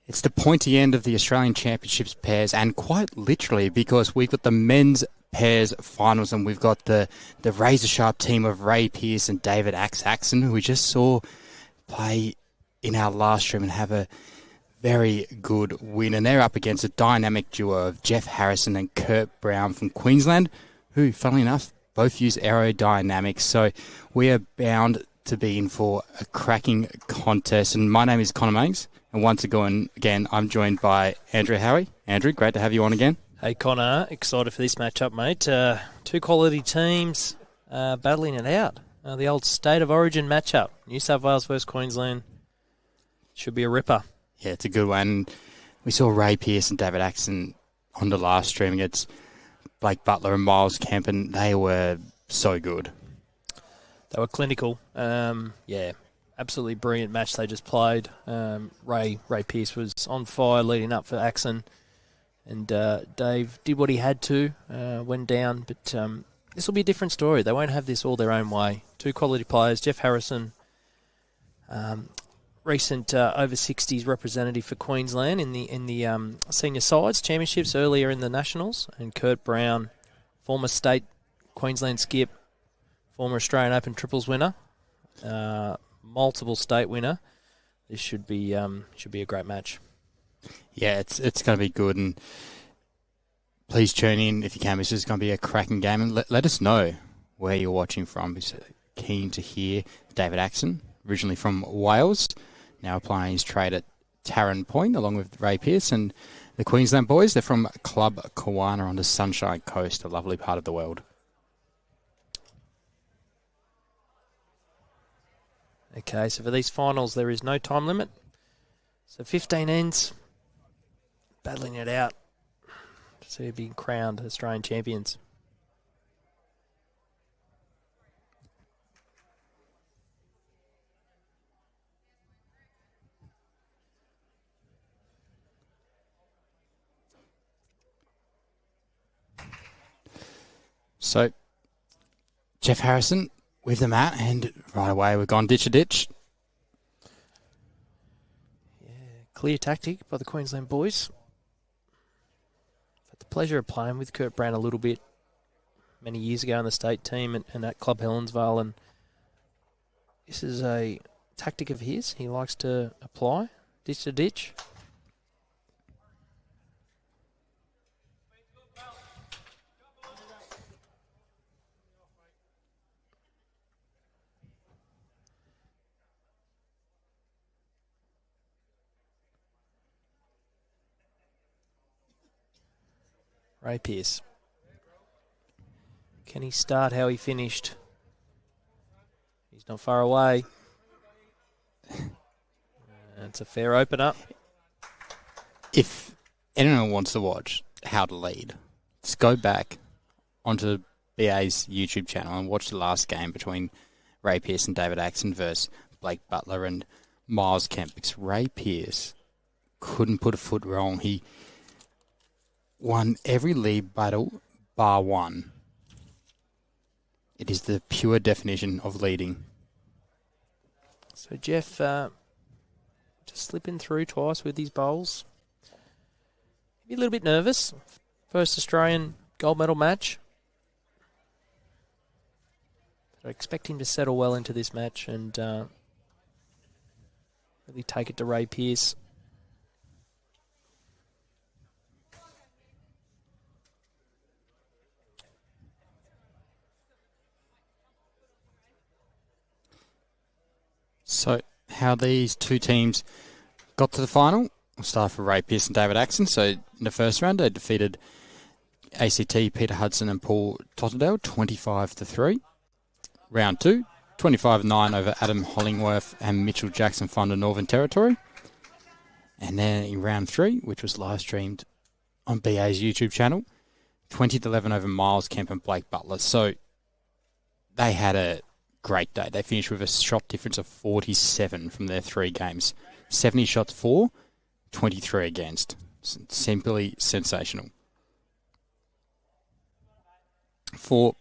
It's the pointy end of the Australian Championships pairs, and quite literally, because we've got the men's pairs finals, and we've got the razor-sharp team of Ray Pearse and David Axon, who we just saw play in our last stream and have a very good win. And they're up against a dynamic duo of Jeff Harrison and Kurt Brown from Queensland, who, funnily enough, both use aerodynamics. So we are bound to be in for a cracking contest. And my name is Connor Mangs. And once again, I'm joined by Andrew Howie. Andrew, great to have you on again. Hey, Connor. Excited for this matchup, mate. Two quality teams battling it out. The old State of Origin matchup. New South Wales versus Queensland. Should be a ripper. Yeah, it's a good one. We saw Ray Pearse and David Axon on the last stream against Blake Butler and Miles Kemp, and they were so good. They were clinical. Yeah, absolutely brilliant match they just played. Ray Pearse was on fire leading up for Axon, and Dave did what he had to, went down. But this will be a different story. They won't have this all their own way. Two quality players, Jeff Harrison, recent over 60s representative for Queensland in the senior sides championships earlier in the nationals, and Kurt Brown, former state Queensland skip, former Australian Open triples winner, multiple state winner. This should be a great match. Yeah, it's going to be good, and please tune in if you can. This is going to be a cracking game, and let us know where you're watching from. We're keen to hear David Axon, originally from Wales, now applying his trade at Tarrant Point along with Ray Pearse, and the Queensland boys, they're from Club Kawana on the Sunshine Coast, a lovely part of the world. Okay, so for these finals, there is no time limit. So 15 ends, battling it out to see being crowned Australian champions. So, Jeff Harrison with the mat, and right away we've gone ditch-a-ditch. Yeah, clear tactic by the Queensland boys. Had the pleasure of playing with Kurt Brown a little bit many years ago in the state team and at Club Helensvale, and this is a tactic of his. He likes to apply ditch-to-ditch. Ray Pearse. Can he start how he finished? He's not far away. It's a fair opener. If anyone wants to watch how to lead, just go back onto BA's YouTube channel and watch the last game between Ray Pearse and David Axon versus Blake Butler and Miles Kemp, because Ray Pearse couldn't put a foot wrong. He won every lead battle bar one. It is the pure definition of leading. So Jeff just slipping through twice with his bowls. Maybe a little bit nervous. First Australian gold medal match. But I expect him to settle well into this match and really take it to Ray Pearse. So, how these two teams got to the final? We'll start for Ray Pearse and David Axon. So, in the first round, they defeated ACT, Peter Hudson and Paul Totterdale, 25-3. Round 2, 25-9 over Adam Hollingworth and Mitchell Jackson from the Northern Territory. And then in round 3, which was live streamed on BA's YouTube channel, 20-11 over Miles Kemp and Blake Butler. So, they had a great day. They finished with a shot difference of 47 from their 3 games. 70 shots for, 23 against. Simply sensational. For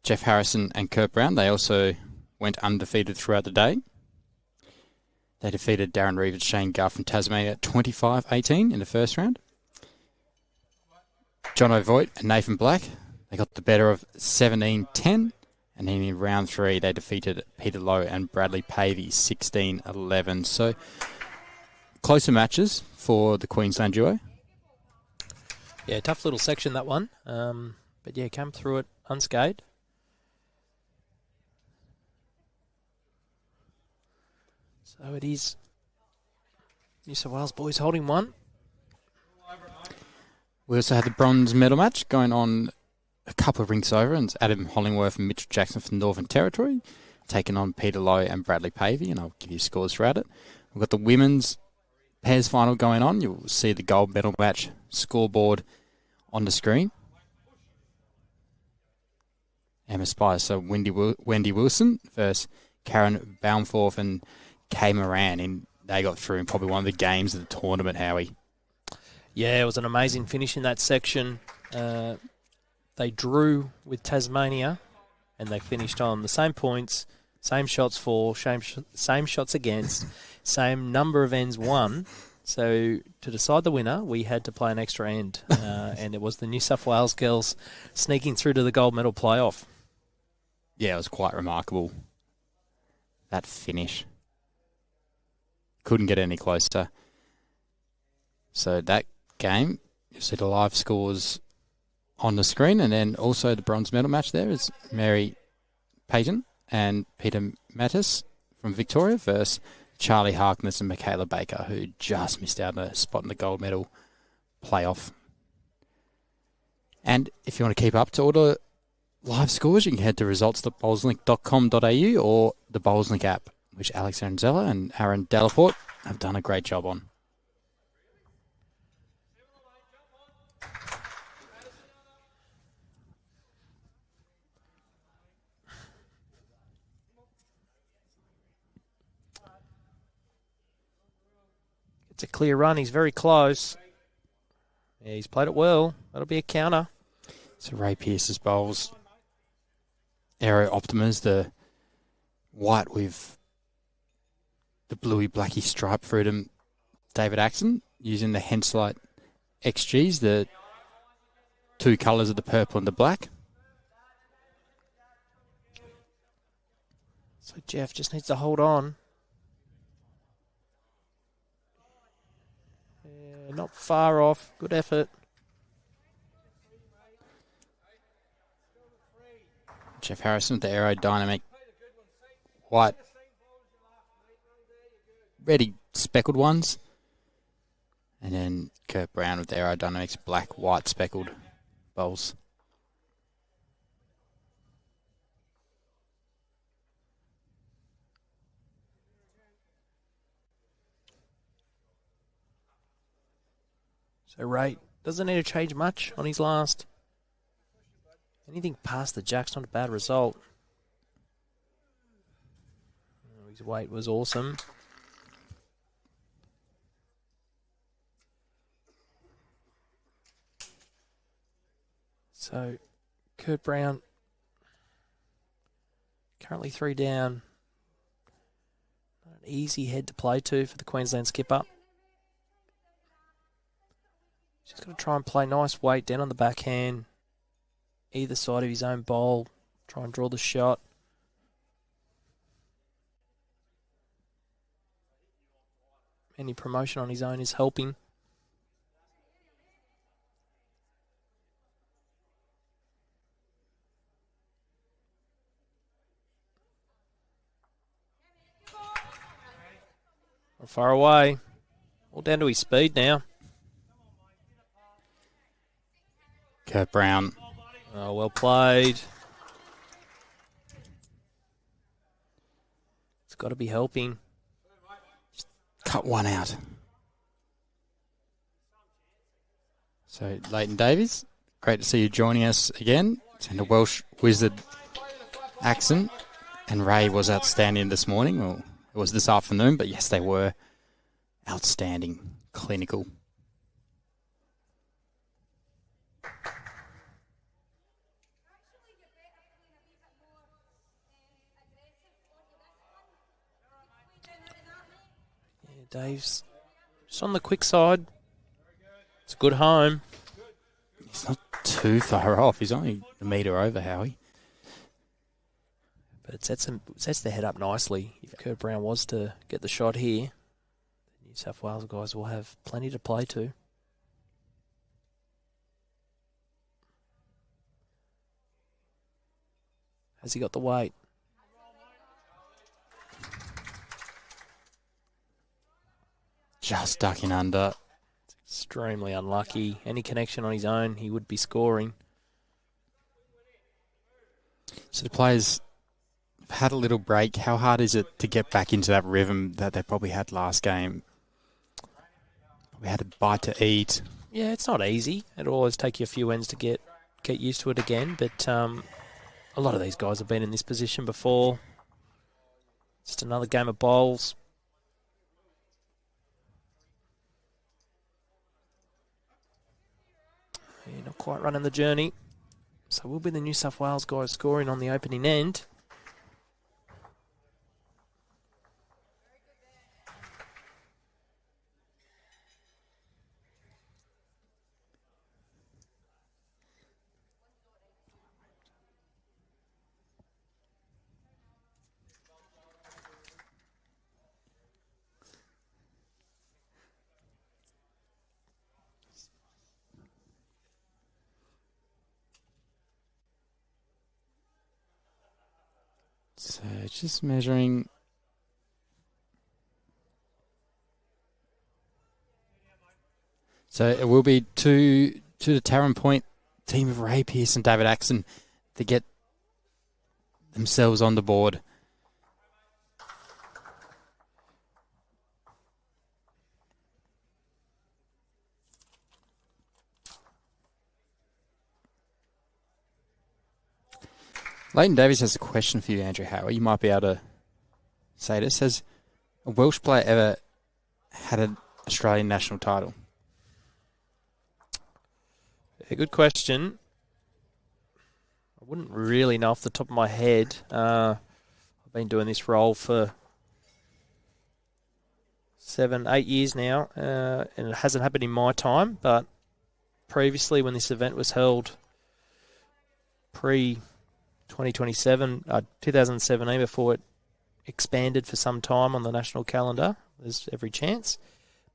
Jeff Harrison and Kurt Brown, they also went undefeated throughout the day. They defeated Darren Reeves, Shane Guff from Tasmania 25-18 in the first round. John O'Voigt and Nathan Black, they got the better of 17-10. And then in round 3, they defeated Peter Lowe and Bradley Pavey 16-11. So closer matches for the Queensland duo. Yeah, tough little section, that one. But yeah, came through it unscathed. So it is New South Wales boys holding one. We also had the bronze medal match going on a couple of rinks over, and it's Adam Hollingworth and Mitchell Jackson from the Northern Territory taking on Peter Lowe and Bradley Pavey, and I'll give you scores throughout it. We've got the women's pairs final going on. You'll see the gold medal match scoreboard on the screen. Emma Spice, so Wendy Wilson versus Karen Baumforth and Kay Moran, and they got through in probably one of the games of the tournament, Howie. Yeah, it was an amazing finish in that section. They drew with Tasmania, and they finished on the same points, same shots for, same shots against, same number of ends won. So to decide the winner, we had to play an extra end, and it was the New South Wales girls sneaking through to the gold medal playoff. Yeah, it was quite remarkable, that finish. Couldn't get any closer. So that game, you see the live scores on the screen, and then also the bronze medal match there is Mary Payton and Peter Mattis from Victoria versus Charlie Harkness and Michaela Baker, who just missed out on a spot in the gold medal playoff. And if you want to keep up to all the live scores, you can head to results.bowlslink.com.au or the Bowlslink app, which Alex Aranzella and Aaron Delaport have done a great job on. It's a clear run. He's very close. Yeah, he's played it well. That'll be a counter. So Ray Pearse's bowls. Aero Optimas, the white with the bluey-blacky stripe through them. David Axon using the Henselite XGs, the two colours of the purple and the black. So Jeff just needs to hold on. Yeah, not far off. Good effort. Jeff Harrison with the aerodynamic white, ready speckled ones. And then Kurt Brown with the aerodynamics black, white speckled bowls. So Ray doesn't need to change much on his last. Anything past the jack's not a bad result. Oh, his weight was awesome. So Kurt Brown currently 3 down. Not an easy head to play to for the Queensland skipper. Just going to try and play nice weight down on the backhand. Either side of his own bowl. Try and draw the shot. Any promotion on his own is helping. Not far away. All down to his speed now. Kurt Brown. Oh, well played. It's got to be helping. Just cut one out. So, Leighton Davies, great to see you joining us again. And the Welsh Wizard Axon. And Ray was outstanding this morning. Well, it was this afternoon, but yes, they were outstanding, clinical. Dave's just on the quick side. It's a good home. He's not too far off. He's only a metre over, Howie. But it sets the head up nicely. If Kurt Brown was to get the shot here, the New South Wales guys will have plenty to play to. Has he got the weight? Just ducking under. Extremely unlucky. Any connection on his own, he would be scoring. So the players have had a little break. How hard is it to get back into that rhythm that they probably had last game? We had a bite to eat. Yeah, it's not easy. It'll always take you a few ends to get used to it again. But a lot of these guys have been in this position before. Just another game of bowls. Yeah, not quite running the journey. So will be the New South Wales guys scoring on the opening end. So just measuring. So it will be to the Tarrant Point team of Ray Pearse and David Axon to get themselves on the board. Leighton Davies has a question for you, Andrew Howard. You might be able to say this. Has a Welsh player ever had an Australian national title? A good question. I wouldn't really know off the top of my head. I've been doing this role for 7, 8 years now, and it hasn't happened in my time, but previously when this event was held pre-2017, before it expanded for some time on the national calendar, there's every chance.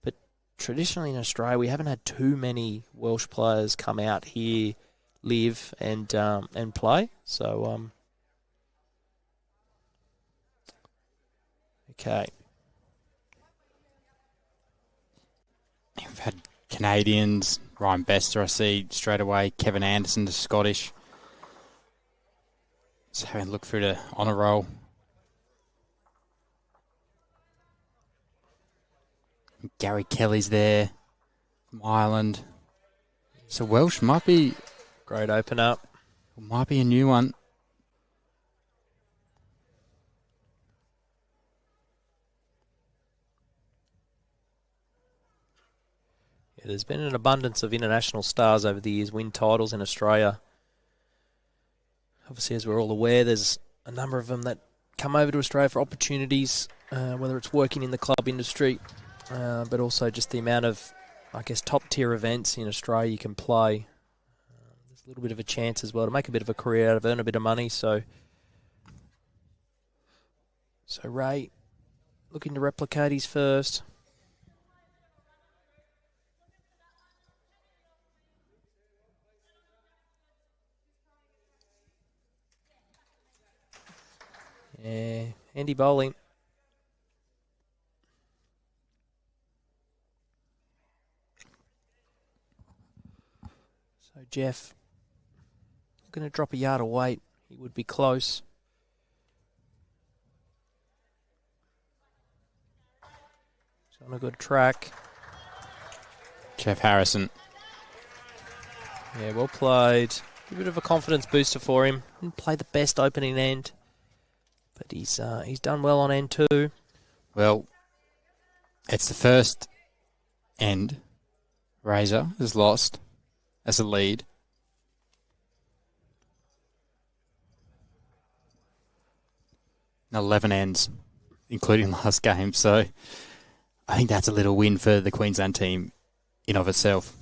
But traditionally in Australia, we haven't had too many Welsh players come out here, live and play. So, okay. We've had Canadians, Ryan Bester, I see straight away. Kevin Anderson, the Scottish. Just having a look through the honour roll. Gary Kelly's there from Ireland. So Welsh might be Great open up. Might be a new one. Yeah, there's been an abundance of international stars over the years win titles in Australia. Obviously, as we're all aware, there's a number of them that come over to Australia for opportunities, whether it's working in the club industry, but also just the amount of, I guess, top-tier events in Australia you can play. There's a little bit of a chance as well to make a bit of a career out of it, earn a bit of money. So Ray looking to replicate his first. Yeah, Andy bowling. So Jeff, going to drop a yard of weight. He would be close. He's on a good track. Jeff Harrison. Yeah, well played. A bit of a confidence booster for him. Didn't play the best opening end, but he's done well on end two. Well, it's the first end Razor has lost as a lead. And 11 ends, including last game. So I think that's a little win for the Queensland team in of itself.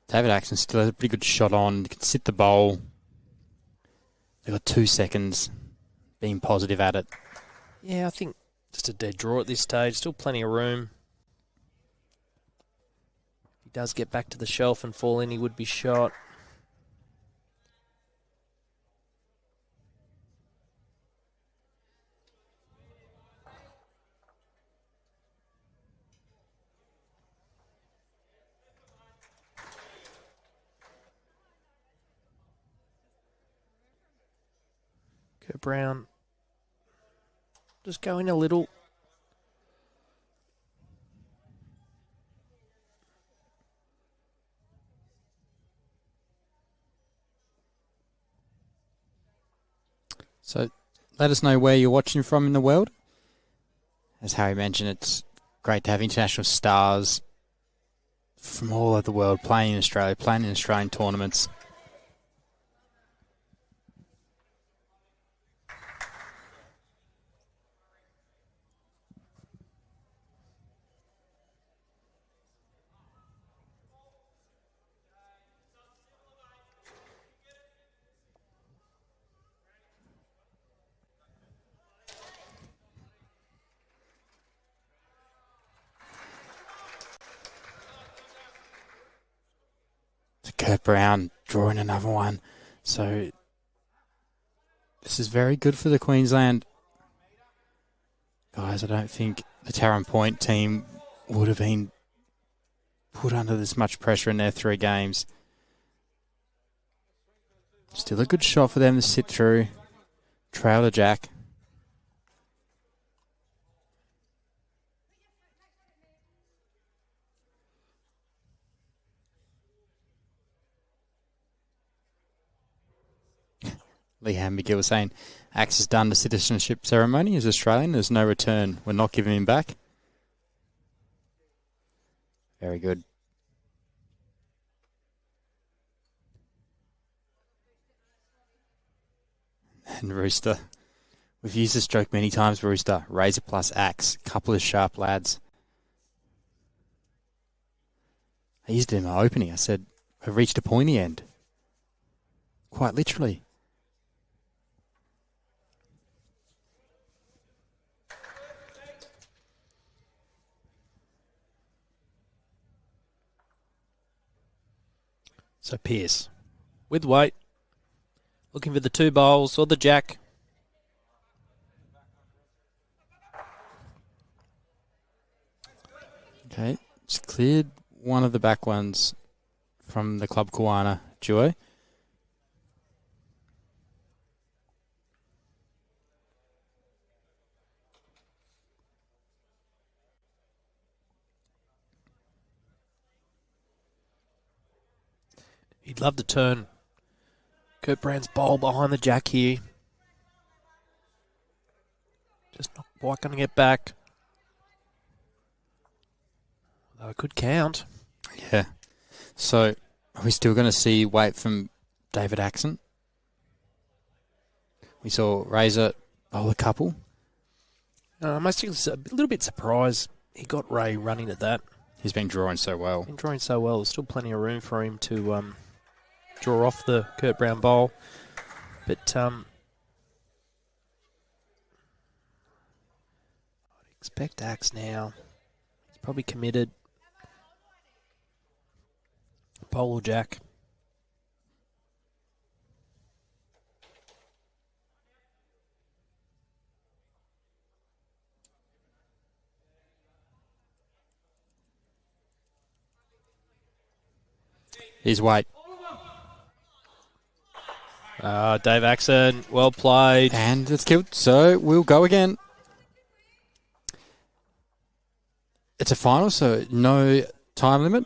David Axon still has a pretty good shot on. He can sit the bowl. They've got 2 seconds, being positive at it. Yeah, I think just a dead draw at this stage. Still plenty of room. If he does get back to the shelf and fall in, he would be shot. Kurt Brown just going a little. So let us know where you're watching from in the world. As Harry mentioned, it's great to have international stars from all over the world playing in Australia, playing in Australian tournaments. Kurt Brown drawing another one. So this is very good for the Queensland guys. I don't think the Tarrant Point team would have been put under this much pressure in their 3 games. Still a good shot for them to sit through. Trail to Jack. Leanne McGill was saying, Axe has done the citizenship ceremony. He's Australian. There's no return. We're not giving him back. Very good. And Rooster. We've used this joke many times, Rooster. Razor plus Axe. Couple of sharp lads. I used it in my opening. I said, we've reached a pointy end. Quite literally. So Pearse, with weight, looking for the 2 bowls or the jack. Okay, it's cleared one of the back ones from the Club Kiwana duo. He'd love to turn Kurt Brown's bowl behind the jack here. Just not quite going to get back. Though it could count. Yeah. So, are we still going to see weight from David Axon? We saw Razor bowl a couple. I'm actually a little bit surprised he got Ray running at that. He's been drawing so well. Been drawing so well. There's still plenty of room for him to draw off the Kurt Brown bowl. But I'd expect Axe now. He's probably committed. Bowl or jack. Here's weight. Dave Axon, well played. And it's killed, so we'll go again. It's a final, so no time limit.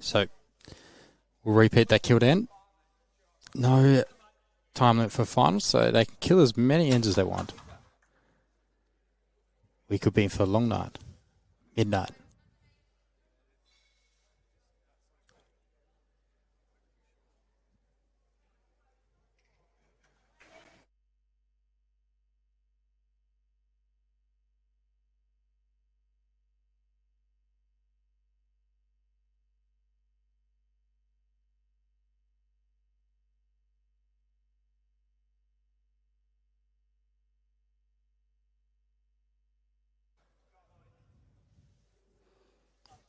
So we'll repeat that killed end. No time limit for finals, so they can kill as many ends as they want. We could be in for a long night. Midnight.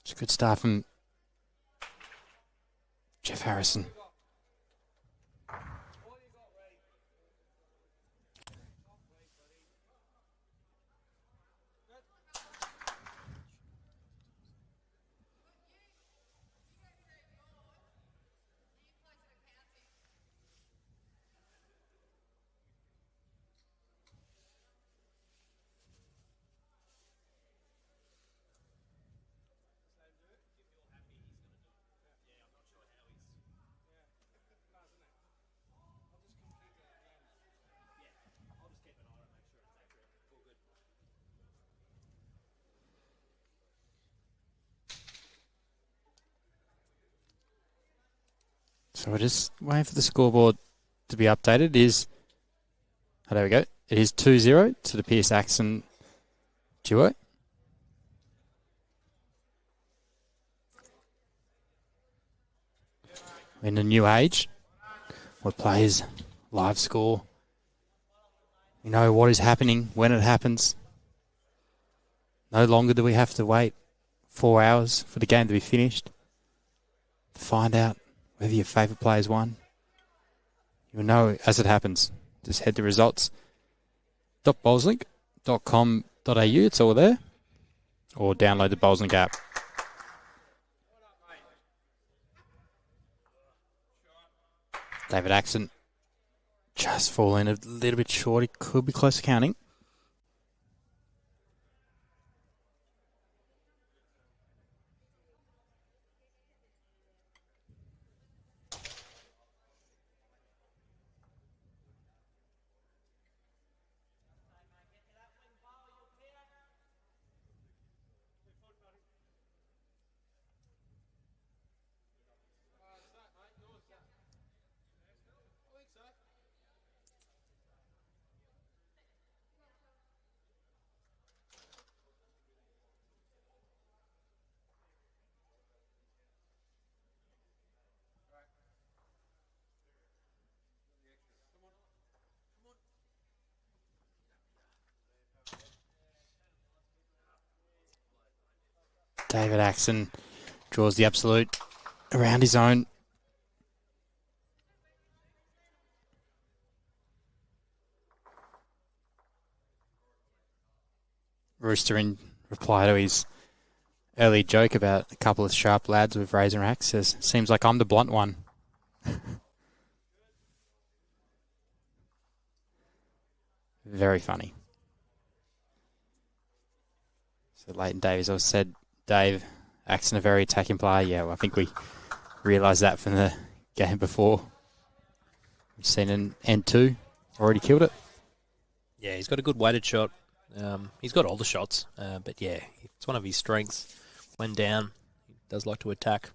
It's a good start from Jeff Harrison. So we're just waiting for the scoreboard to be updated. Oh, there we go. It is 2-0 to the Pearse Axon duo. In a new age, where players live score. We know what is happening when it happens. No longer do we have to wait 4 hours for the game to be finished to find out whether your favourite player's won. You'll know as it happens. Just head to results.bowlslink.com.au. It's all there. Or download the Bowlslink app. David Axon just falling a little bit short. He could be close to counting. David Axon draws the absolute around his own. Rooster, in reply to his early joke about a couple of sharp lads with razor axe, says, seems like I'm the blunt one. Very funny. So Leighton Davies also said, Dave, Axon a very attacking player. Yeah, well, I think we realised that from the game before. We've seen an N2, already killed it. Yeah, he's got a good weighted shot. He's got all the shots, but yeah, it's one of his strengths. When down, he does like to attack.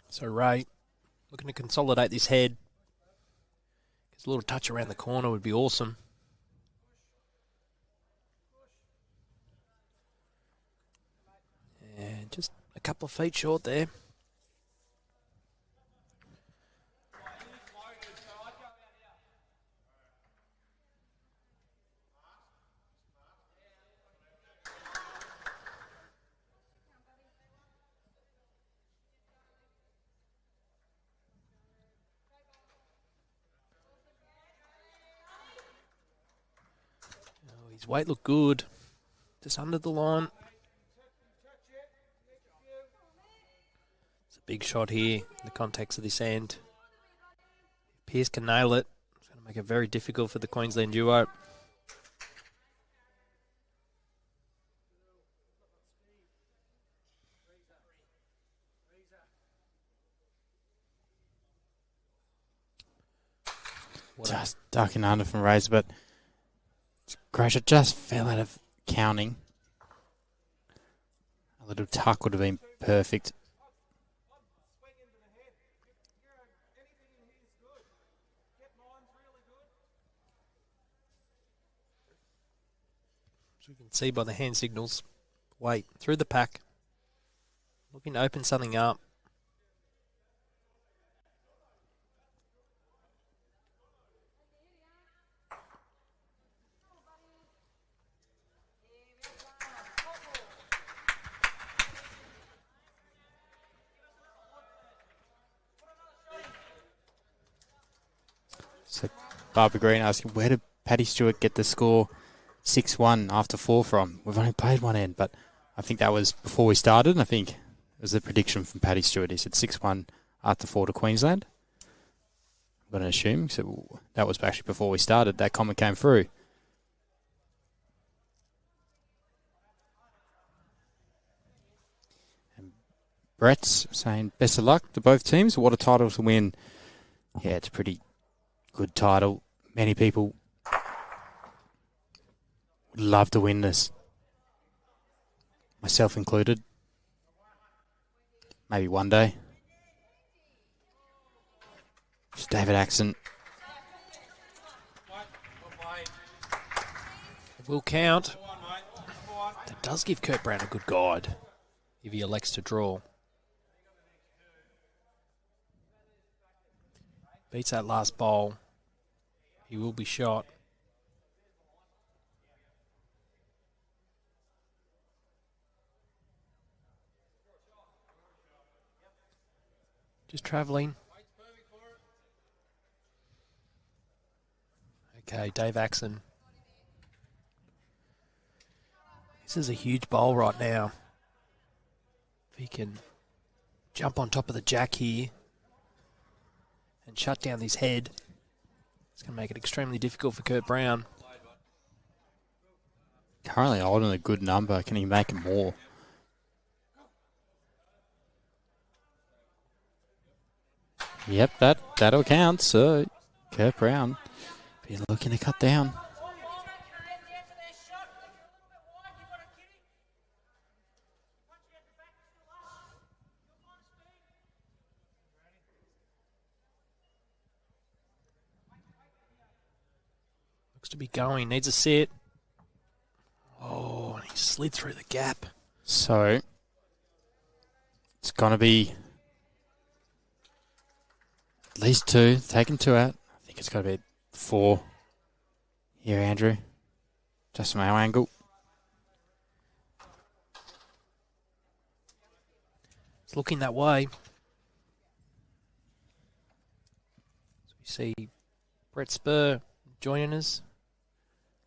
So Ray, looking to consolidate this head. Because a little touch around the corner would be awesome. And just a couple of feet short there. His weight looked good. Just under the line. It's a big shot here in the context of this end. Pearse can nail it. He's going to Make it very difficult for the Queensland duo. Just ducking under from Razor, but Grosher just fell out of counting. A little tuck would have been perfect. As you can see by the hand signals, Wait through the pack, looking to open something up. So Barbara Green asking, where did Paddy Stewart get the score 6-1 after 4 from? We've only played one end, but I think that was before we started, and I think it was a prediction from Paddy Stewart. He said 6-1 after 4 to Queensland. I'm going to assume, so that was actually before we started. That comment came through. And Brett's saying, best of luck to both teams. What a title to win. Yeah, it's a pretty good title. Many people would love to win this. Myself included. Maybe one day. It's David Axon. It will count. That does give Kurt Brown a good guide if he elects to draw. Beats that last bowl. He will be shot. Just travelling. Okay, Dave Axon. This is a huge bowl right now. If he can jump on top of the jack here and shut down his head, it's going to make it extremely difficult for Kurt Brown. Currently holding a good number. Can he make it more? Yep, that'll count. So Kurt Brown be looking to cut down. Looks to be going. Needs a sit. Oh, and he slid through the gap. So it's going to be at least 2. Taking 2 out. I think it's got to be 4 here, Andrew. Just from our angle. It's looking that way. So we see Brett Spur joining us.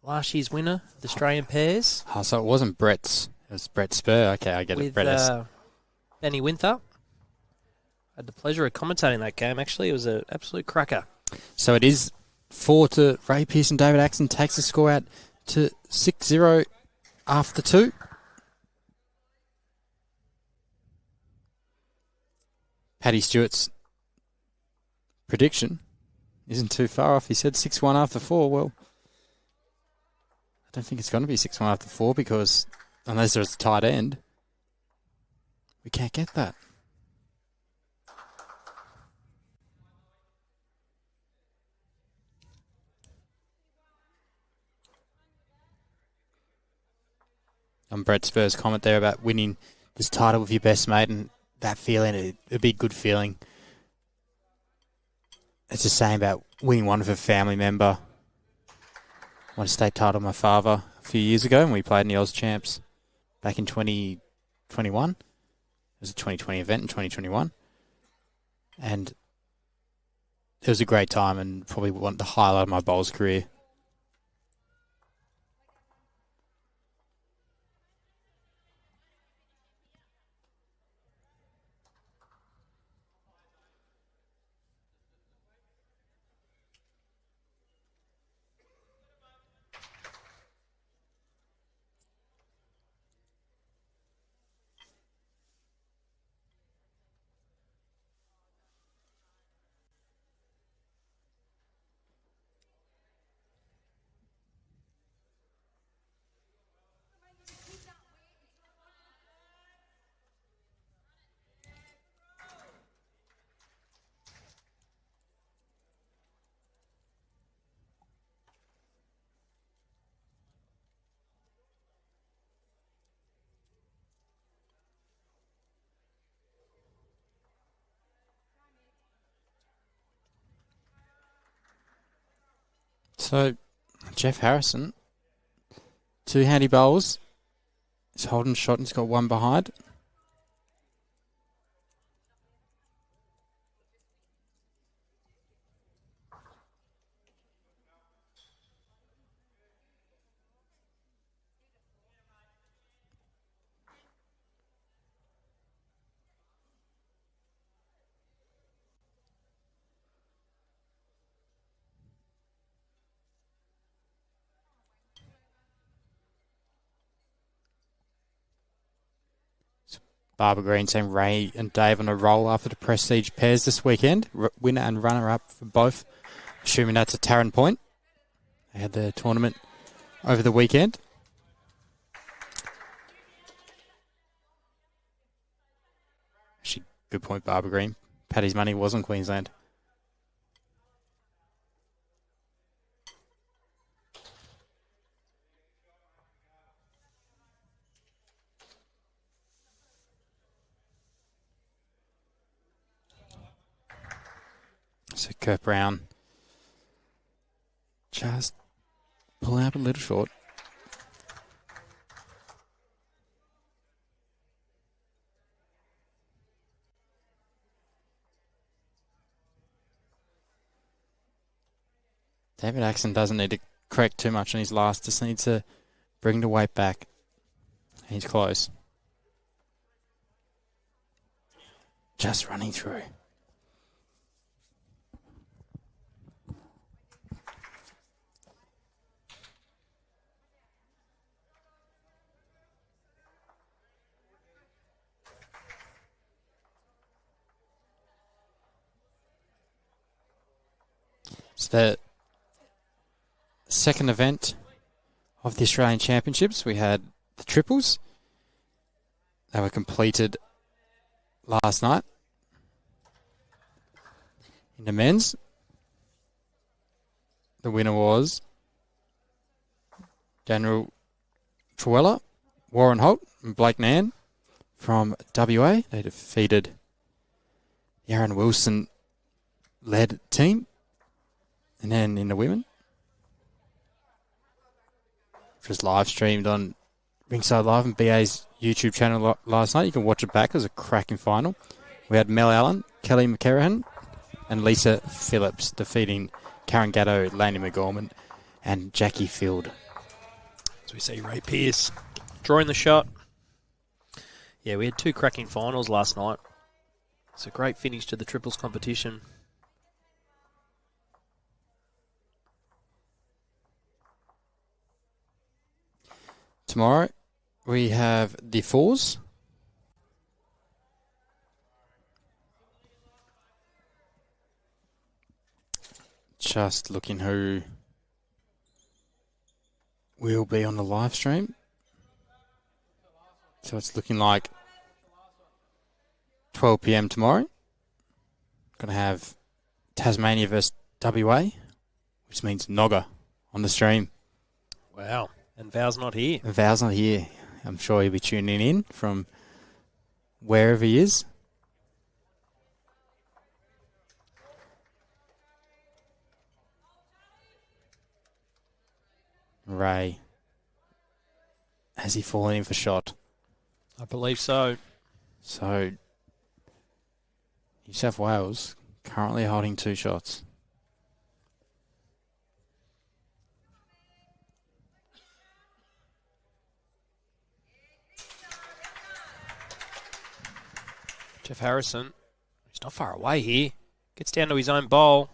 Last year's winner of the Australian pairs. Oh, so it wasn't Brett's. It was Brett Spur. Okay, I get it. Brett S. Benny Winthrop. I had the pleasure of commentating that game, actually. It was an absolute cracker. So it is 4 to Ray Pearse, and David Axon takes the score out to 6-0 after 2. Paddy Stewart's prediction isn't too far off. He said 6-1 after 4. Well, I don't think it's going to be 6-1 after 4 because unless there's a tight end, we can't get that. On Brett Spur's comment there about winning this title with your best mate and that feeling, it'd be a good feeling. It's the same about winning one with a family member. Won a state title with my father a few years ago when we played in the Oz Champs back in 2021. It was a 2020 event in 2021. And it was a great time and probably the highlight of my bowls career. So, Jeff Harrison, 2 handy bowls. He's holding shot and he's got 1 behind. Barbara Green saying Ray and Dave on a roll after the Prestige pairs this weekend. Winner and runner-up for both. Assuming that's a Tarrant point. They had the tournament over the weekend. Actually, good point, Barbara Green. Paddy's money was on Queensland. So Kurt Brown just pulling up a little short. David Axon doesn't need to correct too much on his last, just needs to bring the weight back. He's close. Just running through. It's the second event of the Australian Championships. We had the triples. They were completed last night. In the men's, the winner was Daniel Truella, Warren Holt, and Blake Nan from WA. They defeated the Aaron Wilson-led team. And then in the women, which was live streamed on Rinkside Live and BA's YouTube channel last night. You can watch it back. It was a cracking final. We had Mel Allen, Kelly McCarrahan, and Lisa Phillips defeating Karen Gatto, Laney McGorman, and Jackie Field. As we see, Ray Pearse drawing the shot. Yeah, we had 2 cracking finals last night. It's a great finish to the triples competition. Tomorrow, we have the fours. Just looking who will be on the live stream. So it's looking like 12 p.m. tomorrow. Going to have Tasmania versus WA, which means Nogga on the stream. Wow. And Val's not here. Val's not here. I'm sure he'll be tuning in from wherever he is. Ray. Has he fallen in for shot? I believe so. So, New South Wales currently holding 2 shots. Jeff Harrison, he's not far away here. Gets down to his own bowl.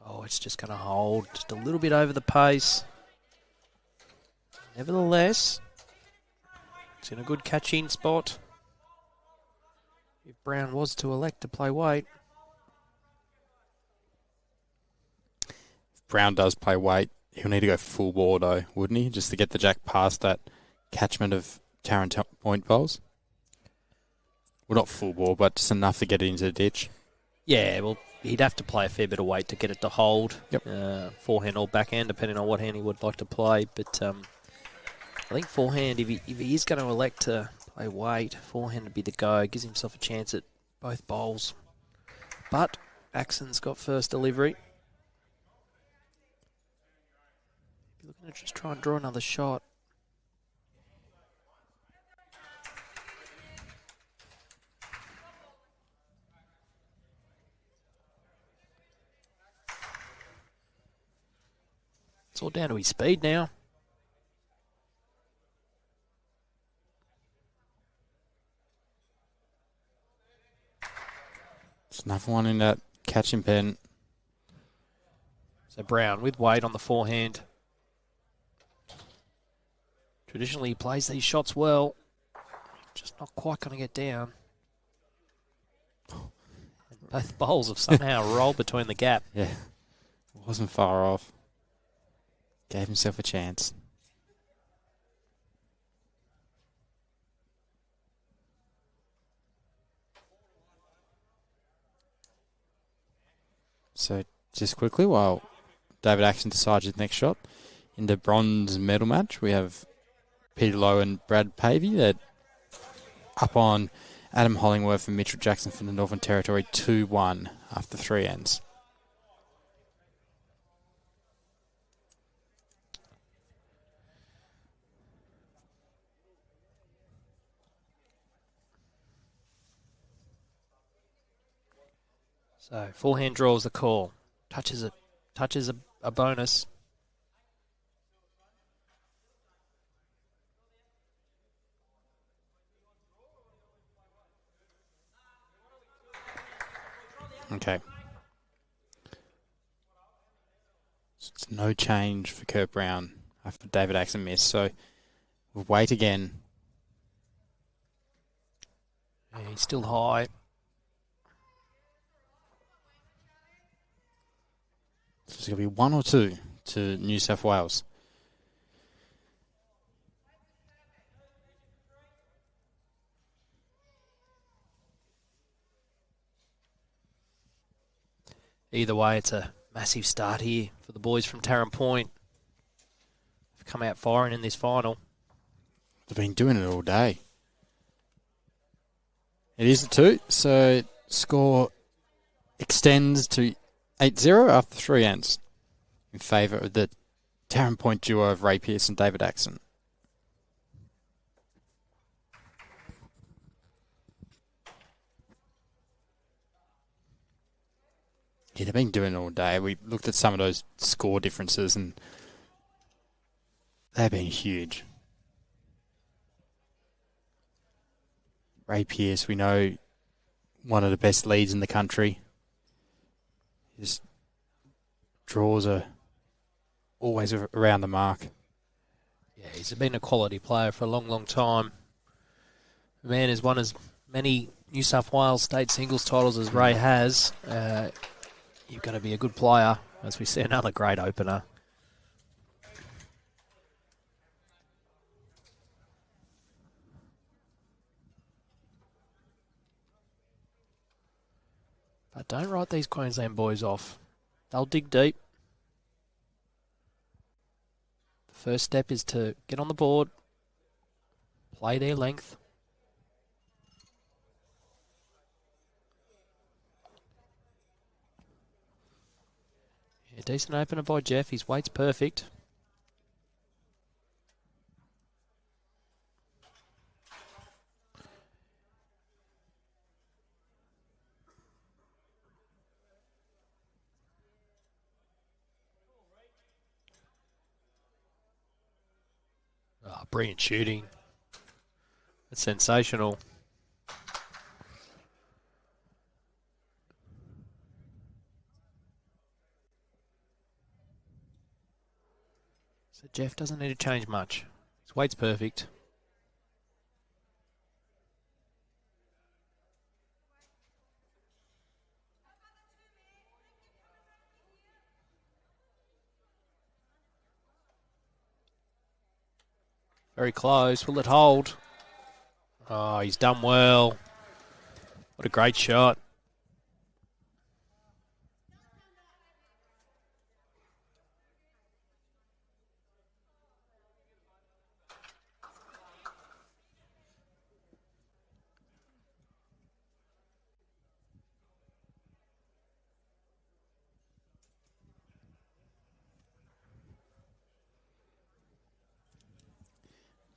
Oh, it's just going to hold just a little bit over the pace. Nevertheless, it's in a good catch-in spot. If Brown was to elect to play weight. If Brown does play weight, he'll need to go full ball though, wouldn't he? Just to get the jack past that catchment of Tarrant point bowls. Well, not full ball, but just enough to get it into the ditch. Yeah, well, he'd have to play a fair bit of weight to get it to hold. Yep. Forehand or backhand, depending on what hand he would like to play. But I think forehand, if he is going to elect to play weight, forehand would be the go. Gives himself a chance at both bowls. But Axon's got first delivery. looking to just try and draw another shot. It's all down to his speed now. There's another one in that catching pen. So Brown with weight on the forehand. Traditionally, he plays these shots well. Just not quite going to get down. Both bowls have somehow rolled between the gap. Yeah, wasn't far off. Gave himself a chance. So just quickly, while David Axon decides his next shot, in the bronze medal match, we have Peter Lowe and Brad Pavey. They're up on Adam Hollingworth and Mitchell Jackson from the Northern Territory 2-1 after 3 ends. So forehand draws the call. Touches a bonus. Okay. So it's no change for Kurt Brown after David Axon missed. So we'll wait again. Yeah, he's still high. So it's going to be 1 or 2 to New South Wales. Either way, it's a massive start here for the boys from Tarrant Point. They've come out firing in this final. They've been doing it all day. It is a 2, so score extends to 8-0 after 3 ends in favour of the Tarrant Point duo of Ray Pearse and David Axon. Yeah, they've been doing it all day. We looked at some of those score differences and they've been huge. Ray Pearse, we know, one of the best leads in the country. His draws are always around the mark. Yeah, he's been a quality player for a long, long time. The man has won as many New South Wales state singles titles as Ray has. You've got to be a good player, as we see another great opener. But don't write these Queensland boys off. They'll dig deep. The first step is to get on the board, play their length. Yeah, decent opener by Jeff. His weight's perfect. Oh, brilliant shooting. That's sensational. So Jeff doesn't need to change much. His weight's perfect. Very close. Will it hold? Oh, he's done well. What a great shot.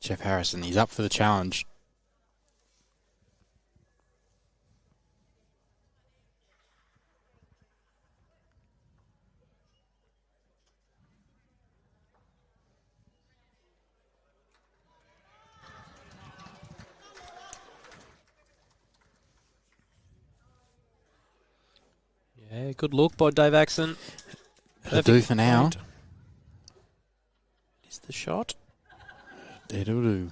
Jeff Harrison, he's up for the challenge. Yeah, good look by Dave Axon. It'll do for now. Is the shot? It'll do.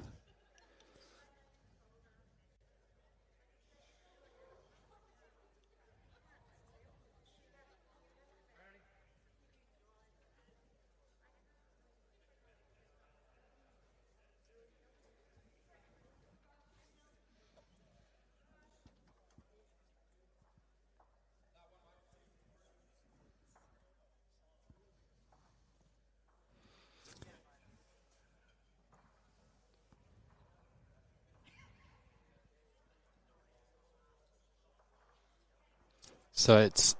So it's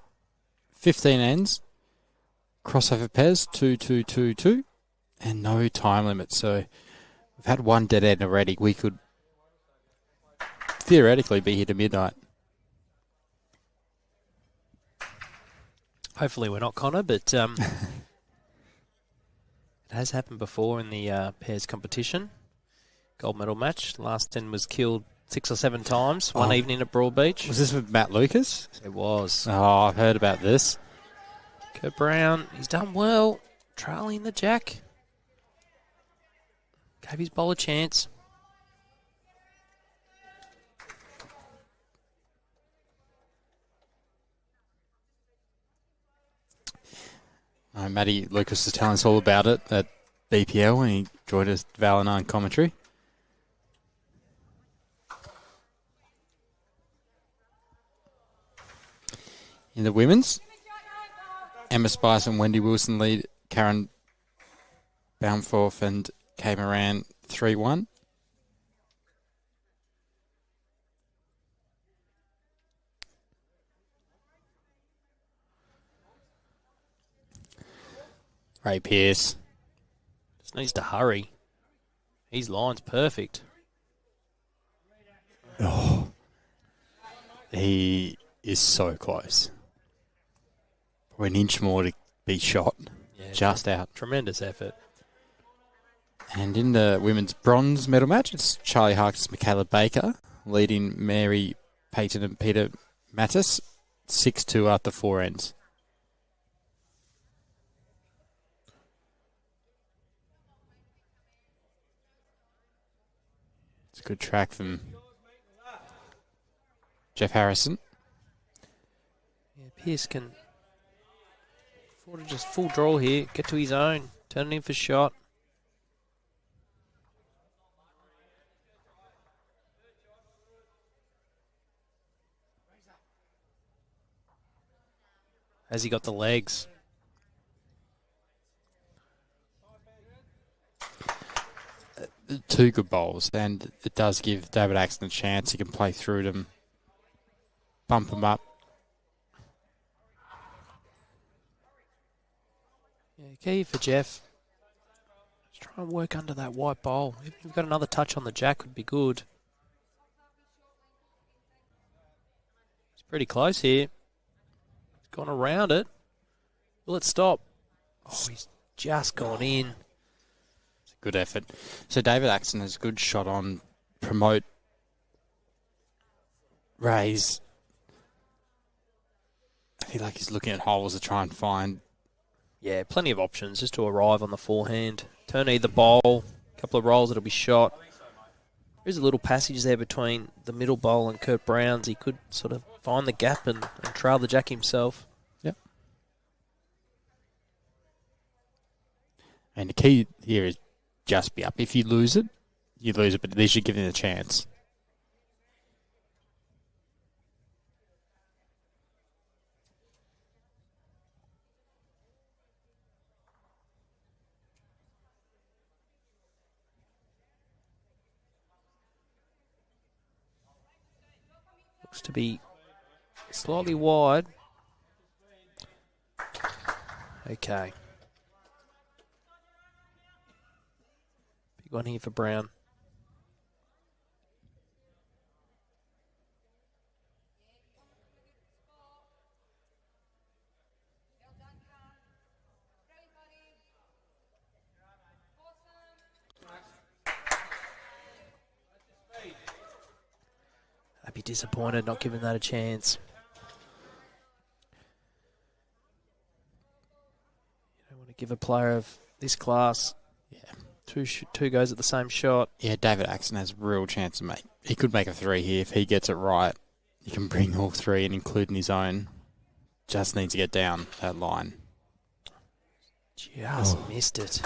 15 ends, crossover pairs, 2, 2, 2, 2, and no time limit. So we've had one dead end already. We could theoretically be here to midnight. Hopefully we're not, Connor, but it has happened before in the pairs competition. Gold medal match. Last end was killed 6 or 7 times one evening at Broadbeach. Was this with Matt Lucas? It was. Oh, I've heard about this. Kurt Brown, he's done well. Trailing the jack. Gave his bowl a chance. Matty Lucas was telling us all about it at BPL when he joined us Val 9 commentary. In the women's, Emma Spice and Wendy Wilson lead Karen Baumforth and Kay Moran 3-1. Ray Pearse. Just needs to hurry. His line's perfect. Oh, he is so close. For an inch more to be shot. Yeah, just out. Tremendous effort. And in the women's bronze medal match, it's Charlie Harkness, Michaela Baker, leading Mary Payton and Peter Mattis 6-2 after 4 ends. It's a good track from Jeff Harrison. Yeah, Pearse can afford to just full draw here, get to his own, turn it in for shot. Has he got the legs? Two good bowls, and it does give David Axon a chance. He can play through them, bump them up. Yeah, key for Jeff. Just try and work under that white bowl. If you've got another touch on the jack, would be good. He's pretty close here. He's gone around it. Will it stop? Oh, he's just gone in. Good effort. So David Axon has a good shot on promote, raise. I feel like he's looking at holes to try and find. Yeah, plenty of options just to arrive on the forehand. Turn either bowl, a couple of rolls, it'll be shot. There's a little passage there between the middle bowl and Kurt Brown's. He could sort of find the gap and trail the jack himself. Yep. And the key here is just be up. If you lose it, you lose it, but at least you're giving it a chance. Looks to be slightly wide. Okay. Big one here for Brown. I'd be disappointed not giving that a chance. You don't want to give a player of this class two goes at the same shot. Yeah, David Axon has a real chance to make. He could make a 3 here if he gets it right. He can bring all 3 and including his own. Just needs to get down that line. Just missed it.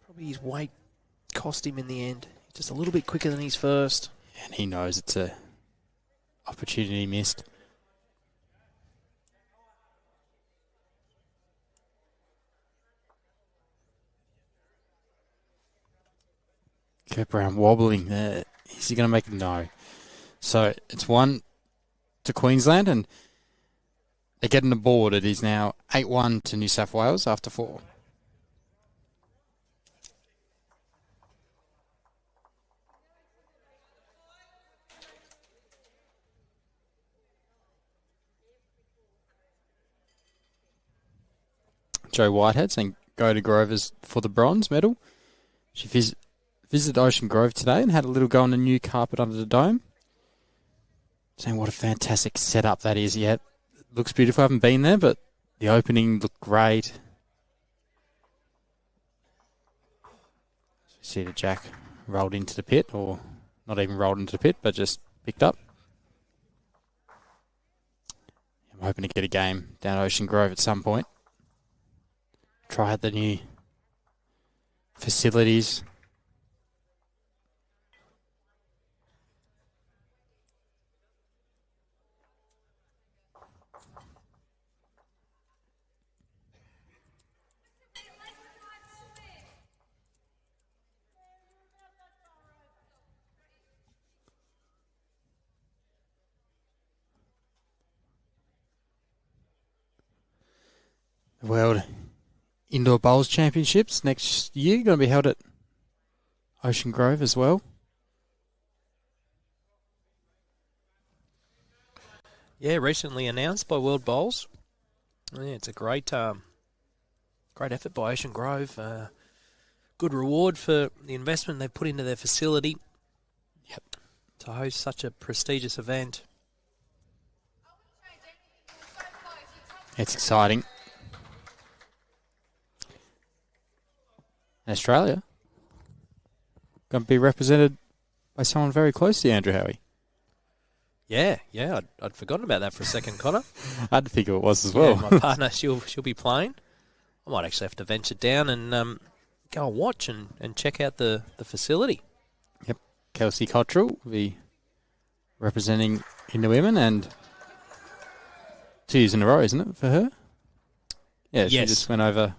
Probably his weight cost him in the end. Just a little bit quicker than his first. And he knows it's a opportunity missed. Kept around wobbling there. Is he going to make it? No. So it's 1 to Queensland, and they're getting the board. It is now 8-1 to New South Wales after 4. Joe Whitehead saying go to Grovers for the bronze medal. She visited Ocean Grove today and had a little go on the new carpet under the dome. Saying what a fantastic setup that is. Yeah, looks beautiful. I haven't been there, but the opening looked great. See the jack rolled into the pit, or not even rolled into the pit, but just picked up. I'm hoping to get a game down Ocean Grove at some point. Try out the new facilities. The World Indoor Bowls Championships next year going to be held at Ocean Grove as well. Yeah, recently announced by World Bowls. Yeah, it's a great effort by Ocean Grove. Good reward for the investment they put into their facility. Yep. To host such a prestigious event. It's exciting. Australia going to be represented by someone very close to Andrew Howie. Yeah, I'd forgotten about that for a second, Connor. I had to think of it was as well. Yeah, my partner, she'll be playing. I might actually have to venture down and go and watch and check out the facility. Yep, Kelsey Cottrell will be representing in the women, and 2 years in a row, isn't it, for her? Yeah, she just went over.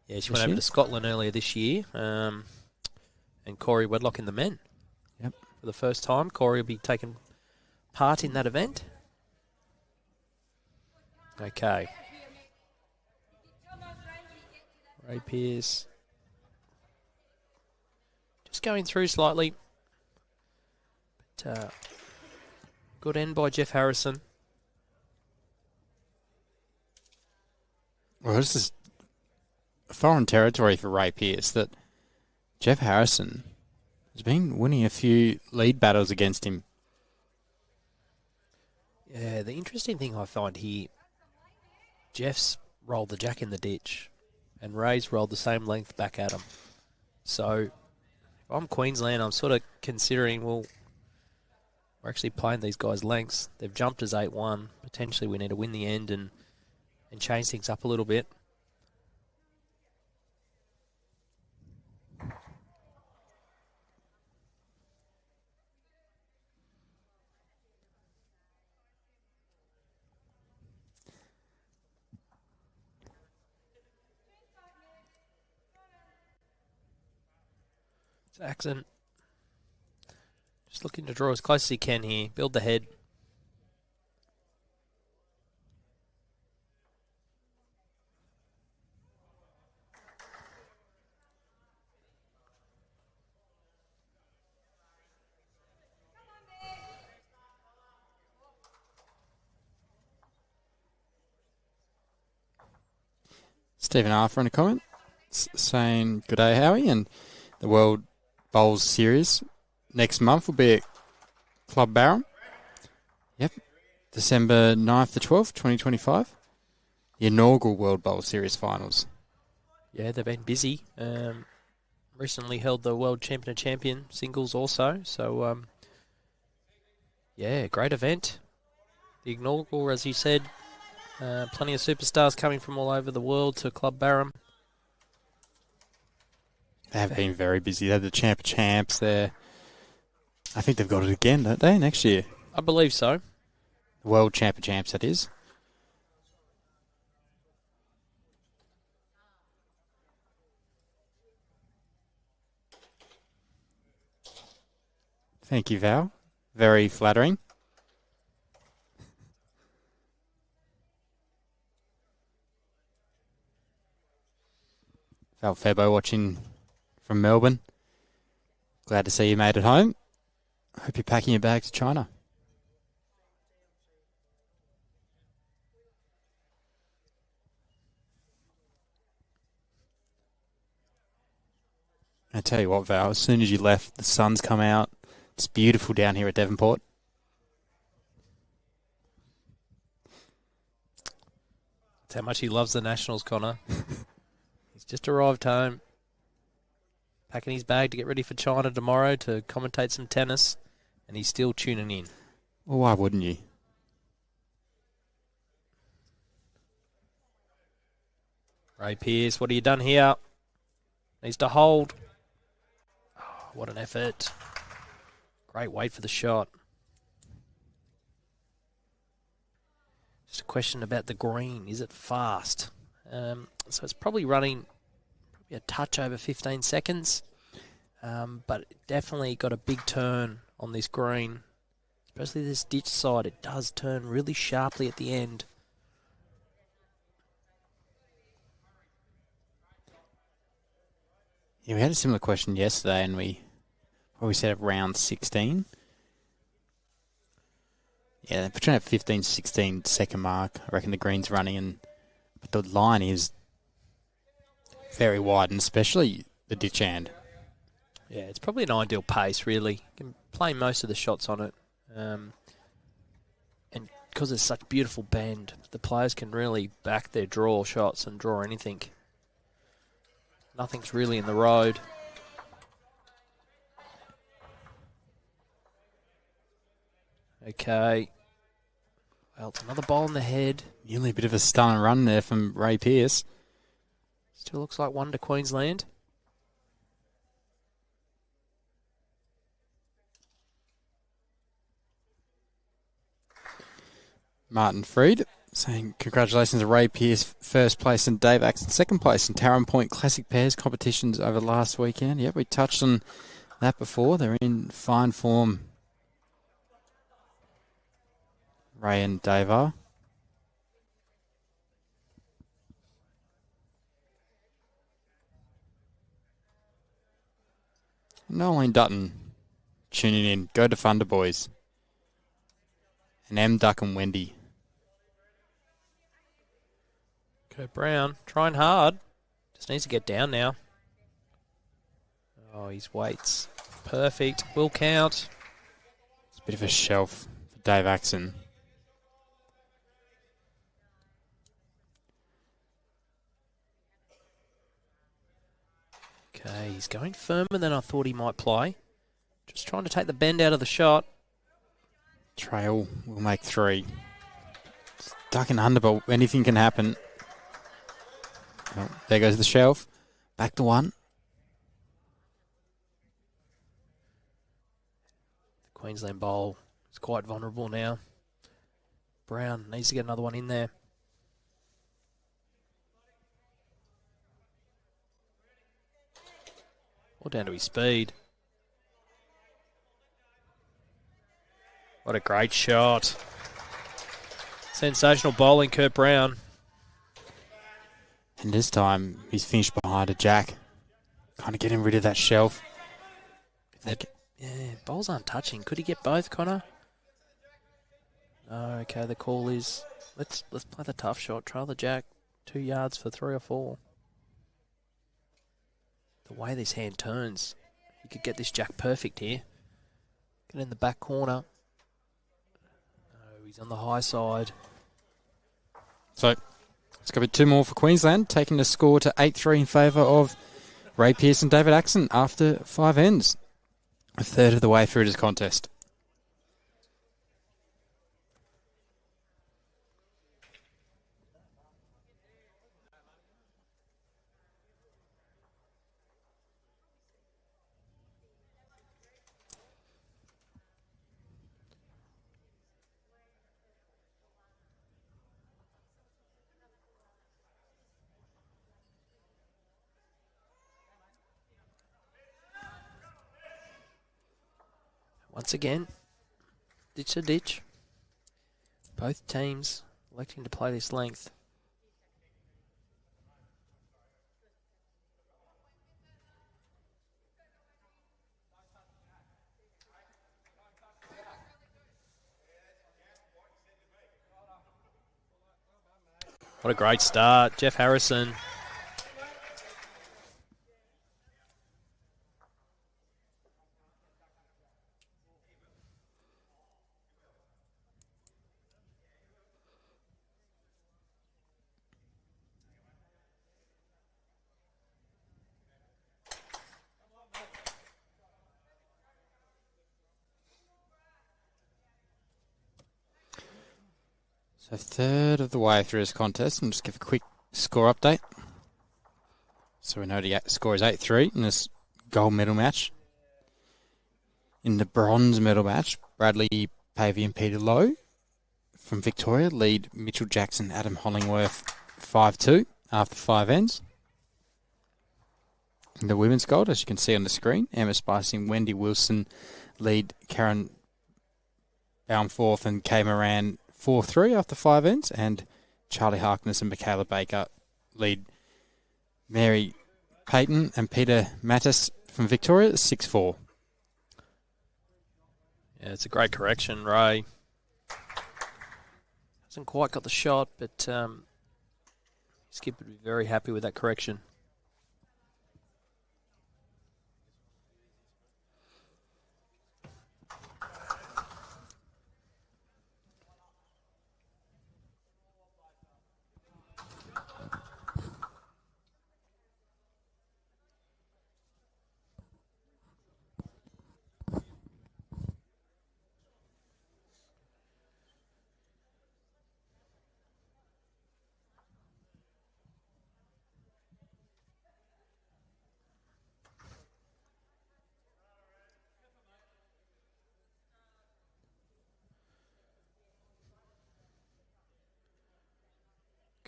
Yeah, she went over to Scotland earlier this year, and Corey Wedlock in the men. Yep. For the first time, Corey will be taking part in that event. Okay. Ray Pearse. Just going through slightly. But, good end by Jeff Harrison. Well, this is foreign territory for Ray Pearse that Jeff Harrison has been winning a few lead battles against him. Yeah, the interesting thing I find here, Jeff's rolled the jack in the ditch and Ray's rolled the same length back at him. So if I'm Queensland, I'm sort of considering, well, we're actually playing these guys' lengths. They've jumped as 8-1. Potentially we need to win the end and change things up a little bit. Axon just looking to draw as close as he can here. Build the head. Stephen Arthur in a comment saying, "Good day, Howie," and the World Bowls Series next month will be at Club Barham. Yep. December 9th to 12th, 2025. The inaugural World Bowl Series finals. Yeah, they've been busy. Recently held the World Champion of Champion singles also. So, yeah, great event. The inaugural, as you said, plenty of superstars coming from all over the world to Club Barham. They have been very busy. They had the Champ of Champs there. I think they've got it again, don't they, next year? I believe so. The World Champ of Champs, that is. Thank you, Val. Very flattering. Val Febo watching from Melbourne. Glad to see you made it home. Hope you're packing your bags to China. I tell you what, Val, as soon as you left, the sun's come out. It's beautiful down here at Devonport. That's how much he loves the Nationals, Connor. He's just arrived home, packing his bag to get ready for China tomorrow to commentate some tennis, and he's still tuning in. Well, why wouldn't you? Ray Pearse, what have you done here? Needs to hold. Oh, what an effort. Great wait for the shot. Just a question about the green. Is it fast? So it's probably running a touch over 15 seconds. But it definitely got a big turn on this green. Especially this ditch side. It does turn really sharply at the end. Yeah, we had a similar question yesterday, and we said at round 16. Yeah, between a 15 to 16 second mark, I reckon the green's running, but the line is very wide, and especially the ditch hand. Yeah, it's probably an ideal pace, really. You can play most of the shots on it. And because it's such beautiful bend, the players can really back their draw shots and draw anything. Nothing's really in the road. Okay. Well, it's another ball in the head. Nearly a bit of a stunning run there from Ray Pearse. Still looks like one to Queensland. Martin Freed saying congratulations to Ray Pearse, first place, and Dave Axon, second place in Taron Point Classic Pairs competitions over the last weekend. Yep, we touched on that before. They're in fine form. Ray and Dave are. Nolan Dutton tuning in. Go to Thunder Boys. And M. Duck and Wendy. Kurt Brown trying hard. Just needs to get down now. Oh, his weights. Perfect. Will count. It's a bit of a shelf for Dave Axon. Okay, he's going firmer than I thought he might play. Just trying to take the bend out of the shot. Trail will make three. Duck and under, but anything can happen. Oh, there goes the shelf. Back to one. The Queensland bowl is quite vulnerable now. Brown needs to get another one in there. All down to his speed. What a great shot. Sensational bowling, Kurt Brown. And this time, he's finished behind a jack. Kind of getting rid of that shelf. Yeah, bowls aren't touching. Could he get both, Connor? No, okay, the call is, let's play the tough shot. Trail the jack 2 yards for 3 or 4. The way this hand turns, he could get this jack perfect here. Get in the back corner. Oh, he's on the high side. So it's going to be 2 more for Queensland, taking the score to 8-3 in favour of Ray Pearse and David Axon after 5 ends. A third of the way through this contest. Once again, ditch to ditch. Both teams electing to play this length. What a great start. Jeff Harrison. So a third of the way through this contest, and just give a quick score update. So we know the score is 8-3 in this gold medal match. In the bronze medal match, Bradley Pavey and Peter Lowe from Victoria lead Mitchell Jackson, Adam Hollingworth 5-2 after 5 ends. In the women's gold, as you can see on the screen, Emma Spice and Wendy Wilson lead Karen Baumforth and Kay Moran 4-3 after 5 ends, and Charlie Harkness and Michaela Baker lead Mary Payton and Peter Mattis from Victoria 6-4. Yeah, it's a great correction, Ray. Hasn't quite got the shot, but Skip would be very happy with that correction.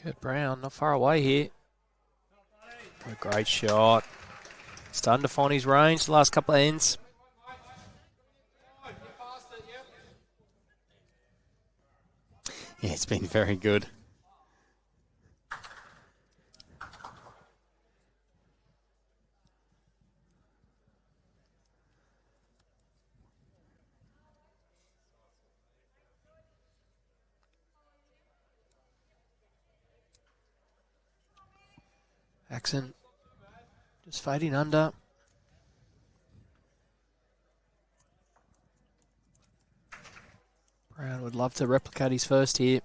Kurt Brown, not far away here. A great shot. Starting to find his range the last couple of ends. Yeah, it's been very good. Axon just fading under. Brown would love to replicate his first here.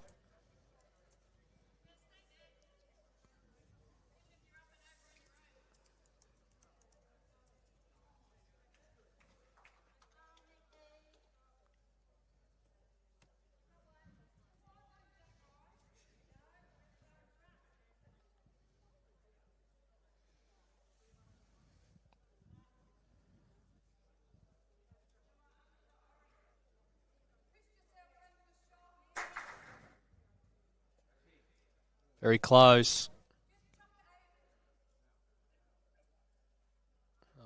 Very close.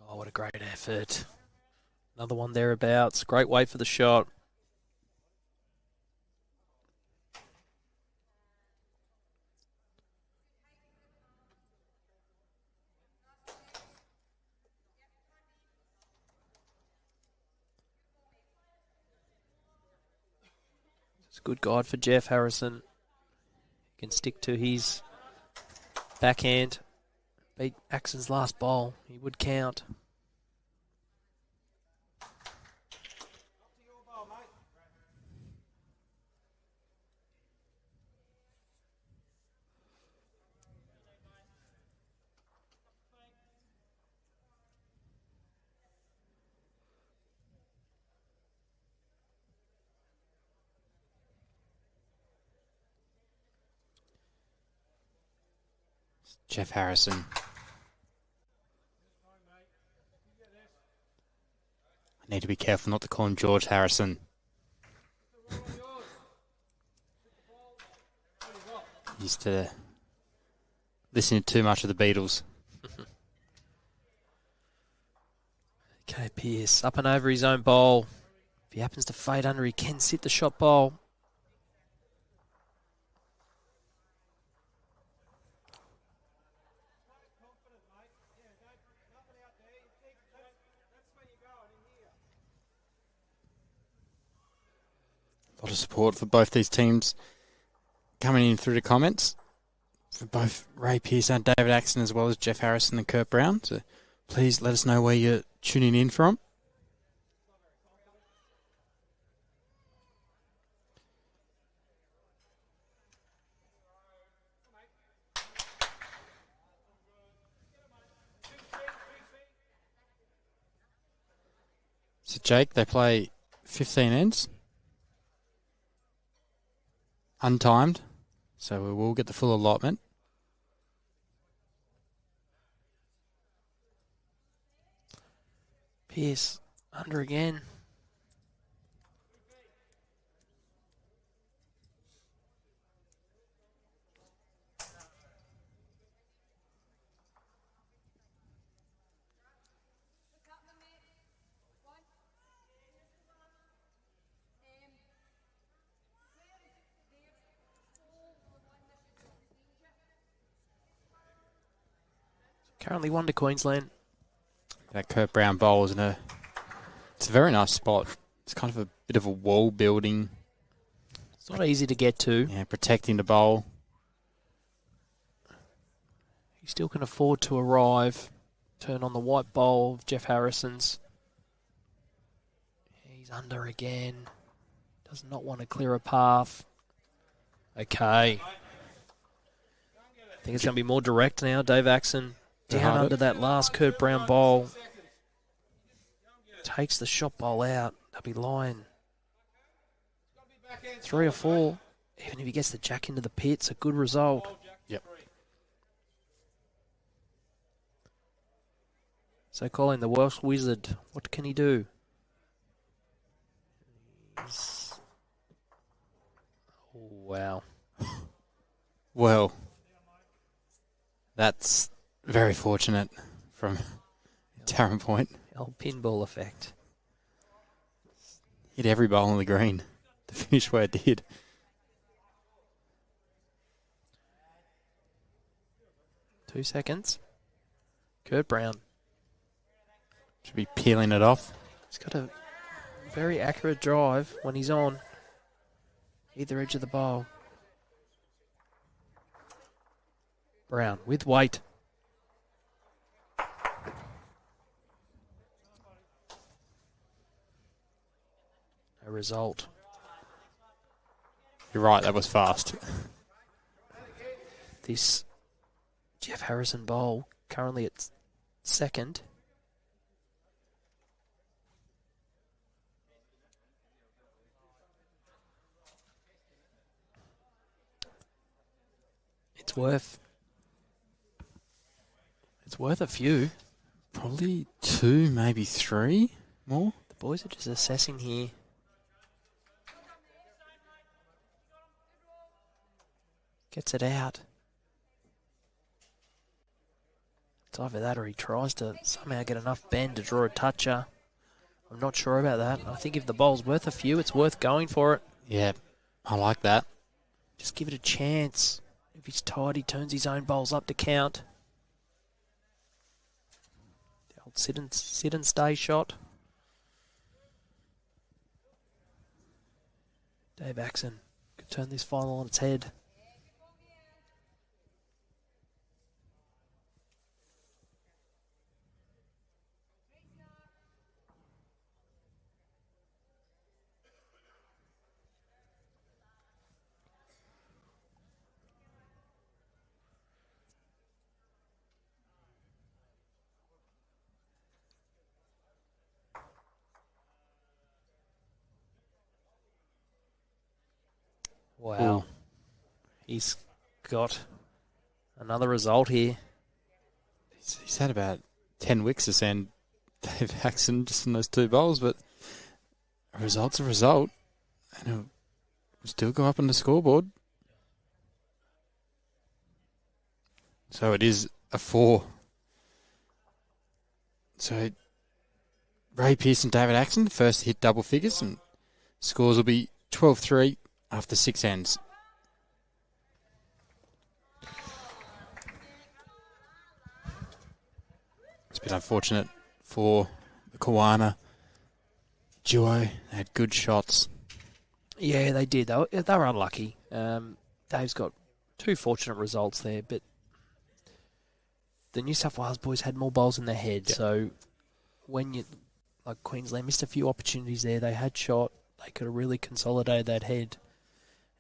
Oh, what a great effort. Another one thereabouts. Great wait for the shot. It's a good guide for Jeff Harrison. He can stick to his backhand. Beat Axon's last bowl. He would count. Jeff Harrison. I need to be careful not to call him George Harrison. Used to listening to too much of the Beatles. Okay, Pearse up and over his own bowl. If he happens to fade under, he can sit the shot bowl. A lot of support for both these teams coming in through the comments for both Ray Pearse and David Axon, as well as Jeff Harrison and Kurt Brown. So please let us know where you're tuning in from. So Jake, they play 15 ends. Untimed, so we will get the full allotment. Pearse under again. Currently 1 to Queensland. That Kurt Brown bowl is it's a very nice spot. It's kind of a bit of a wall building. It's not easy to get to. Yeah, protecting the bowl. He still can afford to arrive. Turn on the white bowl of Jeff Harrison's. He's under again. Does not want to clear a path. Okay. I think it's going to be more direct now. Dave Axon down under that last Kurt Brown bowl. Takes the shot bowl out. They'll be lying 3 or 4. Even if he gets the jack into the pit, it's a good result. Yep. So Colin, the Welsh Wizard, what can he do? Oh, wow. Well, that's very fortunate from Tarrant Point. Old pinball effect. Hit every bowl on the green to finish where it did. Two seconds. Kurt Brown. Should be peeling it off. He's got a very accurate drive when he's on either edge of the bowl. Brown with weight. A result. You're right, that was fast. This Jeff Harrison bowl currently at second. It's worth a few. Probably 2, maybe 3 more. The boys are just assessing here. Gets it out. It's either that or he tries to somehow get enough bend to draw a toucher. I'm not sure about that. I think if the bowl's worth a few, it's worth going for it. Yeah, I like that. Just give it a chance. If he's tired, he turns his own bowls up to count. The old sit and stay shot. Dave Axon could turn this final on its head. Wow. Ooh. He's got Another result here. He's had about 10 wicks to send Dave Axon just in those 2 bowls, but a result's a result, and it'll still go up on the scoreboard. So it is a 4. So Ray Pearse and David Axon first hit double figures, and scores will be 12-3 after 6 ends. It's been unfortunate for the Kawana duo. They had good shots. Yeah, they did. They were unlucky. Dave's got 2 fortunate results there, but the New South Wales boys had more bowls in their head. Yep. So when like Queensland missed a few opportunities there, they had shot. They could have really consolidated that head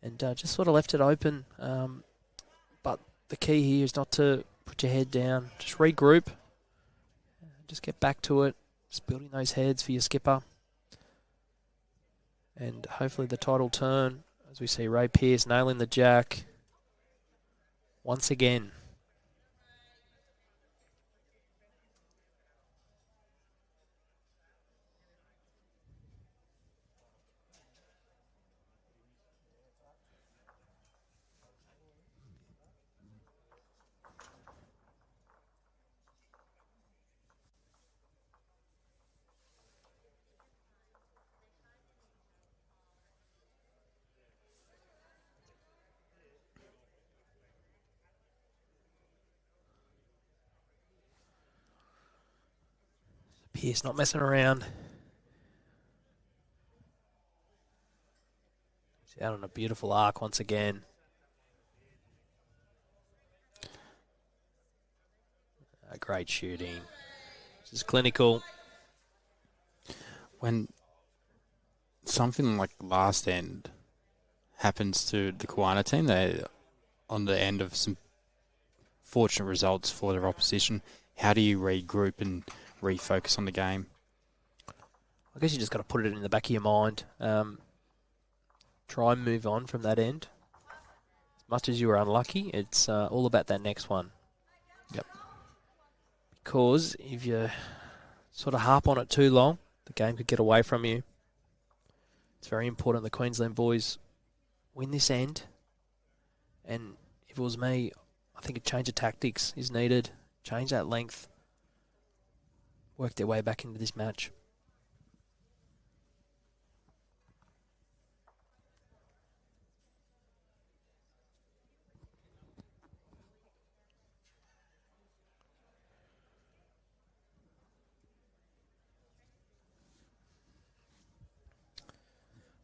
and just sort of left it open. But the key here is not to put your head down. Just regroup. Just get back to it. Just building those heads for your skipper. And hopefully the tide will turn as we see Ray Pearse nailing the jack once again. Pearse not messing around. He's out on a beautiful arc once again. Great shooting. This is clinical. When something like last end happens to the Kawana team, they're on the end of some fortunate results for their opposition. How do you regroup and refocus on the game? I guess you just got to put it in the back of your mind. Try and move on from that end. As much as you were unlucky, it's all about that next one. Yep. Because if you sort of harp on it too long, the game could get away from you. It's very important the Queensland boys win this end. And if it was me, I think a change of tactics is needed. Change that length. Work their way back into this match.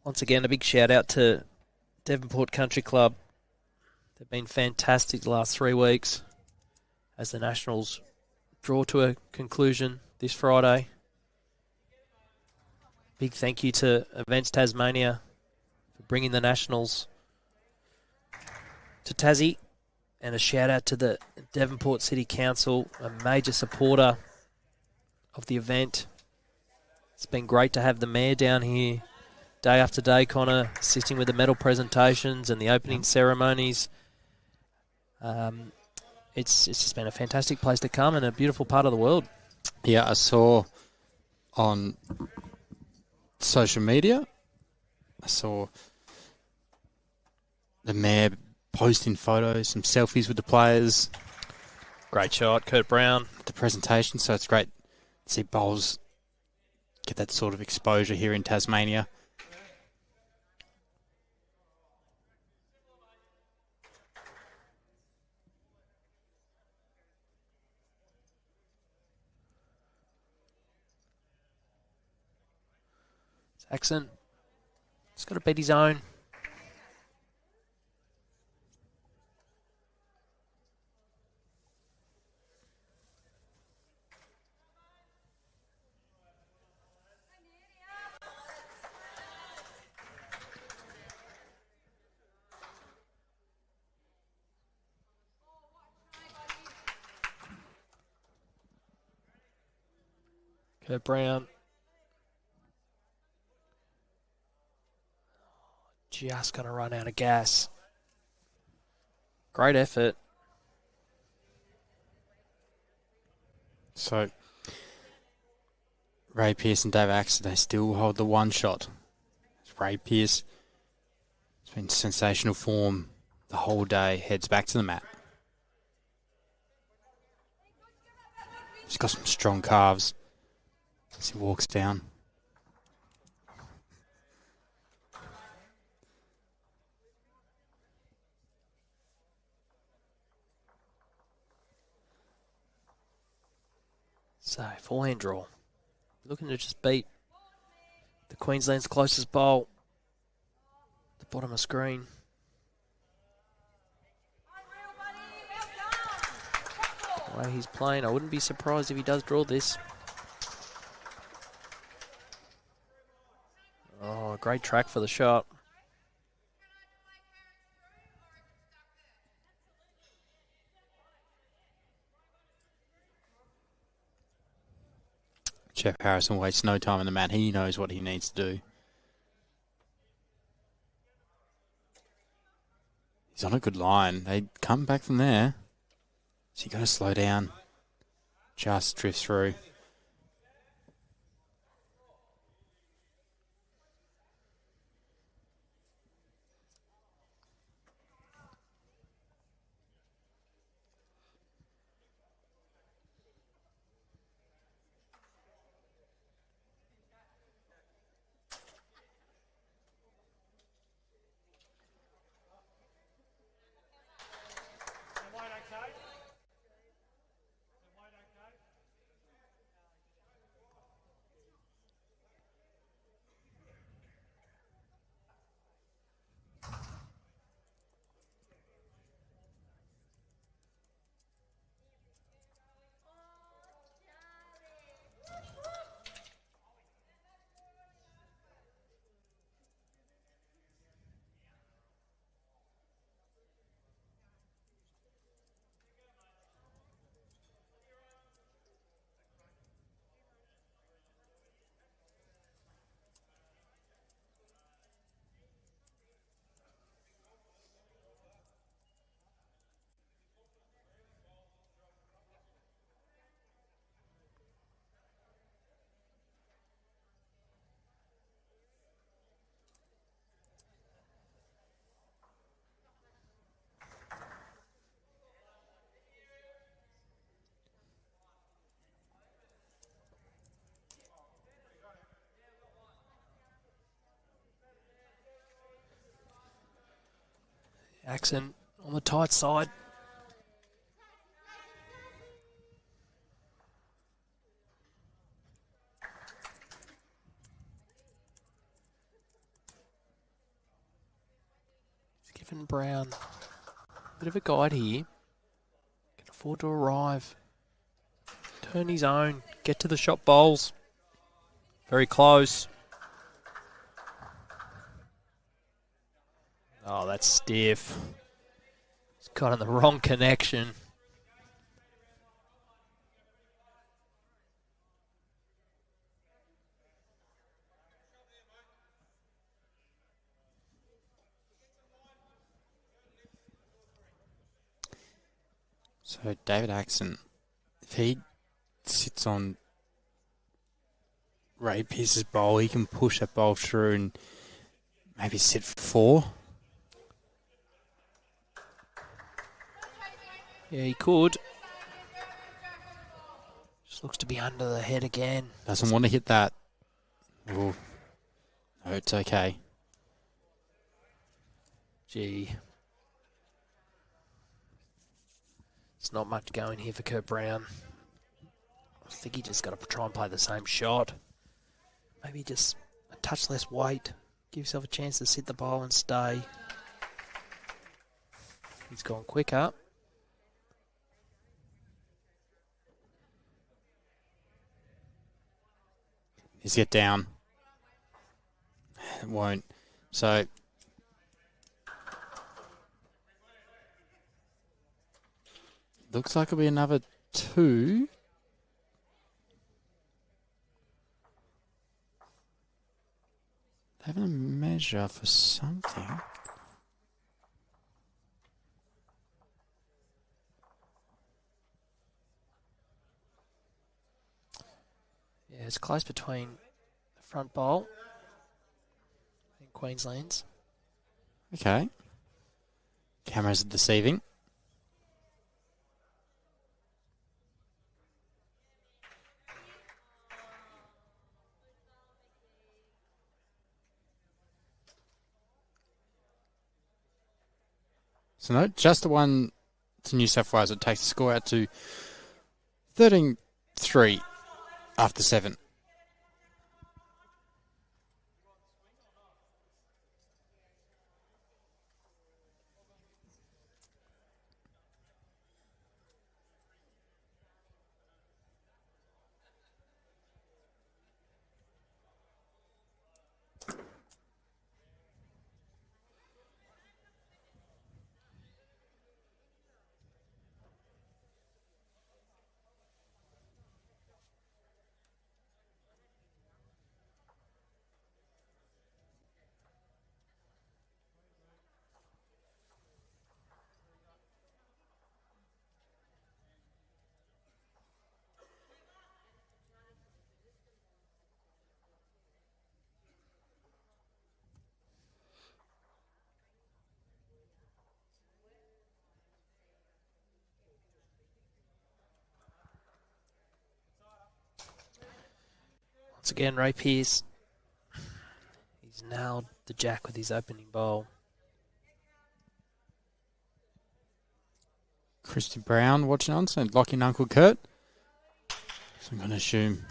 Once again, a big shout out to Devonport Country Club. They've been fantastic the last 3 weeks as the Nationals draw to a conclusion this Friday. Big thank you to Events Tasmania for bringing the Nationals to Tassie, and a shout out to the Devonport City Council, a major supporter of the event. It's been great to have the Mayor down here day after day, Connor, assisting with the medal presentations and the opening ceremonies. It's just been a fantastic place to come and a beautiful part of the world. Yeah, I saw on social media, I saw the Mayor posting photos, some selfies with the players. Great shot, Kurt Brown. The presentation, so it's great to see bowls get that sort of exposure here in Tasmania. Axon. He's got to beat his own. Kurt Brown. Just going to run out of gas. Great effort. So, Ray Pearse and Dave Axon, they still hold the one shot. Ray Pearse has been sensational form the whole day, heads back to the mat. He's got some strong calves as he walks down. So, forehand draw. Looking to just beat the Queensland's closest bowl. The bottom of screen. The way he's playing, I wouldn't be surprised if he does draw this. Oh, great track for the shot. Jeff Harrison wastes no time on the mat. He knows what he needs to do. He's on a good line. They come back from there. So you got to slow down. Just drift through. Axon on the tight side. He's given Brown a bit of a guide here. Can afford to arrive. Turn his own. Get to the shot bowls. Very close. Oh, that's stiff. It's got in the wrong connection. So David Axon, if he sits on Ray Pearse's bowl, he can push that bowl through and maybe sit for 4. Yeah, he could. Just looks to be under the head again. Doesn't want to hit that. Ooh. No, it's okay. Gee. It's not much going here for Kurt Brown. I think he just got to try and play the same shot. Maybe just a touch less weight. Give yourself a chance to sit the bowl and stay. He's gone quicker. He's get down. It won't. So looks like it'll be another 2. Having a measure for something. it's close between the front bowl and Queensland's. Okay. Cameras are deceiving. So no, just the one to New South Wales. It takes the score out to 13-3 after 7. Once again, Ray Pearse. He's nailed the jack with his opening bowl. Christy Brown watching on, so locking Uncle Kurt. So I'm going to assume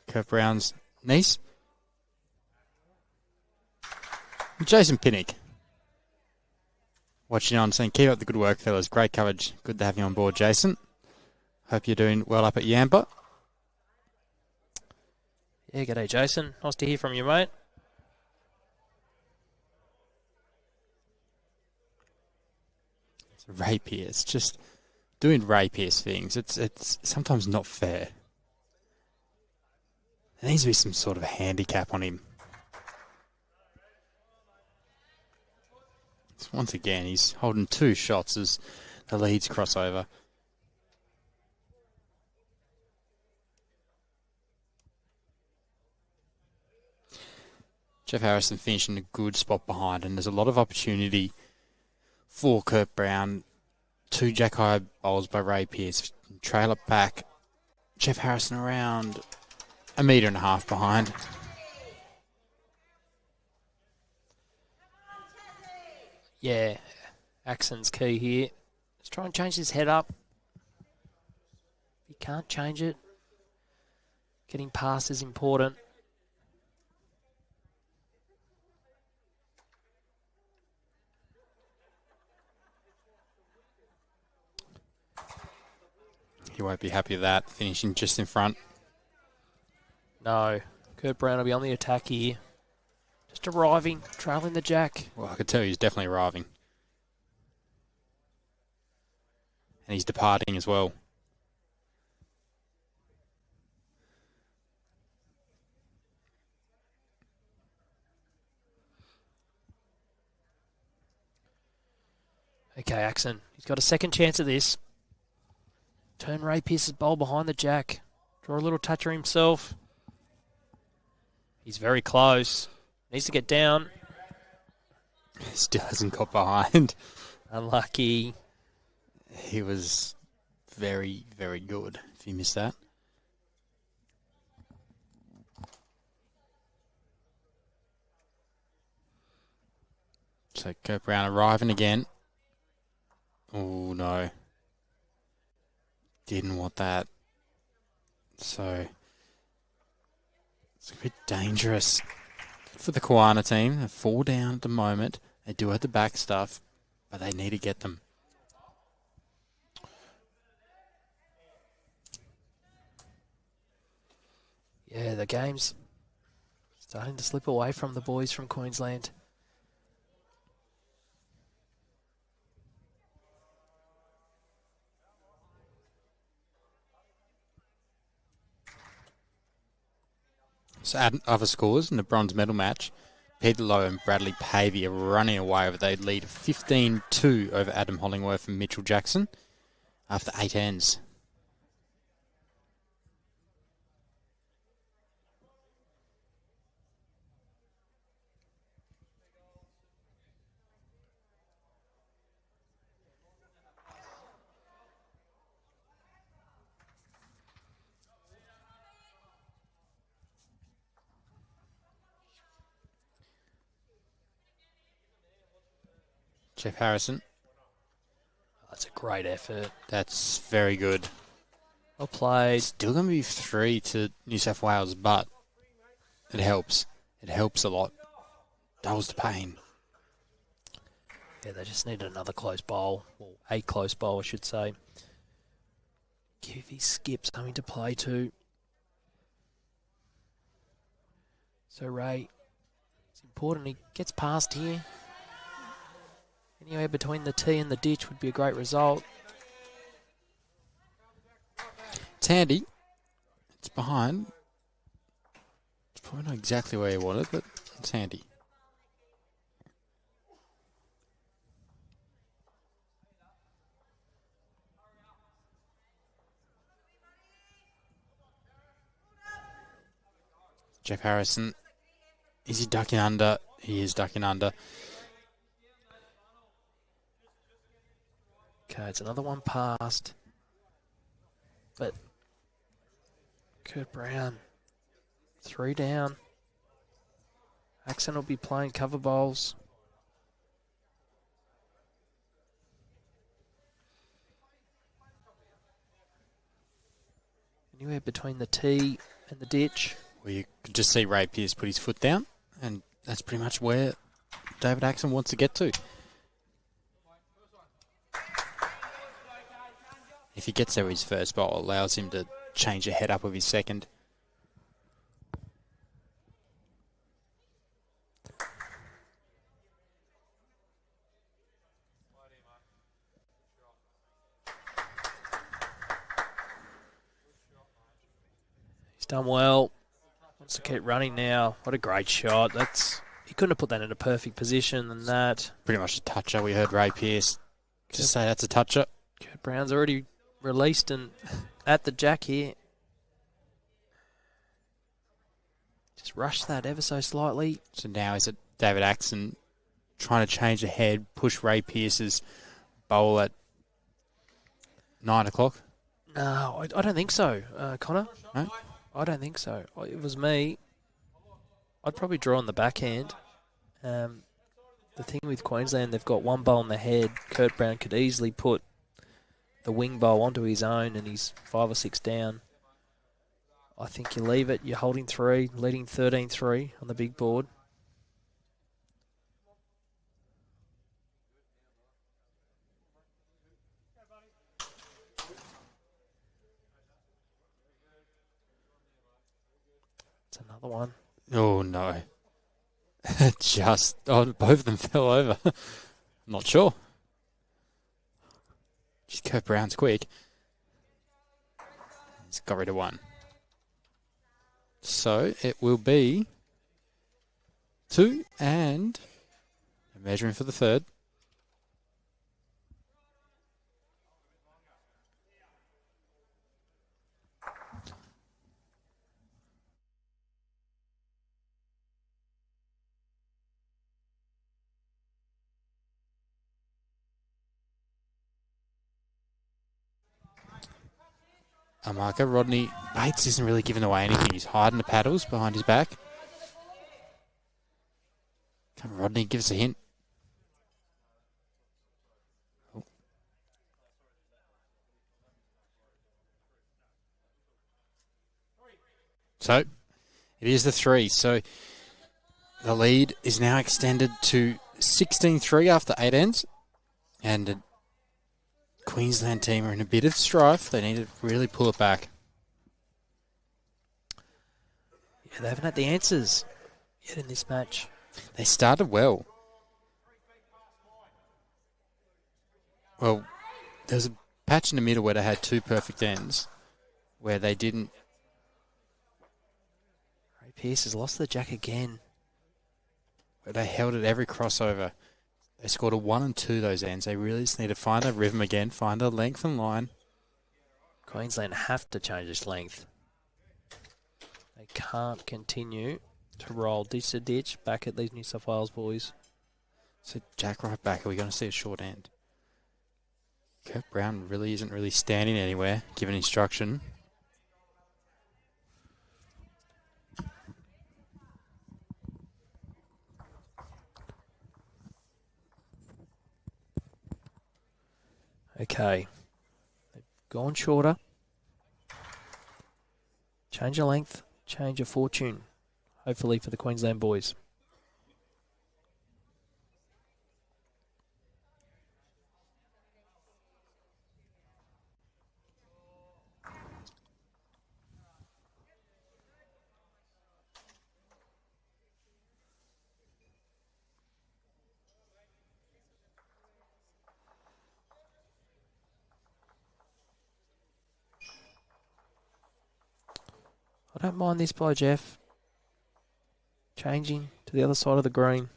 Kurt Brown's niece. Jason Pinnock watching on, saying, keep up the good work, fellas. Great coverage. Good to have you on board, Jason. Hope you're doing well up at Yamba. Yeah, g'day, Jason. Nice to hear from you, mate. Ray Pearse, just doing Ray Pearse things. It's sometimes not fair. There needs to be some sort of handicap on him. So once again, he's holding 2 shots as the leads cross over. Jeff Harrison finishing a good spot behind, and there's a lot of opportunity for Kurt Brown. 2 jack high bowls by Ray Pearse. Trail it back. Jeff Harrison around 1.5 meters behind. Yeah, Axon's key here. Let's try and change his head up. If you can't change it, getting past is important. He won't be happy with that, finishing just in front. No, Kurt Brown will be on the attack here. Just arriving, trailing the jack. Well, I could tell he's definitely arriving. And he's departing as well. Okay, Axon. He's got a second chance at this. Turn Ray Pearse's bowl behind the jack. Draw a little toucher himself. He's very close. Needs to get down. Still hasn't got behind. Unlucky. He was very, very good, if you missed that. So Kurt Brown arriving again. Oh, no. Didn't want that. So it's a bit dangerous for the Koana team. They're 4 down at the moment. They do have the back stuff, but they need to get them. Yeah, the game's starting to slip away from the boys from Queensland. So other scores in the bronze medal match, Peter Lowe and Bradley Pavey are running away with a lead of 15-2 over Adam Hollingworth and Mitchell Jackson after 8 ends. Jeff Harrison. That's a great effort. That's very good. Well played. Still going to be 3 to New South Wales, but it helps. It helps a lot. Dulls the pain. Yeah, they just need another close bowl. Well, a close bowl, I should say. Give his skip something to play to. So Ray, it's important he gets past here. Anywhere between the tee and the ditch would be a great result. It's handy. It's behind. It's probably not exactly where you want it, but it's handy. Jeff Harrison. Is he ducking under? He is ducking under. Okay, it's another one past. But Kurt Brown, 3 down. Axon will be playing cover bowls. Anywhere between the tee and the ditch. Well, you could just see Ray Pearse put his foot down, and that's pretty much where David Axon wants to get to. If he gets there with his first bowl, it allows him to change the head up of his second. He's done well. Wants to keep running now. What a great shot. He couldn't have put that in a perfect position than that. Pretty much a toucher. We heard Ray Pearse just say that's a toucher. Kurt Brown's already released and at the jack here. Just rushed that ever so slightly. So now is it David Axon trying to change the head, push Ray Pearse's bowl at 9 o'clock? No, I don't think so, Connor. No? I don't think so. If it was me, I'd probably draw on the backhand. The thing with Queensland, they've got one bowl in the head. Kurt Brown could easily put the wing bowl onto his own and he's 5 or 6 down. I think you leave it. You're holding 3, leading 13-3 on the big board. It's another one. Oh, no. Both of them fell over. I'm not sure. Just Kurt Brown's quick. He's got rid of 1. So it will be 2 and measuring for the third. A marker. Rodney Bates isn't really giving away anything. He's hiding the paddles behind his back. Come on, Rodney, give us a hint. Oh. So, it is the 3. So, the lead is now extended to 16-3 after 8 ends. And the Queensland team are in a bit of strife. They need to really pull it back. Yeah, they haven't had the answers yet in this match. They started well. Well, there's a patch in the middle where they had 2 perfect ends, where they didn't. Ray Pearse has lost the jack again. Where they held it every crossover. They scored a 1 and 2 those ends. They really just need to find a rhythm again, find a length and line. Queensland have to change this length. They can't continue to roll ditch to ditch back at these New South Wales boys. So jack right back. Are we going to see a short end? Kurt Brown really isn't really standing anywhere, given instruction. Okay. They've gone shorter. Change of length, change of fortune. Hopefully for the Queensland boys. I don't mind this by Jeff. Changing to the other side of the green.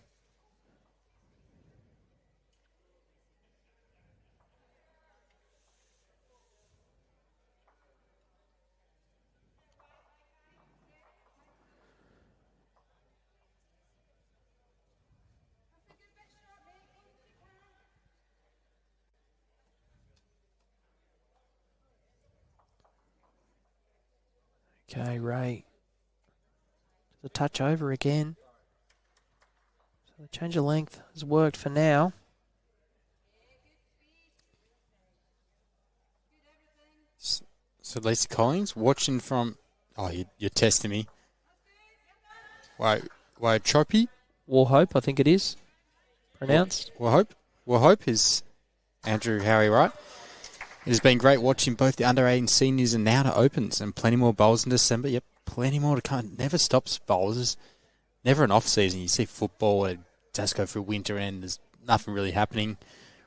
Okay, Ray. The touch over again. So the change of length has worked for now. So Lisa Collins, watching from... Oh, you're testing me. Choppy? Warhope, I think it is. Pronounced. Warhope is Andrew Howie, right? It has been great watching both the under-18 seniors and now to opens, and plenty more bowls in December. Yep, plenty more to come. Never stops bowls. There's never an off-season. You see football, it does go through winter and there's nothing really happening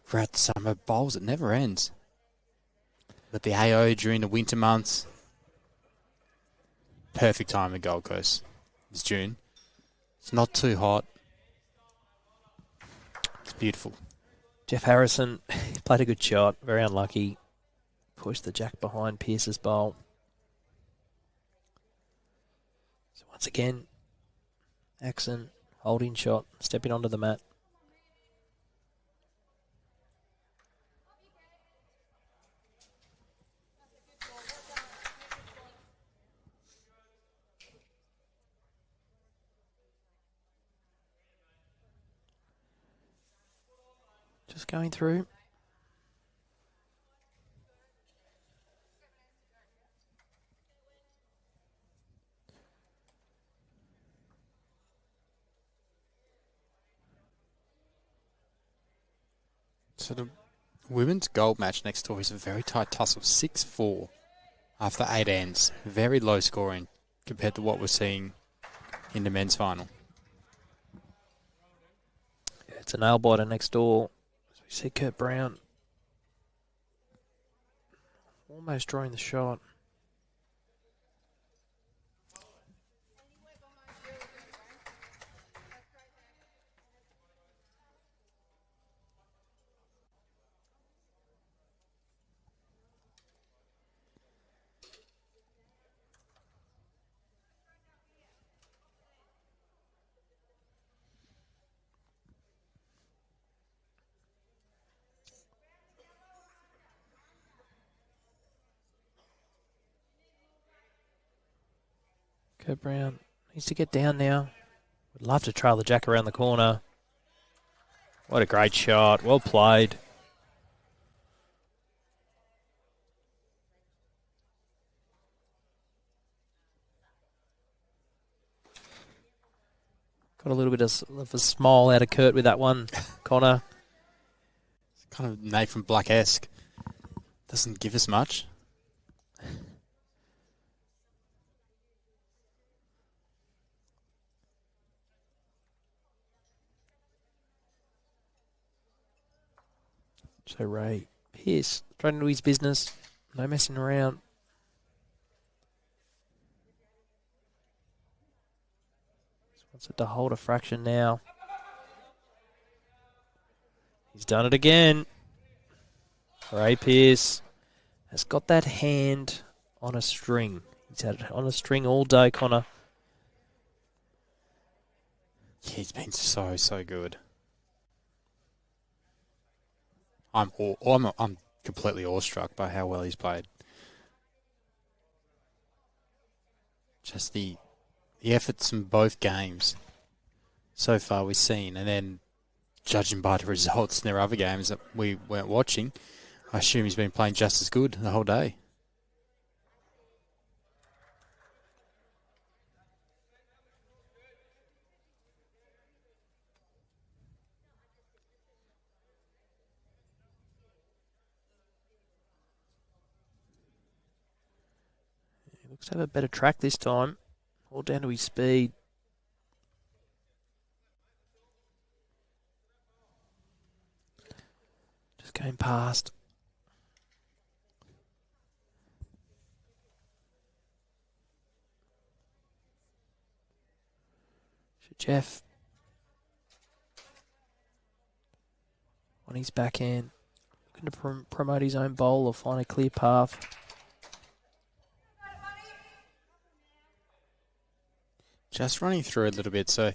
throughout the summer. Bowls, it never ends. But the AO during the winter months, perfect time at Gold Coast. It's June. It's not too hot. It's beautiful. Jeff Harrison played a good shot. Very unlucky. Pushed the jack behind Pearse's bowl. So once again, Axon holding shot, stepping onto the mat. Just going through. So the women's gold match next door is a very tight tussle, 6-4 after 8 ends. Very low scoring compared to what we're seeing in the men's final. Yeah, it's a nail biter next door. As we see Kurt Brown almost drawing the shot. Kurt Brown needs to get down now. Would love to trail the jack around the corner. What a great shot. Well played. Got a little bit of a smile out of Kurt with that one, Connor. It's kind of Nathan Black-esque. Doesn't give us much. So Ray Pearse, straight into his business. No messing around. Just wants it to hold a fraction now. He's done it again. Ray Pearse has got that hand on a string. He's had it on a string all day, Connor. Yeah, he's been so good. I'm completely awestruck by how well he's played. Just the efforts in both games so far we've seen, and then judging by the results in their other games that we weren't watching, I assume he's been playing just as good the whole day. He looks to have a better track this time. All down to his speed. Just going past. Jeff on his backhand, looking to promote his own bowl or find a clear path. Just running through a little bit, so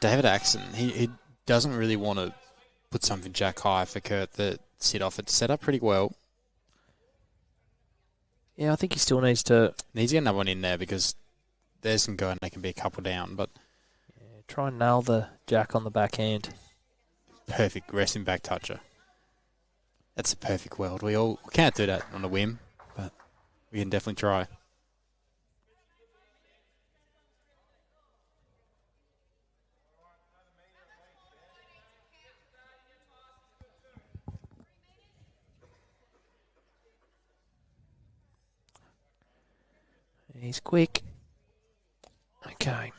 David Axon, he doesn't really want to put something jack high for Kurt to sit off. It's set up pretty well. Yeah, I think he still needs to Needs to get another one in there because there's some go and they can be a couple down, but try and nail the jack on the backhand. Perfect resting back toucher. That's a perfect world. We can't do that on a whim, but we can definitely try. He's quick. Okay.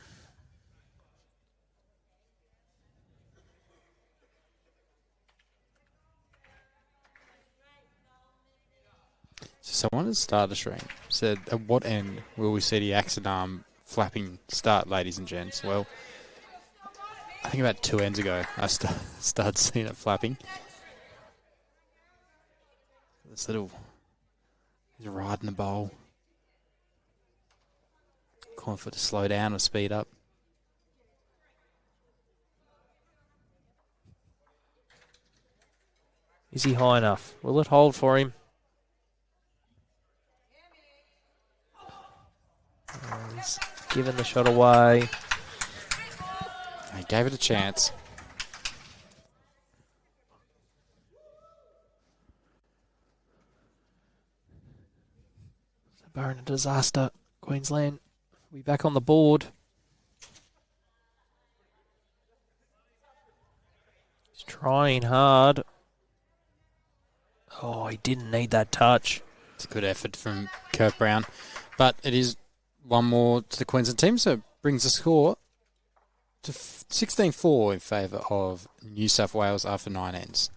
So someone at the start of the stream said, at what end will we see the Axon arm flapping start, ladies and gents? Well, I think about 2 ends ago I started seeing it flapping. This little, he's riding the bowl. Calling for it to slow down or speed up. Is he high enough? Will it hold for him? He's given the shot away. He gave it a chance. So barring a disaster, Queensland will be back on the board. He's trying hard. Oh, he didn't need that touch. It's a good effort from Kurt Brown. But it is one more to the Queensland team, so it brings the score to 16-4 in favour of New South Wales after 9 ends.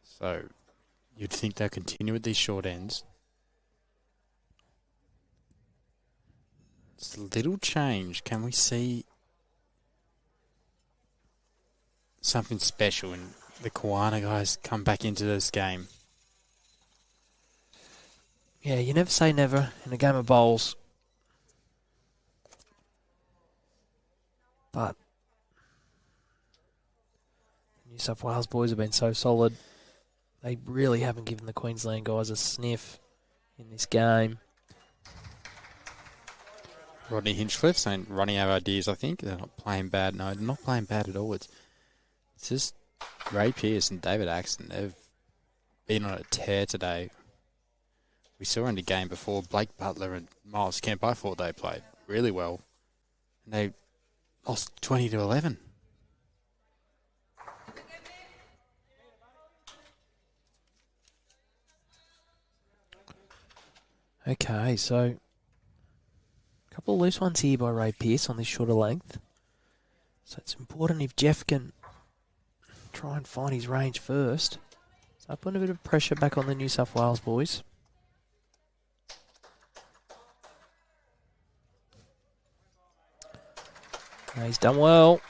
So you'd think they'll continue with these short ends. Just a little change. Can we see something special and the Kiwana guys come back into this game? Yeah, you never say never in a game of bowls. But New South Wales boys have been so solid. They really haven't given the Queensland guys a sniff in this game. Rodney Hinchcliffe saying running out of ideas, I think. They're not playing bad. No, they're not playing bad at all. It's just Ray Pearse and David Axon. They've been on a tear today. We saw in the game before, Blake Butler and Miles Kemp, I thought they played really well. And they lost 20-11. Okay, so a couple of loose ones here by Ray Pearse on this shorter length. So it's important if Jeff can try and find his range first. So I put a bit of pressure back on the New South Wales boys. He's done well.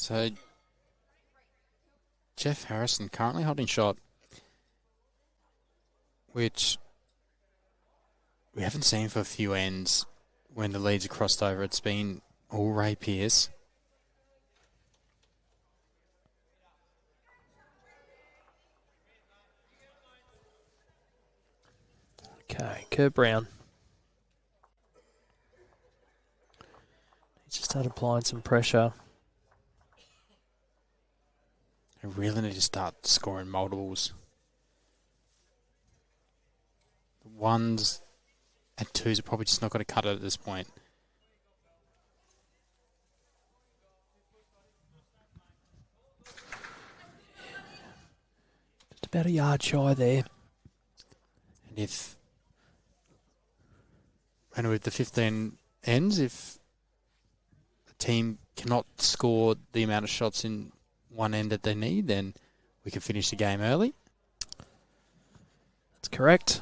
So, Jeff Harrison currently holding shot, which we haven't seen for a few ends when the leads are crossed over. It's been all Ray Pearse. Okay, Kurt Brown. Needs to start applying some pressure. I really need to start scoring multiples. The ones and twos are probably just not going to cut it at this point. Just about a yard shy there. And with the 15 ends, if the team cannot score the amount of shots in one end that they need, then we can finish the game early. That's correct.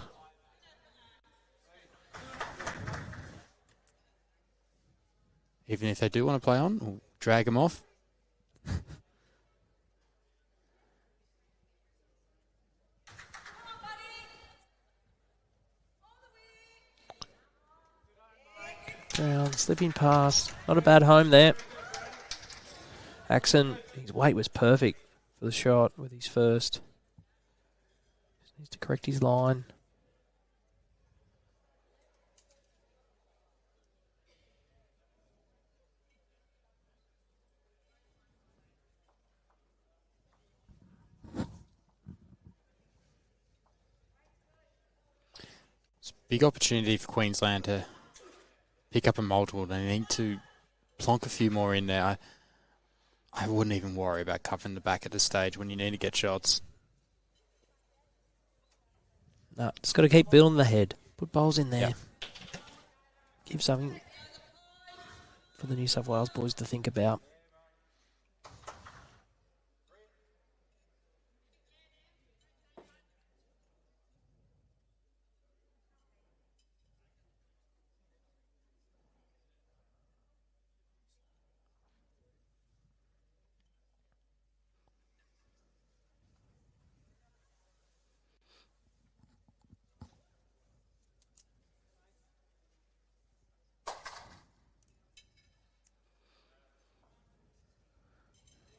Even if they do want to play on, we'll drag them off. Brown, slipping past. Not a bad home there. Axon, his weight was perfect for the shot with his first. Just needs to correct his line. It's a big opportunity for Queensland to pick up a multiple. They need to plonk a few more in there. I wouldn't even worry about covering the back at this stage when you need to get shots. No, just got to keep building the head. Put bowls in there. Yep. Give something for the New South Wales boys to think about.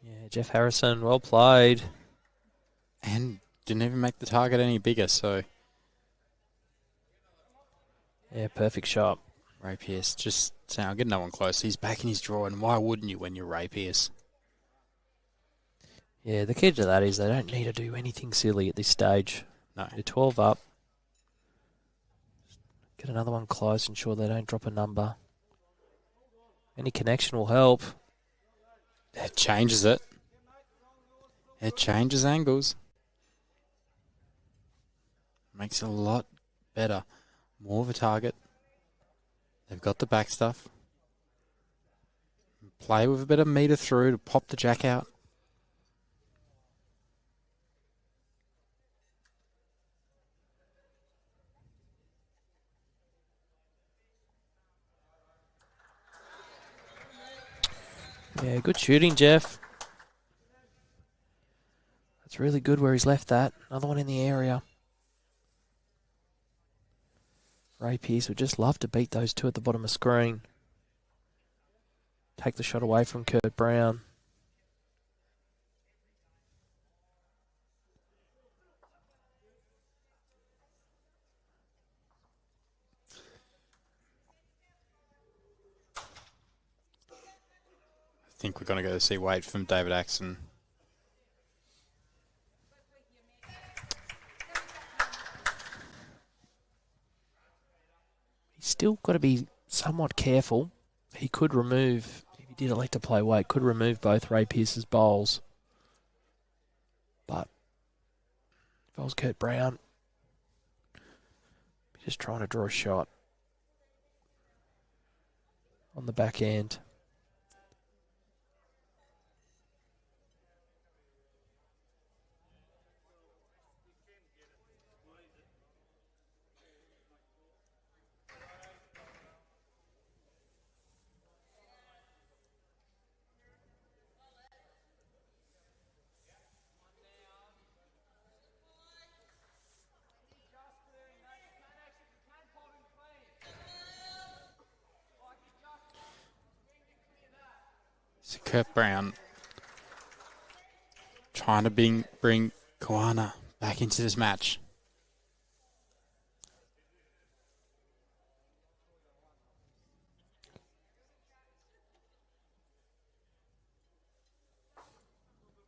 Yeah, Jeff Harrison, well played. And didn't even make the target any bigger, so Yeah, perfect shot. Ray Pearse just saying, I'll get no one close. He's back in his draw, and why wouldn't you when you're Ray Pearse? Yeah, the key to that is they don't need to do anything silly at this stage. No. They're 12 up. Get another one close, ensure they don't drop a number. Any connection will help. It changes it. It changes angles. Makes it a lot better. More of a target. They've got the back stuff. Play with a bit of meter through to pop the jack out. Yeah, good shooting, Jeff. That's really good where he's left that. Another one in the area. Ray Pearse would just love to beat those two at the bottom of the screen. Take the shot away from Kurt Brown. I think we're going to go to see weight from David Axon. He's still got to be somewhat careful. He could remove, if he did elect to play weight, could remove both Ray Pearse's bowls. But if I was Kurt Brown, be just trying to draw a shot on the back end. So Kurt Brown trying to bring Koana back into this match.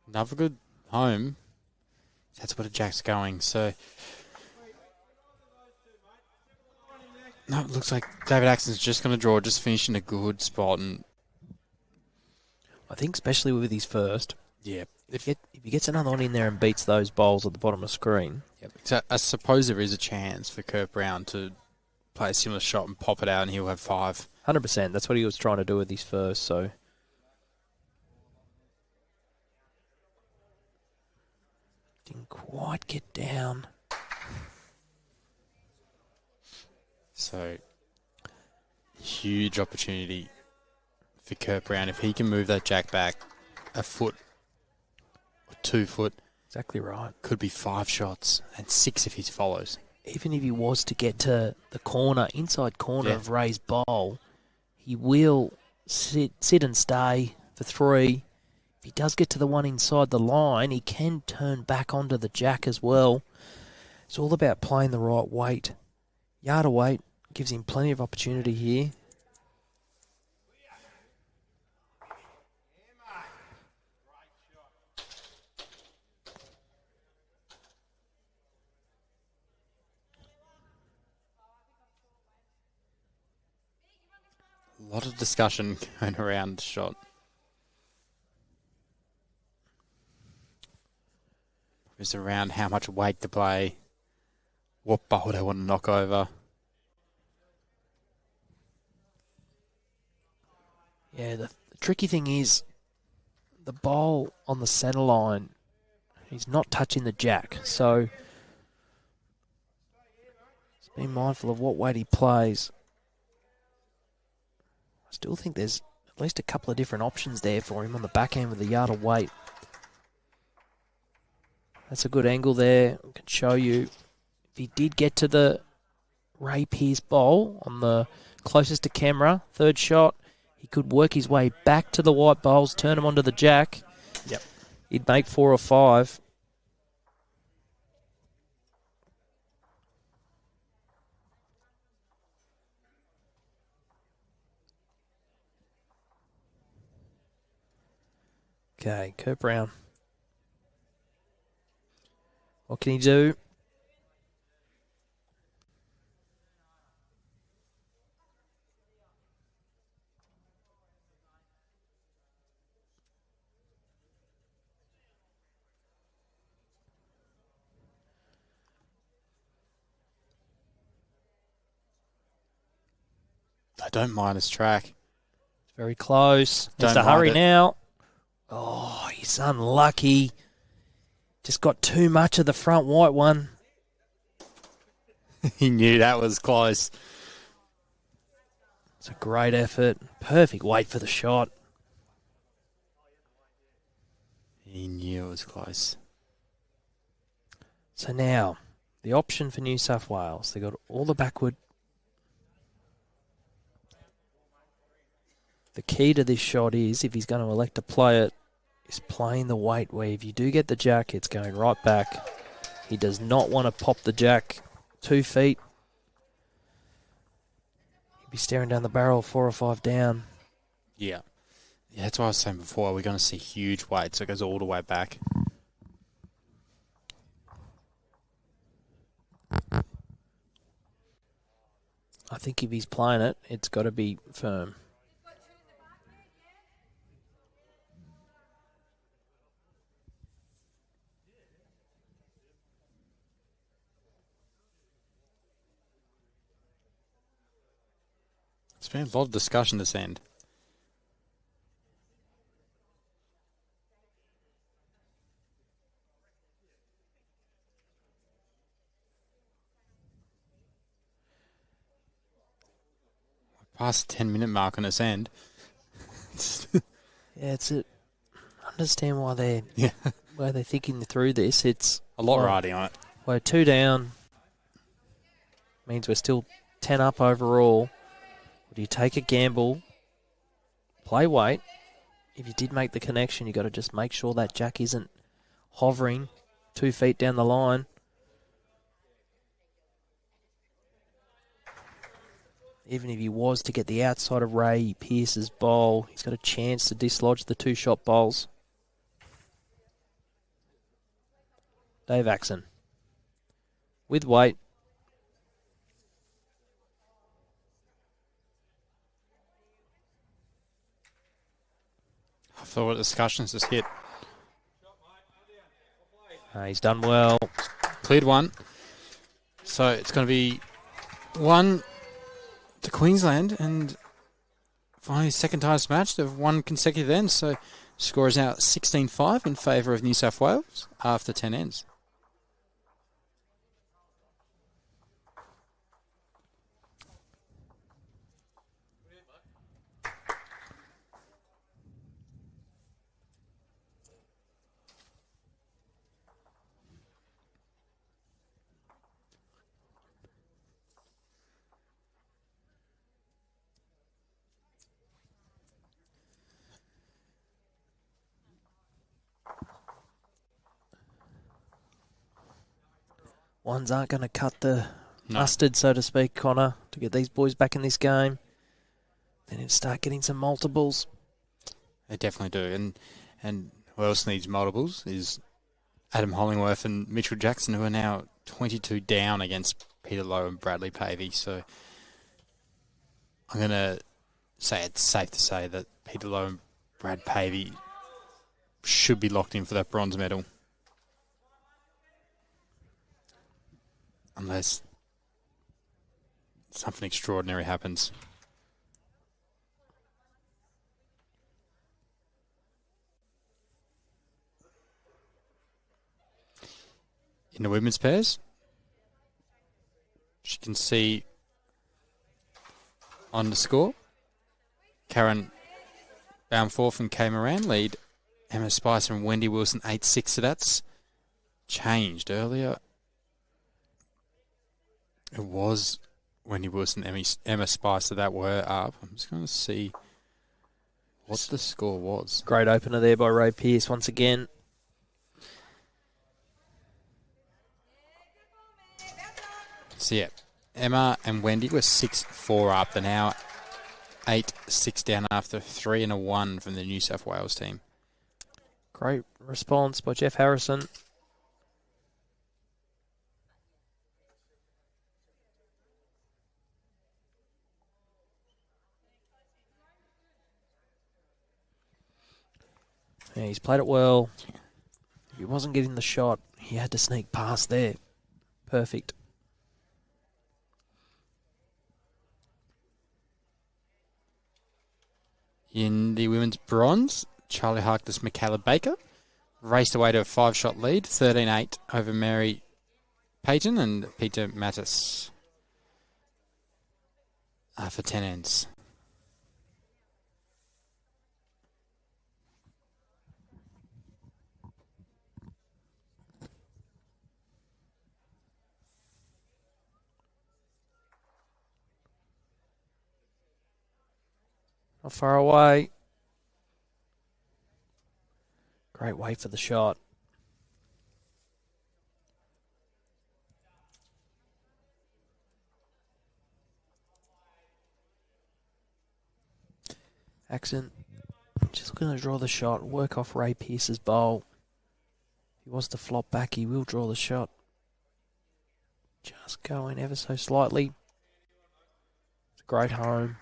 Another good home. That's where the jack's going. So, no, it looks like David Axon's just going to draw, just finishing a good spot. And I think especially with his first, yeah, if he gets another one in there and beats those bowls at the bottom of the screen. Yep. So I suppose there is a chance for Kurt Brown to play a similar shot and pop it out, and he'll have 5. 100%. That's what he was trying to do with his first, so... Didn't quite get down. So, huge opportunity for Kurt Brown. If he can move that jack back a foot or 2 foot, Exactly right. could be 5 shots and 6 if he follows. Even if he was to get to the corner, inside corner of Ray's bowl, he will sit and stay for 3. If he does get to the one inside the line, he can turn back onto the jack as well. It's all about playing the right weight. Yard of weight gives him plenty of opportunity here. A lot of discussion going around the shot. It's around how much weight to play, what bowl they want to knock over. Yeah, the tricky thing is the bowl on the centre line, he's not touching the jack, so just be mindful of what weight he plays. I still think there's at least a couple of different options there for him on the back end with the yard of weight. That's a good angle there. I can show you if he did get to the Ray Pearse bowl on the closest to camera, third shot, he could work his way back to the white bowls, turn him onto the jack. Yep. He'd make 4 or 5. Okay, Kurt Brown. What can he do? I don't mind his track. It's very close. Needs to hurry now. Oh, he's unlucky. Just got too much of the front white one. He knew that was close. It's a great effort. Perfect weight for the shot. He knew it was close. So now, the option for New South Wales. They got all the backward. The key to this shot is, if he's going to elect to play it, is playing the weight where if you do get the jack, it's going right back. He does not want to pop the jack 2 feet. He'd be staring down the barrel 4 or 5 down. Yeah. Yeah, that's what I was saying before. We're going to see huge weight, so it goes all the way back. I think if he's playing it, it's got to be firm. There's been a lot of discussion this end. We're past the 10-minute mark on this end. Yeah, it's it. Understand why they're thinking through this. It's a lot riding on it. We're 2 down. Means we're still 10 up overall. Do you take a gamble, play weight? if you did make the connection, you got to just make sure that jack isn't hovering 2 feet down the line. Even if he was to get the outside of Ray Pearse's bowl, he's got a chance to dislodge the 2-shot bowls. Dave Axon with weight. I thought discussions just hit. He's done well. Cleared one. So it's going to be 1 to Queensland, and finally second highest match. They've won consecutive ends, so score is now 16-5 in favour of New South Wales after 10 ends. Ones aren't going to cut the mustard, so to speak, Connor, to get these boys back in this game. They need to start getting some multiples. They definitely do. And who else needs multiples is Adam Hollingworth and Mitchell Jackson, who are now 22 down against Peter Lowe and Bradley Pavey. So I'm going to say it's safe to say that Peter Lowe and Brad Pavey should be locked in for that bronze medal. Unless something extraordinary happens. In the women's pairs, you can see on the score, Karen Boundforth and Kay Moran lead Emma Spicer and Wendy Wilson 8-6. So that's changed earlier. It was Wendy Wilson, Emma Spicer that were up. I'm just going to see what the score was. Great opener there by Ray Pearse once again. So yeah, Emma and Wendy were 6-4 up. They're now 8-6 down after 3 and a 1 from the New South Wales team. Great response by Jeff Harrison. Yeah, he's played it well. If he wasn't getting the shot, he had to sneak past there. Perfect. In the women's bronze, Charlie Harkless, Michaela Baker raced away to a 5-shot lead, 13-8 over Mary Payton and Peter Mattis for 10 ends. Not far away. Great way for the shot. Axon just looking to draw the shot, work off Ray Pearse's bowl. If he wants to flop back, he will draw the shot. Just going ever so slightly. It's a great home.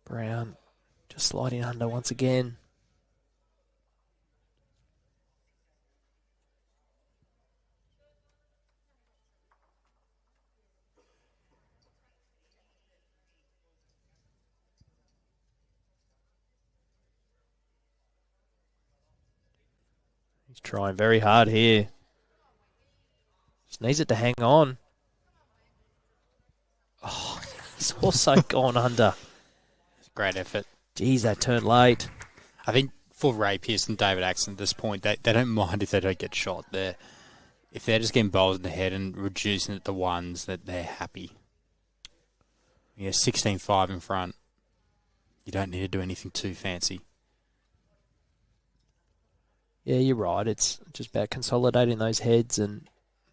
Brown just sliding under once again. He's trying very hard here. Just needs it to hang on. Oh, he's also gone under. Great effort. Geez, that turned late. I think for Ray Pearse and David Axon at this point, they don't mind if they don't get shot. If they're just getting bowls in the head and reducing it to ones, that they're happy. 16-5 in front. You don't need to do anything too fancy. Yeah, you're right. It's just about consolidating those heads and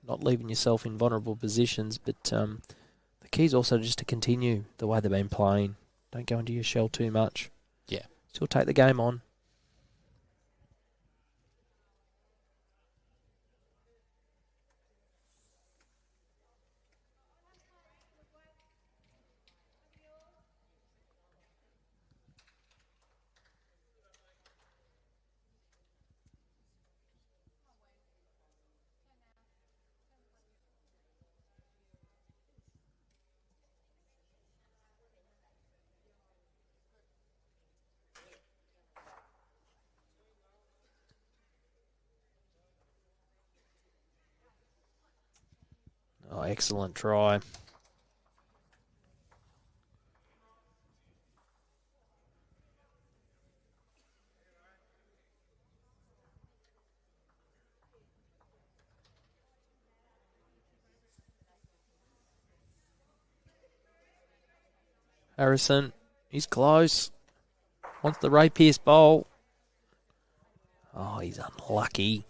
not leaving yourself in vulnerable positions. But the key is also just to continue the way they've been playing. Don't go into your shell too much. Yeah. Still take the game on. Oh, excellent try. Harrison, he's close. Wants the Ray Pearse bowl. Oh, he's unlucky.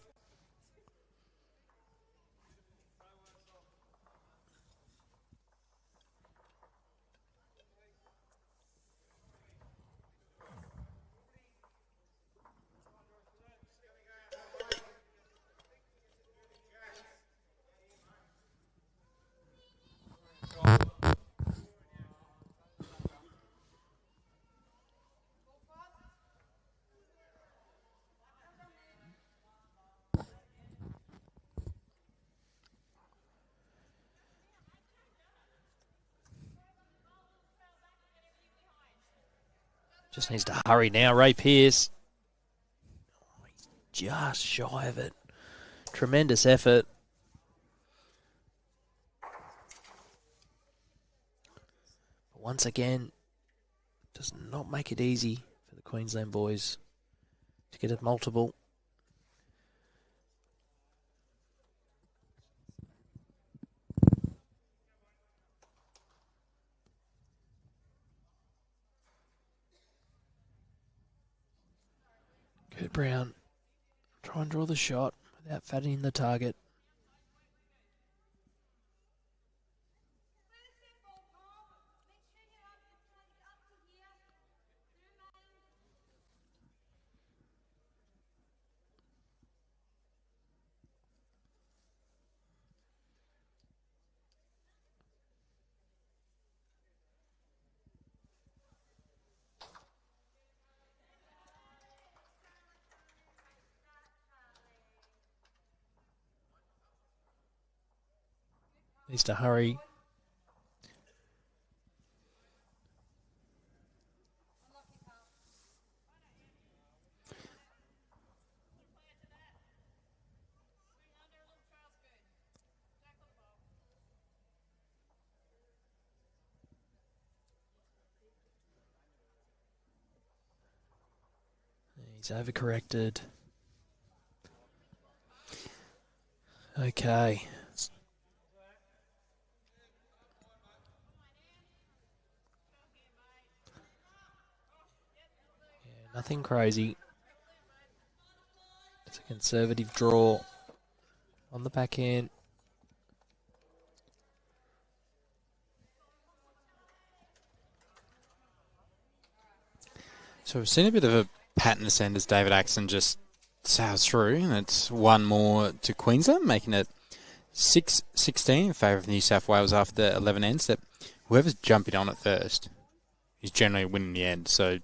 Just needs to hurry now, Ray Pearse. Oh, he's just shy of it. Tremendous effort. But once again, does not make it easy for the Queensland boys to get it multiple. Kurt Brown, try and draw the shot without fattening the target. Needs to hurry. He's overcorrected. Okay. Nothing crazy. It's a conservative draw on the backhand. So we've seen a bit of a pattern ascend as David Axon just sails through, and it's one more to Queensland, making it 6-16 in favour of New South Wales after 11 ends. That whoever's jumping on it first is generally winning the end. So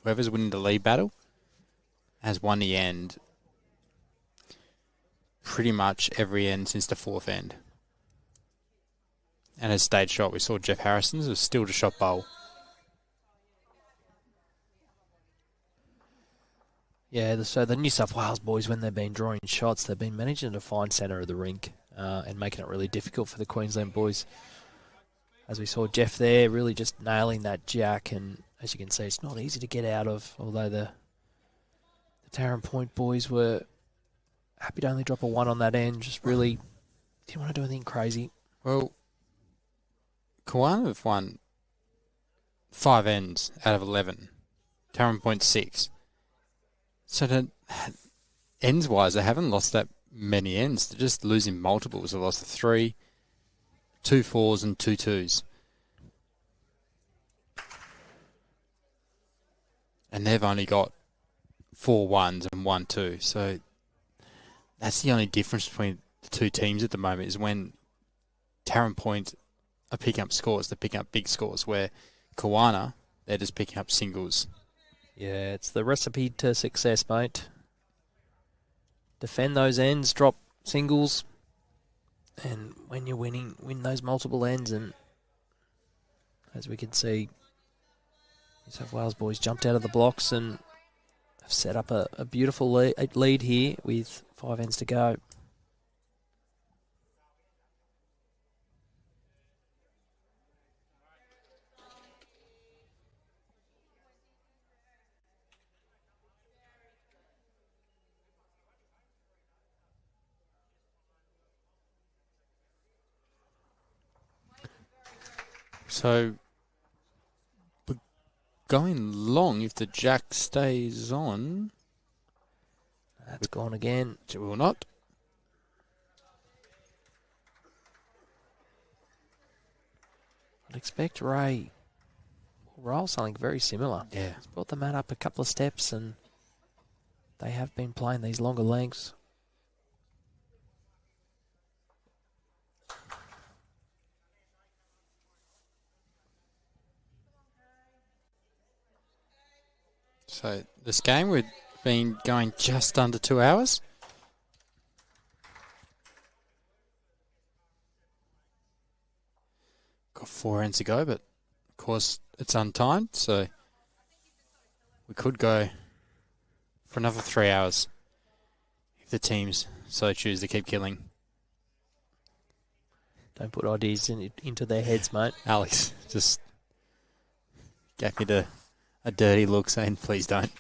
whoever's winning the lead battle has won the end pretty much every end since the fourth end. And as stage shot, we saw Jeff Harrison's was still to shot bowl. Yeah, so the New South Wales boys, when they've been drawing shots, they've been managing to find centre of the rink and making it really difficult for the Queensland boys. As we saw Jeff there, really just nailing that jack and as you can see, it's not easy to get out of, although the Tarrant Point boys were happy to only drop a 1 on that end. Just really didn't want to do anything crazy. Well, Kawana have won 5 ends out of 11. Tarrant Point 6. So ends-wise, they haven't lost that many ends. They're just losing multiples. They lost 3, 2 4s and 2 2s. And they've only got 4 1s and 1 2. So that's the only difference between the two teams at the moment, is when Tarrant Point are picking up scores, they're picking up big scores, where Kawana, they're just picking up singles. Yeah, it's the recipe to success, mate. Defend those ends, drop singles, and when you're winning, win those multiple ends. And as we can see, New South Wales boys jumped out of the blocks and have set up a beautiful lead here with 5 ends to go. So we're going long if the jack stays on. That's gone again. It will not. I'd expect Ray will roll something very similar. Yeah. He's brought the mat up a couple of steps, and they have been playing these longer lengths. So this game, we've been going just under 2 hours. Got 4 ends to go, but of course it's untimed, so we could go for another 3 hours if the teams so choose to keep killing. Don't put ideas into their heads, mate. Alex just gave me a dirty look saying, please don't.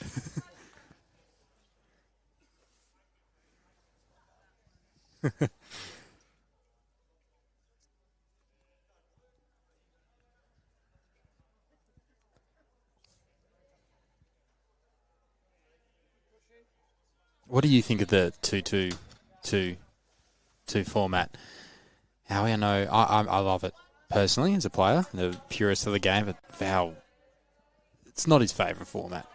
What do you think of the 2-2-2 format? Howie, I know I love it personally as a player, the purist of the game, but Val, it's not his favourite format.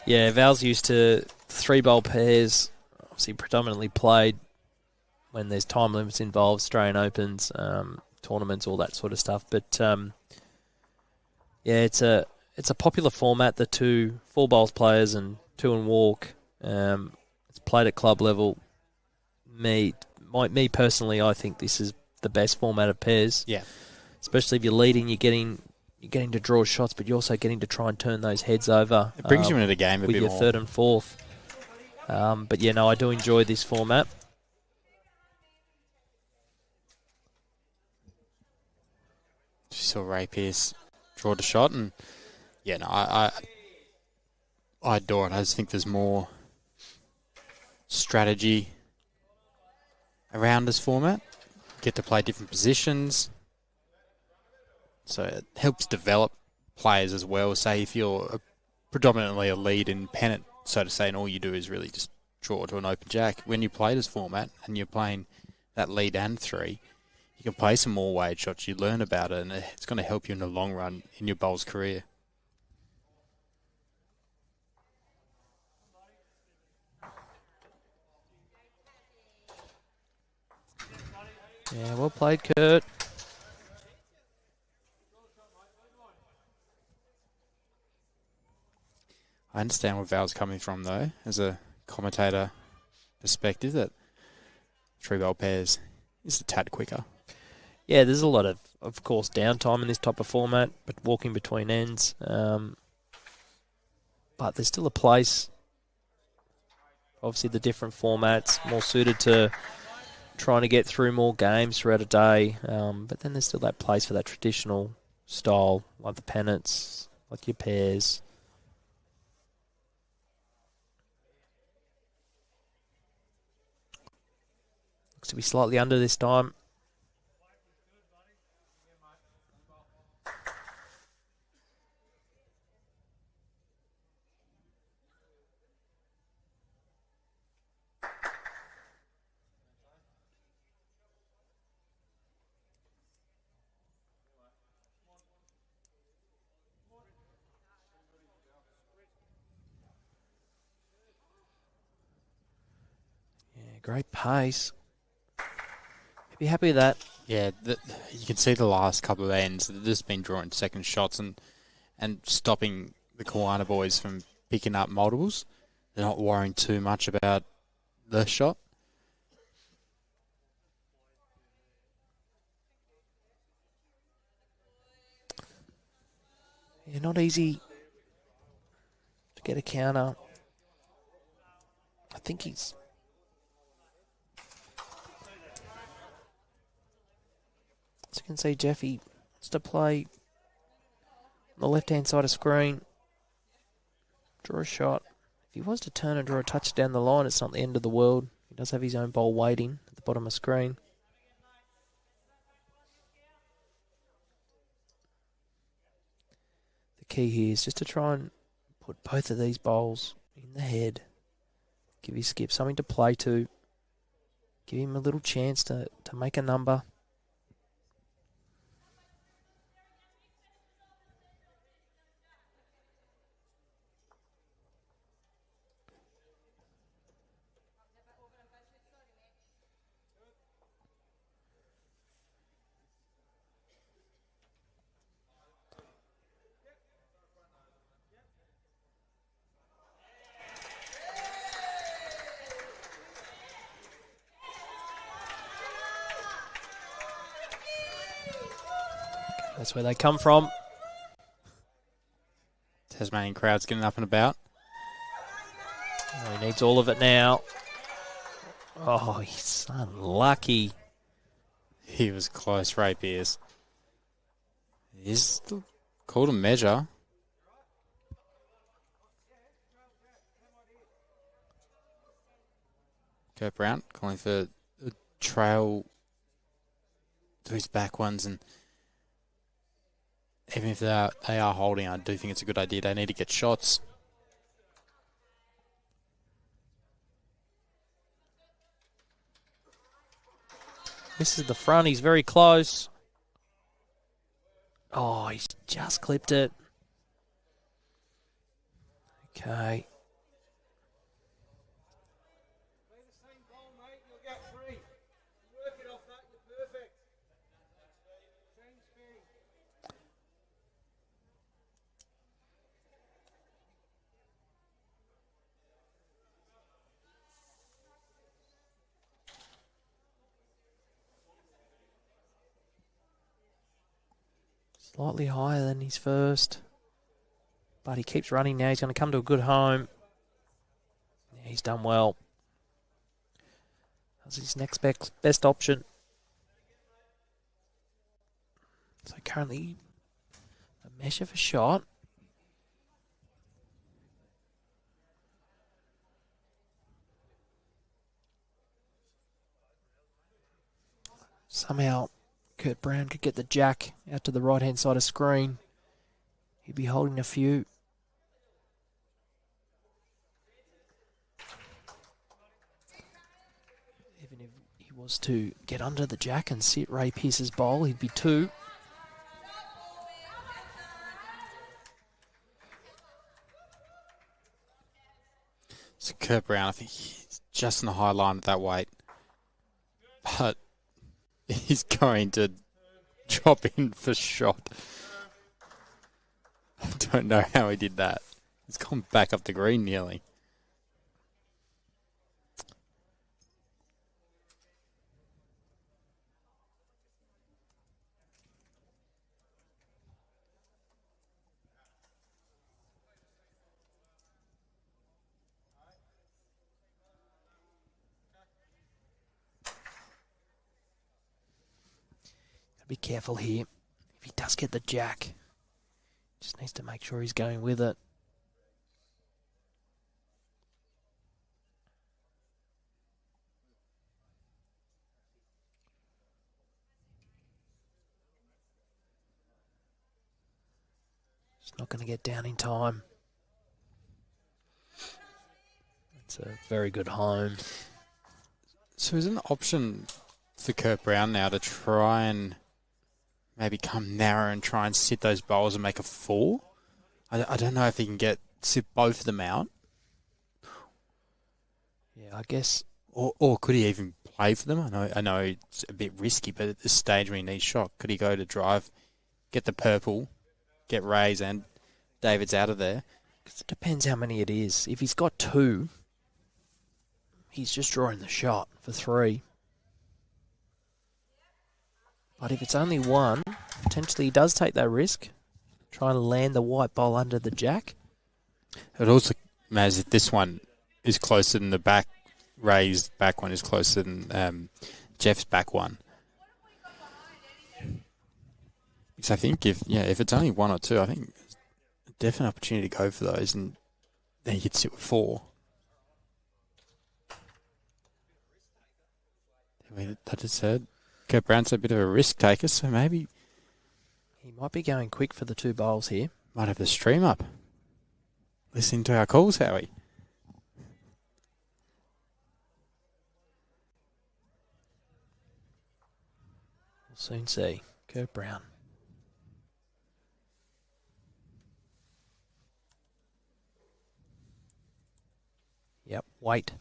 Yeah, Val's used to 3-bowl pairs, obviously predominantly played when there's time limits involved, Australian Opens, tournaments, all that sort of stuff. But yeah, it's a popular format. The 2 4 bowls players and 2 and walk. It's played at club level. Me personally, I think this is the best format of pairs. Yeah, especially if you're leading, you're getting to draw shots, but you're also getting to try and turn those heads over. It brings you into the game a with bit your more. 3rd and 4th. But yeah, no, I do enjoy this format. Just saw Ray Pearse draw the shot, and yeah, no, I adore it. I just think there's more strategy around this format. Get to play different positions, so it helps develop players as well. Say if you're predominantly a lead in pennant, so to say, and all you do is really just draw to an open jack. When you play this format and you're playing that lead and 3, you can play some more wade shots. You learn about it, and it's going to help you in the long run in your bowls career. Yeah, well played, Kurt. I understand where Val's coming from, though, as a commentator perspective, that 3-bowl pairs is a tad quicker. Yeah, there's a lot of course, downtime in this type of format, but walking between ends. But there's still a place. Obviously, the different formats, more suited to trying to get through more games throughout a day. But then there's still that place for that traditional style, like the pennants, like your Pearse. Looks to be slightly under this time. Great pace. Be happy with that. Yeah, you can see the last couple of ends. They've just been drawing second shots and stopping the Kiwana boys from picking up multiples. They're not worrying too much about the shot. Yeah, not easy to get a counter. I think he's... As you can see, Jeffy wants to play on the left-hand side of screen. Draw a shot. If he was to turn and draw a touch down the line, it's not the end of the world. He does have his own bowl waiting at the bottom of screen. The key here is just to try and put both of these bowls in the head. Give his skip something to play to. Give him a little chance to make a number. That's where they come from. Tasmanian crowd's getting up and about. Oh, he needs all of it now. Oh, he's unlucky. He was close, Ray Pearse. He's still called a measure. Kurt Brown calling for a trail to his back ones, and even if they are holding, I do think it's a good idea. They need to get shots. This is the front. He's very close. Oh, he's just clipped it. Okay. Slightly higher than his first. But he keeps running now. He's going to come to a good home. Yeah, he's done well. That's his next best option. So currently, a measure for shot. Somehow, Kurt Brown could get the jack out to the right-hand side of screen. He'd be holding a few. Even if he was to get under the jack and sit Ray Pearse's bowl, he'd be two. So Kurt Brown, I think he's just in the high line at that weight. But he's going to drop in for shot. I don't know how he did that. He's gone back up the green nearly. Be careful here. If he does get the jack, Just needs to make sure he's going with it. It's not going to get down in time. It's a very good home. So is it an option for Kurt Brown now to try and maybe come narrow and try and sit those bowls and make a 4? I don't know if he can sit both of them out. Yeah, I guess. Or could he even play for them? I know it's a bit risky, but at this stage when he needs shot, could he go to drive, get the purple, get Ray's and David's out of there? Because it depends how many it is. If he's got 2, he's just drawing the shot for 3. But if it's only 1, potentially he does take that risk. Try and land the white ball under the jack. It also matters if this one is closer than the back. Ray's back one is closer than Jeff's back one. Because I think if it's only 1 or 2, I think there's a definite opportunity to go for those, and then you could sit with 4. I mean, I just heard Kurt Brown's a bit of a risk taker, so maybe He might be going quick for the 2 bowls here. might have the stream up. Listening to our calls, Howie. We'll soon see. Kurt Brown. Yep, wait.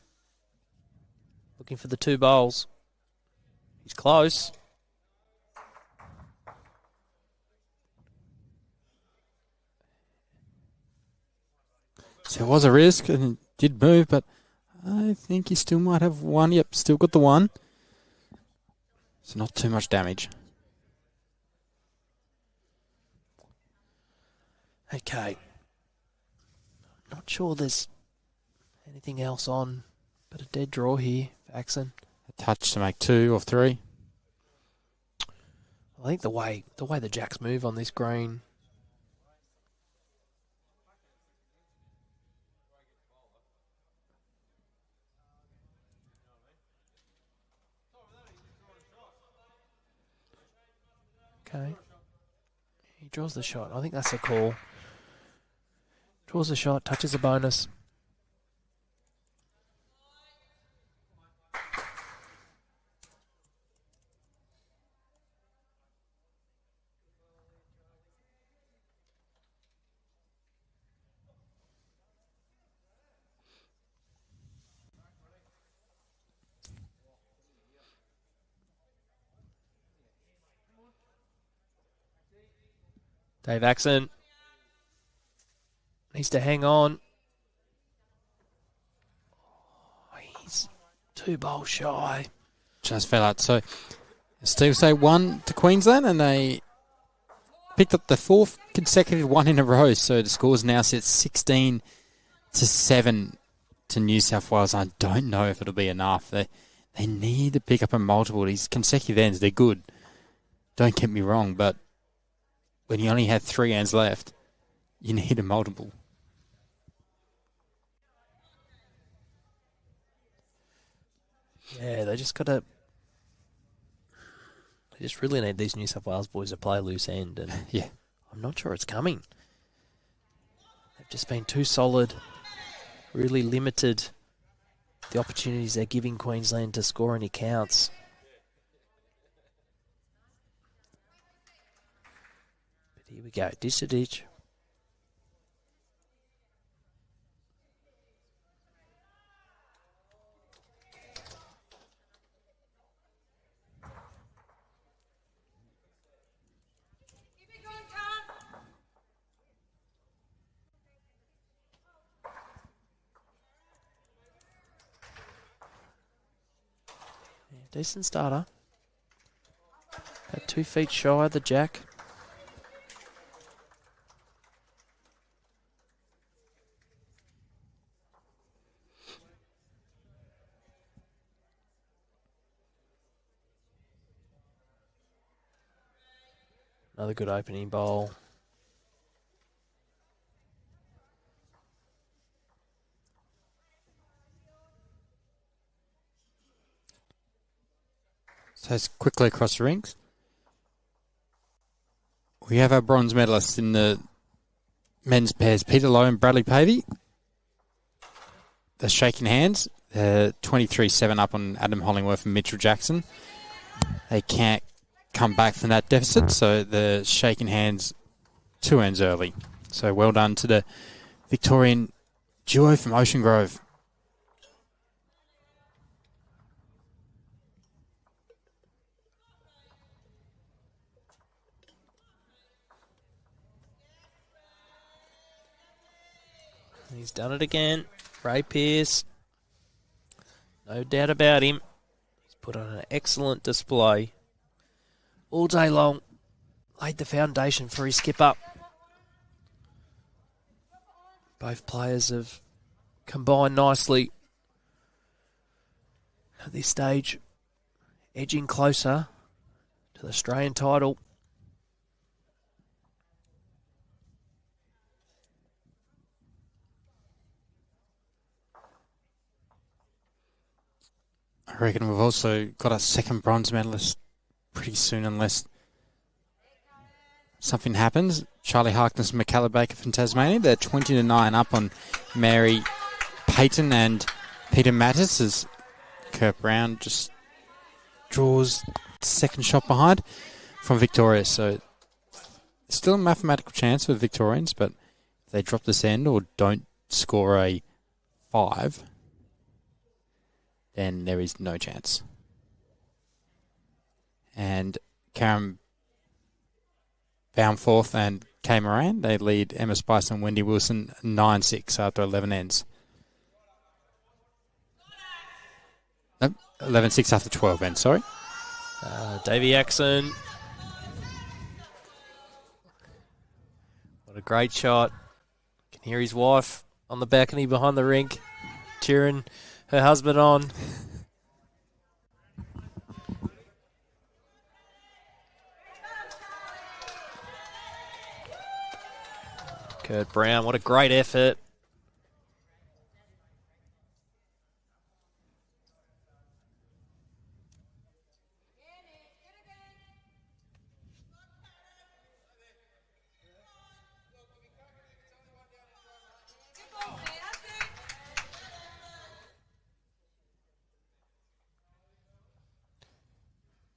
Looking for the 2 bowls. He's close. So it was a risk and it did move, but I think he still might have 1. Yep, still got the 1. It's not too much damage. Okay. Not sure there's anything else on, but a dead draw here for Axon. A touch to make 2 or 3. I think the way the jacks move on this green. Okay. He draws the shot. I think that's a call. Draws the shot, touches a bonus. Dave Axon needs to hang on. Oh, he's 2 bowls shy. Just fell out. So Steve say 1 to Queensland, and they picked up the 4th consecutive 1 in a row. So the scores now sit 16-7 to New South Wales. I don't know if it'll be enough. They need to pick up a multiple. These consecutive ends, they're good. Don't get me wrong, but when you only have 3 ends left, you need a multiple. Yeah, they just really need these New South Wales boys to play loose end, and Yeah. I'm not sure it's coming. They've just been too solid, really limited the opportunities they're giving Queensland to score any counts. But here we go, ditch to ditch. Decent starter. At 2 feet shy of the jack. Another good opening bowl. So it's quickly across the rinks. We have our bronze medalists in the men's pairs, Peter Lowe and Bradley Pavey. They're shaking hands. They're 23-7 up on Adam Hollingworth and Mitchell Jackson. They can't come back from that deficit, so they're shaking hands 2 ends early. So well done to the Victorian duo from Ocean Grove. He's done it again. Ray Pearse. No doubt about him. He's put on an excellent display all day long. Laid the foundation for his skip up. Both players have combined nicely at this stage, edging closer to the Australian title. I reckon we've also got a second bronze medalist pretty soon unless something happens. Charlie Harkness and Michaela Baker from Tasmania. They're 20-9 up on Mary Payton and Peter Mattis as Kurt Brown just draws second shot behind from Victoria. So still a mathematical chance for Victorians, but if they drop this end or don't score a 5, then there is no chance. And Karen Boundforth and Kay Moran, they lead Emma Spice and Wendy Wilson 9-6 after 11 ends. Nope, 11-6 after 12 ends, sorry. Davey Axon. What a great shot. Can hear his wife on the balcony behind the rink, cheering her husband on. Kurt Brown, what a great effort.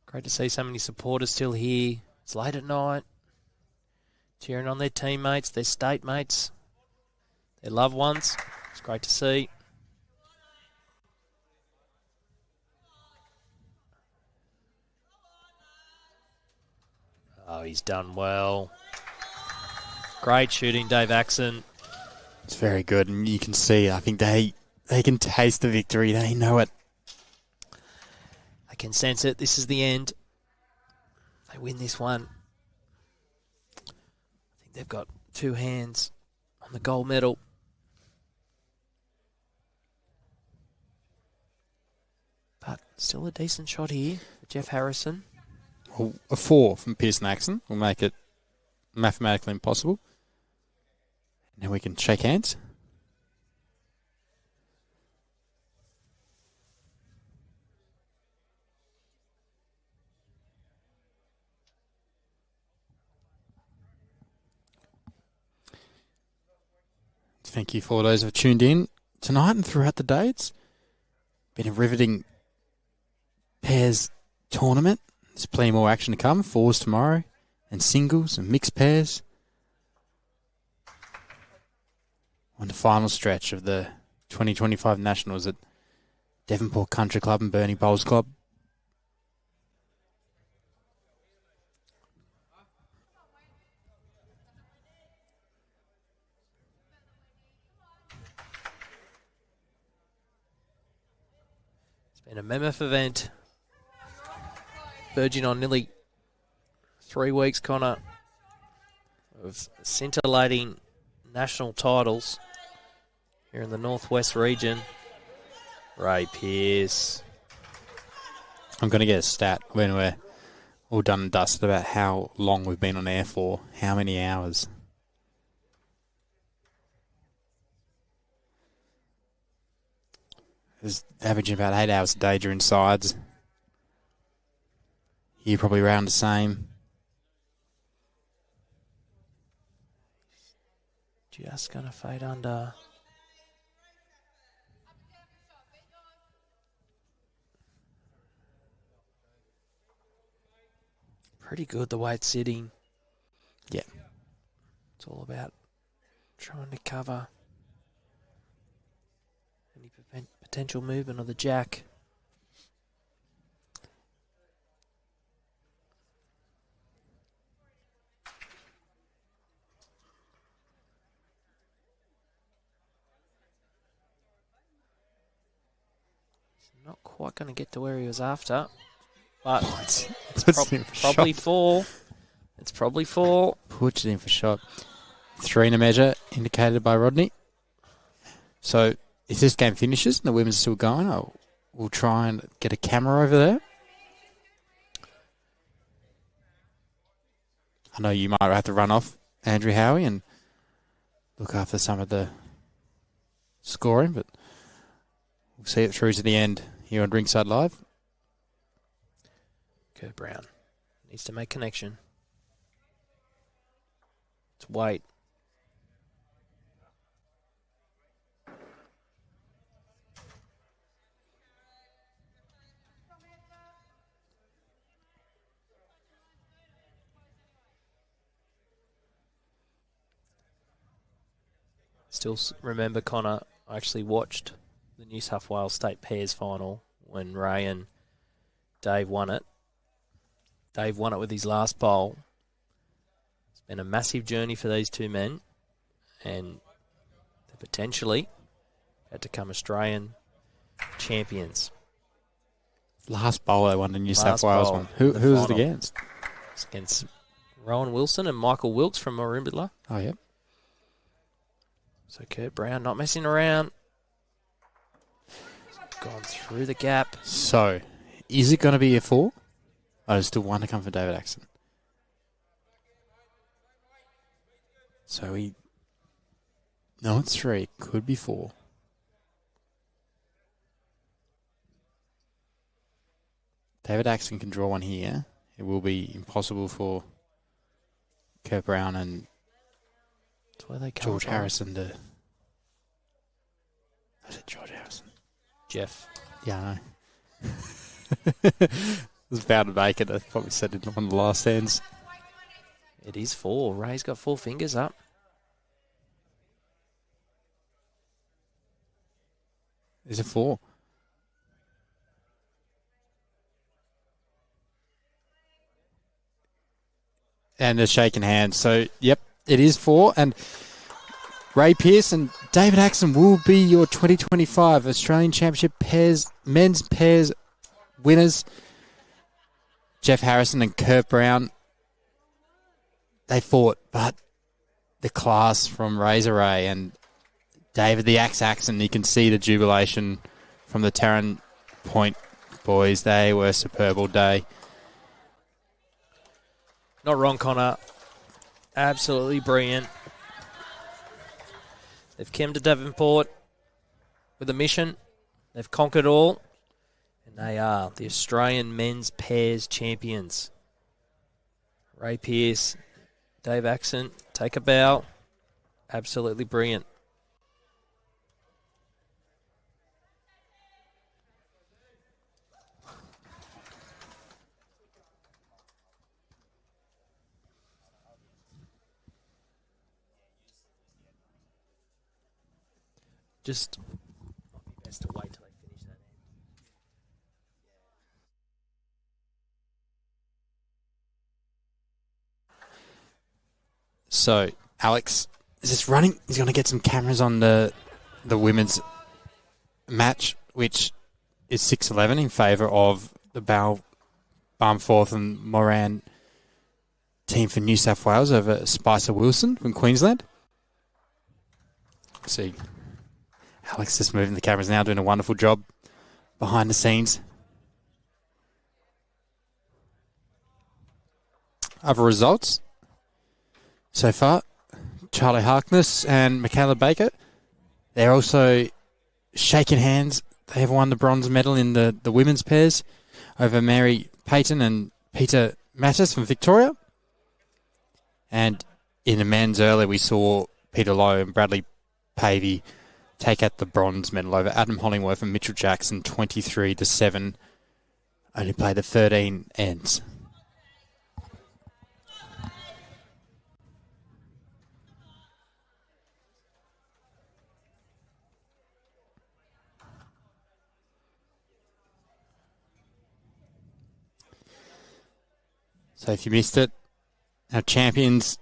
Great to see so many supporters still here. It's late at night, cheering on their teammates, their state mates, their loved ones. It's great to see. Oh, he's done well. Great shooting, Dave Axon. It's very good, and you can see, I think they can taste the victory. They know it. I can sense it. This is the end. They win this one. I think they've got 2 hands on the gold medal. But still a decent shot here for Jeff Harrison. Well, a 4 from Pearse and Axon will make it mathematically impossible. Now we can shake hands. Thank you for those who have tuned in tonight and throughout the day. It's been a riveting pairs tournament. There's plenty more action to come. 4s tomorrow, and singles and mixed pairs. On the final stretch of the 2025 Nationals at Devonport Country Club and Burnie Bowls Club. In a mammoth event, verging on nearly 3 weeks, Connor, of scintillating national titles here in the Northwest region. Ray Pearse. I'm going to get a stat when we're all done and dusted about how long we've been on air for, how many hours. It's averaging about 8 hours a day during sides. Here probably around the same. Just going to fade under. Pretty good the way it's sitting. Yeah. It's all about trying to cover any potential movement of the jack. Not quite going to get to where he was after, but it's probably four. It's probably four. Puts it in for shot. 3 in a measure, indicated by Rodney. So if this game finishes and the women's still going, we'll try and get a camera over there. I know you might have to run off, Andrew Howie, and look after some of the scoring, but we'll see it through to the end here on Rinkside Live. Kurt Brown needs to make connection. It's Wade. Still remember, Connor, I actually watched the New South Wales State Pairs final when Ray and Dave won it. Dave won it with his last bowl. It's been a massive journey for these two men, and they potentially had to come Australian champions. Last bowl they won the New South Wales one. Who was it against? It's against Rowan Wilson and Michael Wilkes from Merimbula. Oh, yeah. So Kurt Brown not messing around. Gone through the gap. So, is it going to be a 4? Oh, there's still one to come for David Axon. So no, it's 3. Could be 4. David Axon can draw one here. It will be impossible for Kurt Brown and that's where they come George from. Harrison to... I said George Harrison. Jeff. Yeah, I know. I was about to make it. I probably said it in one of the last ends. It is 4. Ray's got 4 fingers up. Is it 4? And they're shaking hands. So, yep, it is 4. And Ray Pearse and David Axon will be your 2025 Australian Championship men's pairs winners. Jeff Harrison and Kurt Brown, they fought, but the class from Razor Ray and David the Axe Axon, you can see the jubilation from the Tarrant Point boys. They were superb all day. Not wrong, Connor. Absolutely brilliant. They've come to Devonport with a mission. They've conquered all. And they are the Australian men's pairs champions. Ray Pearse, Dave Axon, take a bow. Absolutely brilliant. Just might be best to wait till they finish that end. So, Alex is just running. He's going to get some cameras on the women's match, which is 6-11 in favour of the Barmforth and Moran team for New South Wales over Spicer Wilson from Queensland. See, Alex just moving the cameras now, doing a wonderful job behind the scenes. Other results so far, Charlie Harkness and Michaela Baker, they're also shaking hands. They have won the bronze medal in the women's pairs over Mary Payton and Peter Mattis from Victoria. And in the men's earlier, we saw Peter Lowe and Bradley Pavey take out the bronze medal over Adam Hollingworth and Mitchell Jackson, 23-7. Only played the 13 ends. So if you missed it, our champions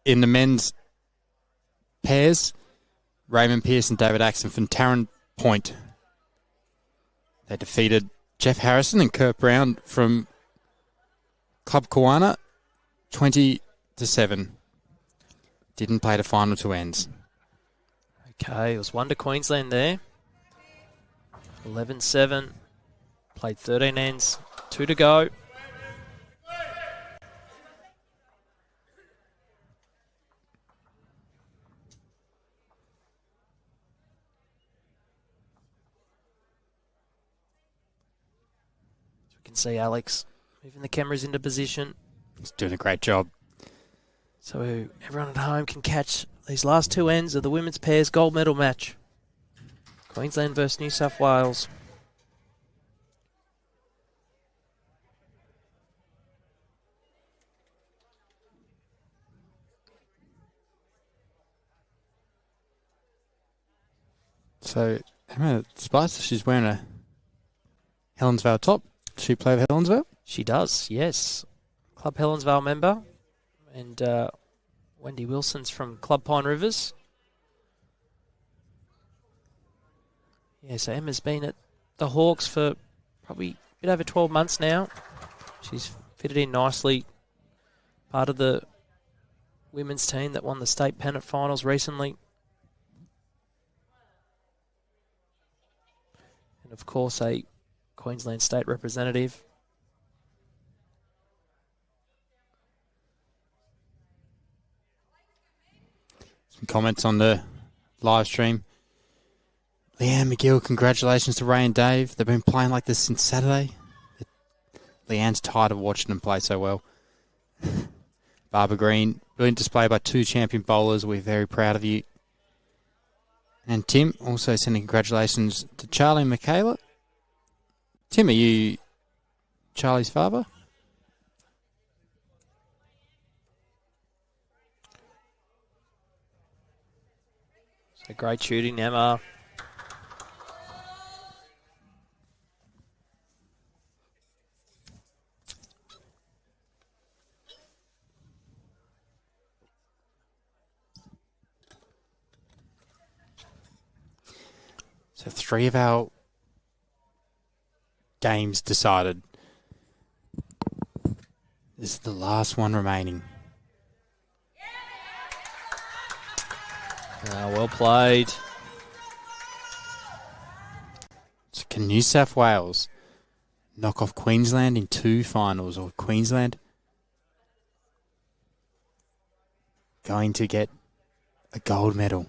in the men's pairs, Raymond Pearse and David Axon from Tarrant Point. They defeated Jeff Harrison and Kurt Brown from Club Kawana, 20-7. Didn't play the final two ends. Okay, it was 1 to Queensland there. 11-7. Played 13 ends. 2 to go. Can see Alex moving the cameras into position. He's doing a great job. So everyone at home can catch these last two ends of the women's pairs gold medal match. Queensland versus New South Wales. So Emma Spicer, she's wearing a Helensvale top. Does she play for Helensvale? She does, yes. Club Helensvale member. And Wendy Wilson's from Club Pine Rivers. Yeah, so Emma's been at the Hawks for probably a bit over 12 months now. She's fitted in nicely. Part of the women's team that won the state pennant finals recently. And of course, a Queensland state representative. Some comments on the live stream. Leanne McGill, congratulations to Ray and Dave. They've been playing like this since Saturday. Leanne's tired of watching them play so well. Barbara Green, brilliant display by two champion bowlers. We're very proud of you. And Tim, also sending congratulations to Charlie and Michaela. Tim, are you Charlie's father? So great shooting, Emma. So 3 of our games decided. This is the last one remaining. Well played. So can New South Wales knock off Queensland in 2 finals, or Queensland going to get a gold medal?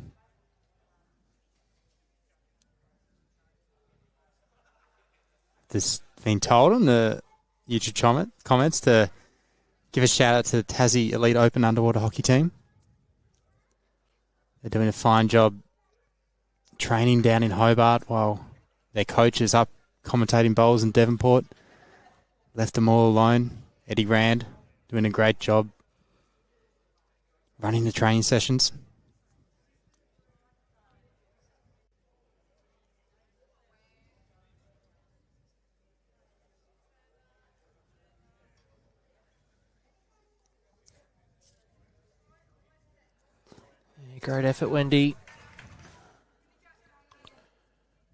This been told on the YouTube comments to give a shout out to the Tassie Elite Open Underwater Hockey Team. They're doing a fine job training down in Hobart while their coach is up commentating bowls in Devonport. Left them all alone. Eddie Rand doing a great job running the training sessions. Great effort, Wendy.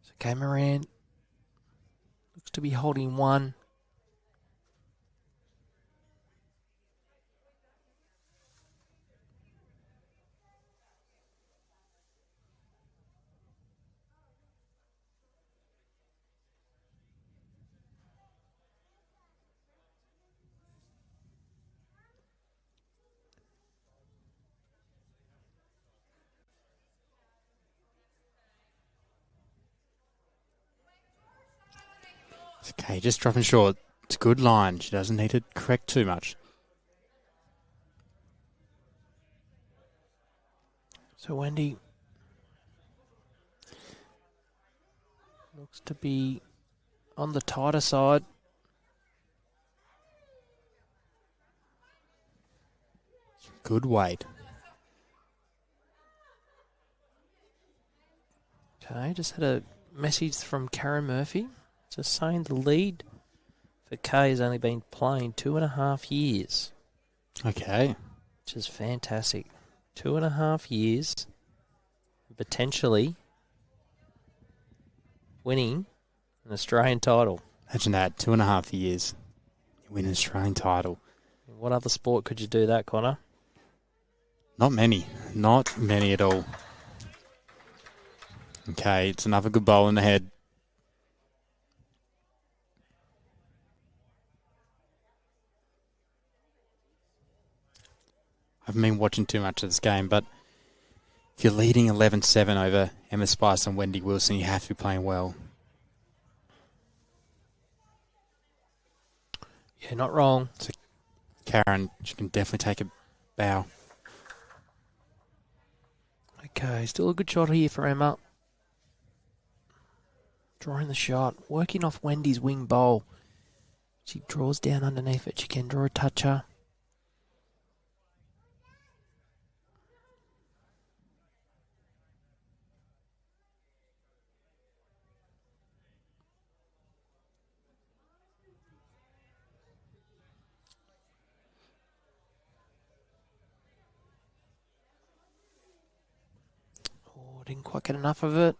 So Kay Moran looks to be holding one. Okay, just dropping short. It's a good line. She doesn't need to correct too much. So Wendy looks to be on the tighter side. Good weight. Okay, just had a message from Karen Murphy, just saying the lead for Kay has only been playing 2.5 years. Okay. Which is fantastic. 2.5 years, potentially winning an Australian title. Imagine that, 2.5 years. You win an Australian title. In what other sport could you do that, Connor? Not many. Not many at all. Okay, it's another good bowl in the head. I haven't been watching too much of this game, but if you're leading 11-7 over Emma Spice and Wendy Wilson, you have to be playing well. Yeah, not wrong. So Karen, she can definitely take a bow. Okay, still a good shot here for Emma. Drawing the shot, working off Wendy's wing bowl. She draws down underneath it. She can draw a toucher. Oh, didn't quite get enough of it.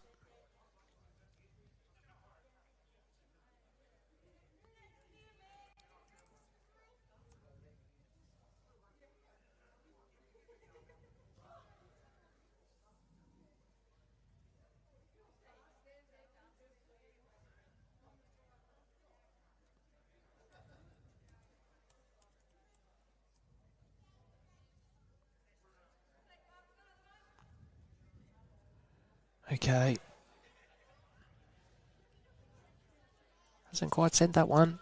Okay. Hasn't quite sent that one.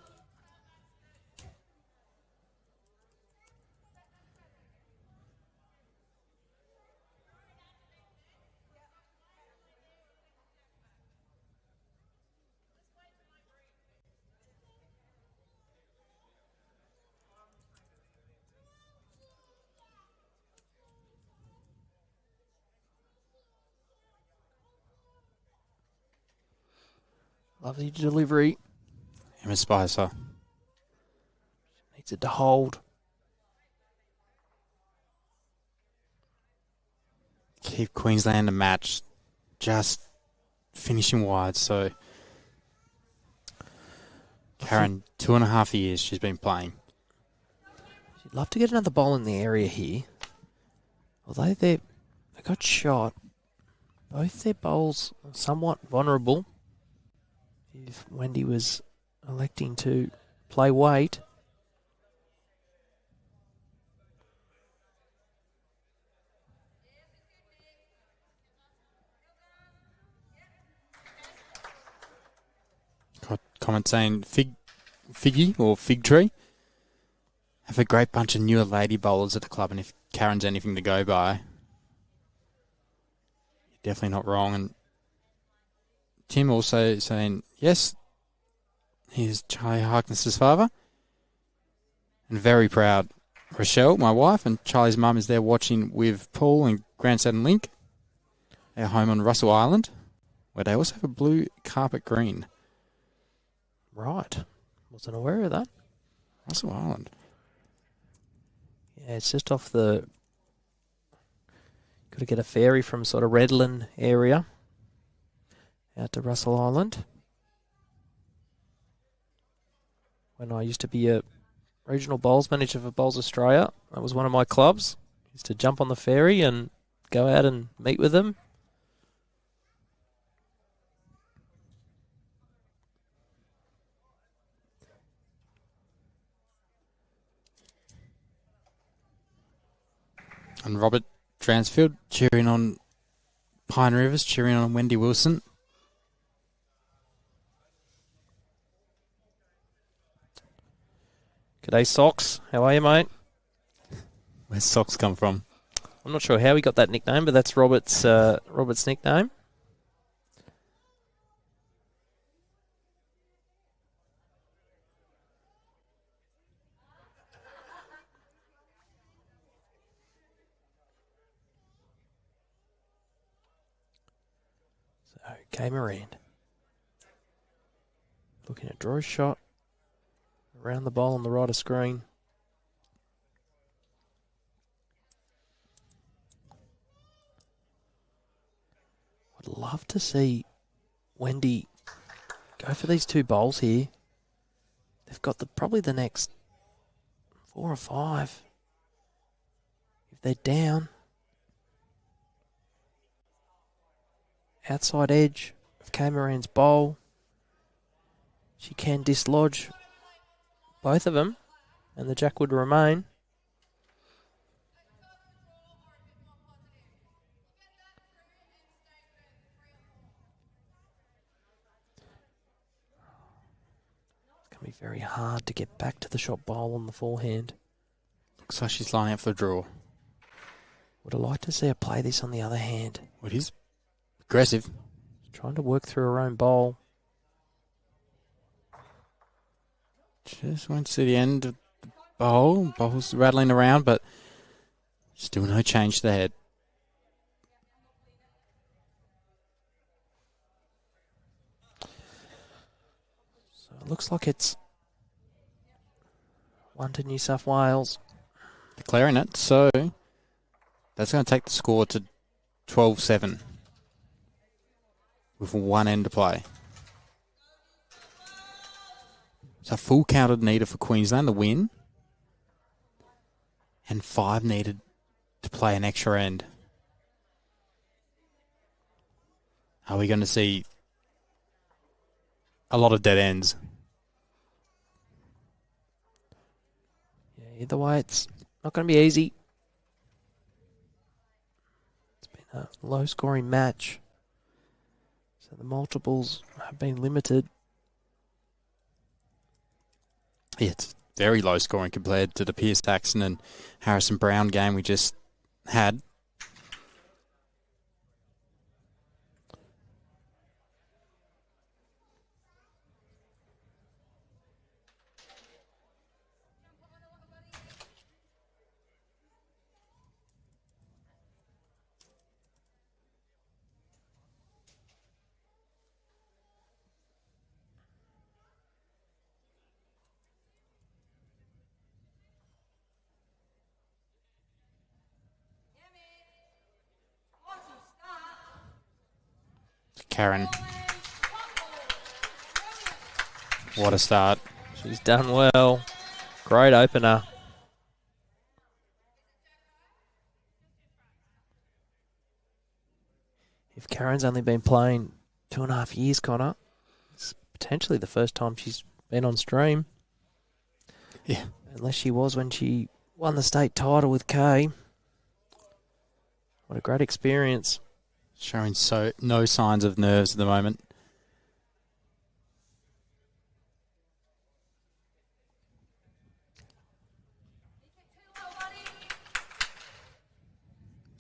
Lovely delivery. Emma Spicer. Needs it to hold. Keep Queensland a match. Just finishing wide. So Karen, 2.5 years she's been playing. She'd love to get another ball in the area here. Although they got shot, both their bowls are somewhat vulnerable. If Wendy was electing to play weight. Got comment saying figgy or fig tree. Have a great bunch of newer lady bowlers at the club, and if Karen's anything to go by, you're definitely not wrong. And Tim also saying, yes, he's Charlie Harkness's father. And very proud. Rochelle, my wife, and Charlie's mum is there watching with Paul and grandson Link. They're home on Russell Island, where they also have a blue carpet green. Right. Wasn't aware of that. Russell Island. Yeah, it's just off the... Got to get a ferry from sort of Redland area out to Russell Island. When I used to be a regional bowls manager for Bowls Australia, that was one of my clubs. Used to jump on the ferry and go out and meet with them. And Robert Transfield cheering on Pine Rivers, cheering on Wendy Wilson. G'day, Socks. How are you, mate? Where's Socks come from? I'm not sure how he got that nickname, but that's Robert's nickname. So, game around. Looking at draw shot. Around the bowl on the right of screen. I'd love to see Wendy go for these two bowls here. They've got probably the next 4 or 5. If they're down. Outside edge of Cameron's bowl. She can dislodge both of them, and the jack would remain. It's going to be very hard to get back to the shot bowl on the forehand. Looks like she's lining up for a draw. Would have liked to see her play this on the other hand. It is aggressive. Trying to work through her own bowl. Just went to the end of the bowl. Bowl's rattling around, but still no change to the head. So it looks like it's 1 to New South Wales. Declaring it, so that's going to take the score to 12-7 with 1 end to play. So full counted needed for Queensland to win, and 5 needed to play an extra end. Are we going to see a lot of dead ends? Yeah, either way, it's not going to be easy. It's been a low-scoring match, so the multiples have been limited. Yeah, it's very low scoring compared to the Pearse, Axon and Harrison Brown game we just had. Karen. What a start. She's done well. Great opener. If Karen's only been playing 2.5 years, Connor, it's potentially the first time she's been on stream. Yeah. Unless she was when she won the state title with Kay. What a great experience. Showing no signs of nerves at the moment.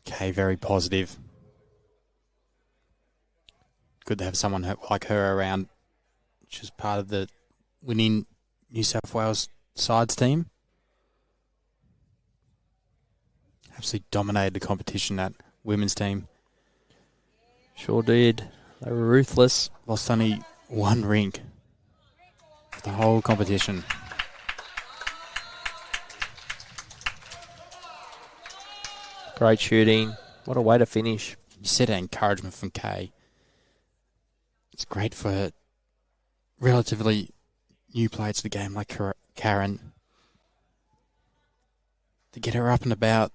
Okay, very positive. Good to have someone like her around. She's part of the winning New South Wales sides team. Absolutely dominated the competition, that women's team. Sure did. They were ruthless. Lost only 1 rink for the whole competition. Great shooting. What a way to finish. You said encouragement from Kay. It's great for relatively new players to the game like Karen to get her up and about.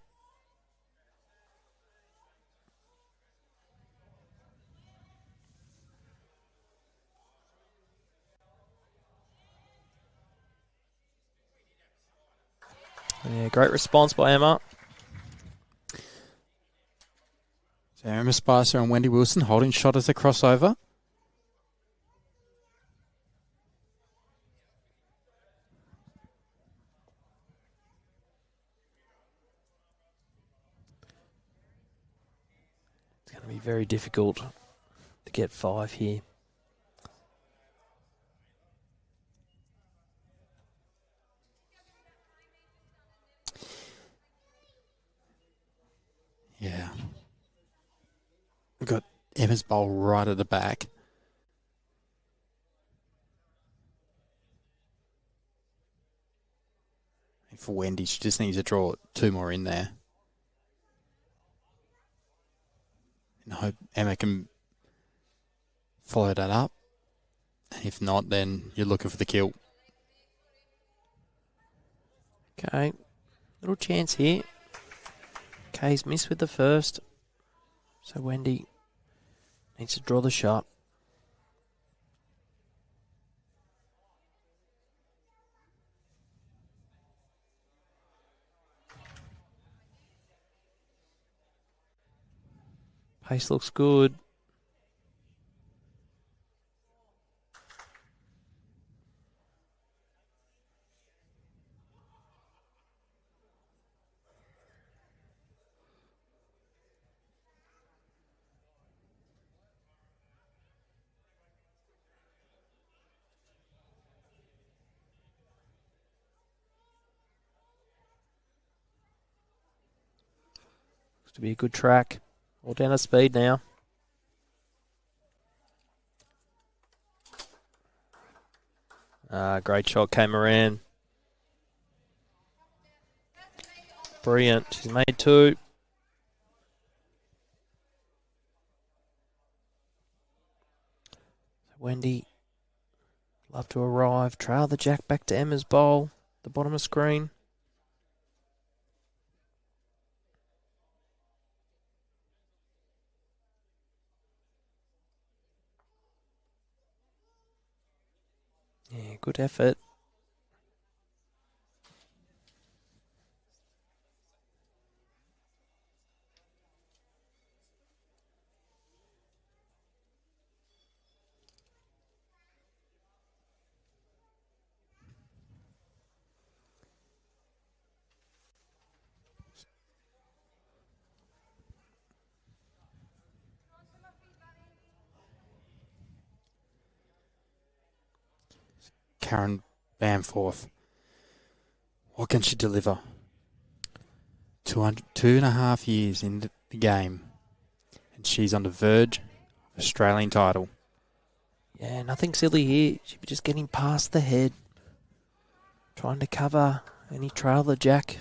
Yeah, great response by Emma. So Emma Spicer and Wendy Wilson holding shot as a crossover. It's going to be very difficult to get 5 here. Yeah. We've got Emma's bowl right at the back. And for Wendy, she just needs to draw 2 more in there. And I hope Emma can follow that up. And if not, then you're looking for the kill. Okay, little chance here. Kay's missed with the first. So Wendy needs to draw the shot. Pace looks good. Looks to be a good track. All down to speed now. Great shot came around. Brilliant. She's made 2. Wendy, love to arrive. Trail the jack back to Emma's bowl. The bottom of screen. Yeah, good effort. Karen Bamforth. What can she deliver? 2.5 years in the game. And she's on the verge of Australian title. Yeah, nothing silly here. She'd be just getting past the head. Trying to cover any trail the jack.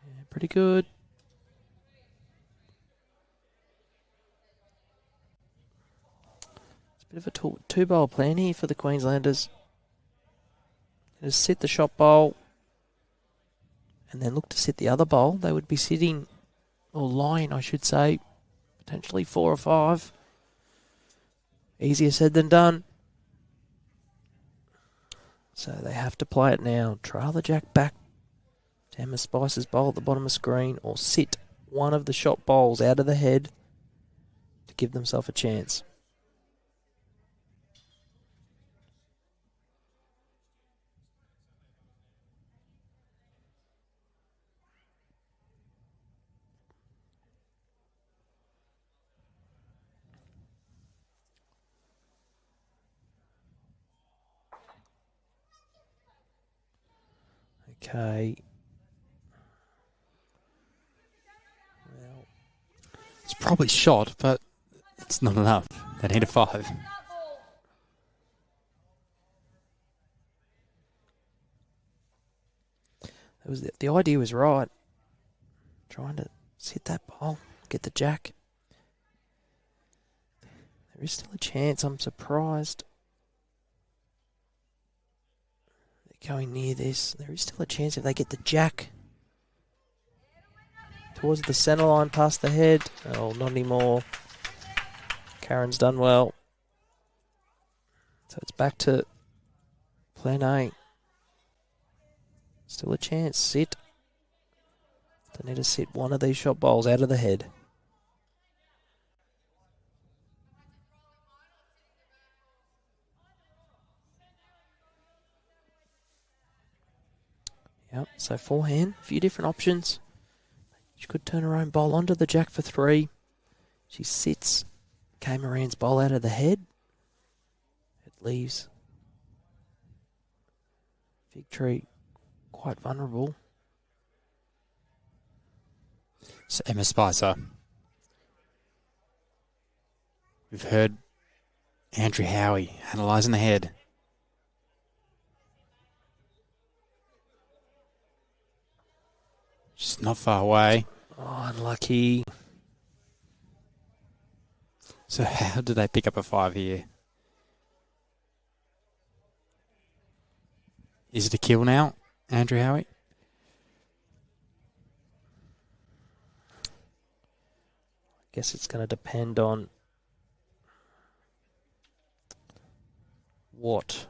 Yeah, pretty good. It's a bit of a two-bowl plan here for the Queenslanders. Just sit the shot bowl and then look to sit the other bowl. They would be sitting, or lying, I should say, potentially 4 or 5. Easier said than done. So they have to play it now. Trail the jack back to Emma Spicer's bowl at the bottom of the screen, or sit one of the shot bowls out of the head to give themselves a chance. Okay. Well, It's probably shot, but it's not enough. They need a 5. it was the idea was right. Trying to sit that bowl, get the jack. There is still a chance. I'm surprised they're going near this. There is still a chance if they get the jack towards the centre line past the head. Oh, not anymore. Karen's done well. So it's back to plan A. Still a chance. Sit. They need to sit one of these shot bowls out of the head. Yep, so forehand, a few different options. She could turn her own bowl onto the jack for 3. She sits Kay Moran's bowl out of the head. It leaves Fig Tree quite vulnerable. So Emma Spicer. We've heard Andrew Howie analysing the head. She's not far away. Oh, unlucky. So how did they pick up a 5 here? Is it a kill now, Andrew Howie? Guess it's going to depend on what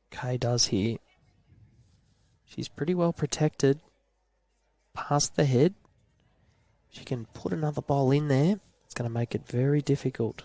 Kay does here. She's pretty well protected past the head. She can put another bowl in there. It's going to make it very difficult.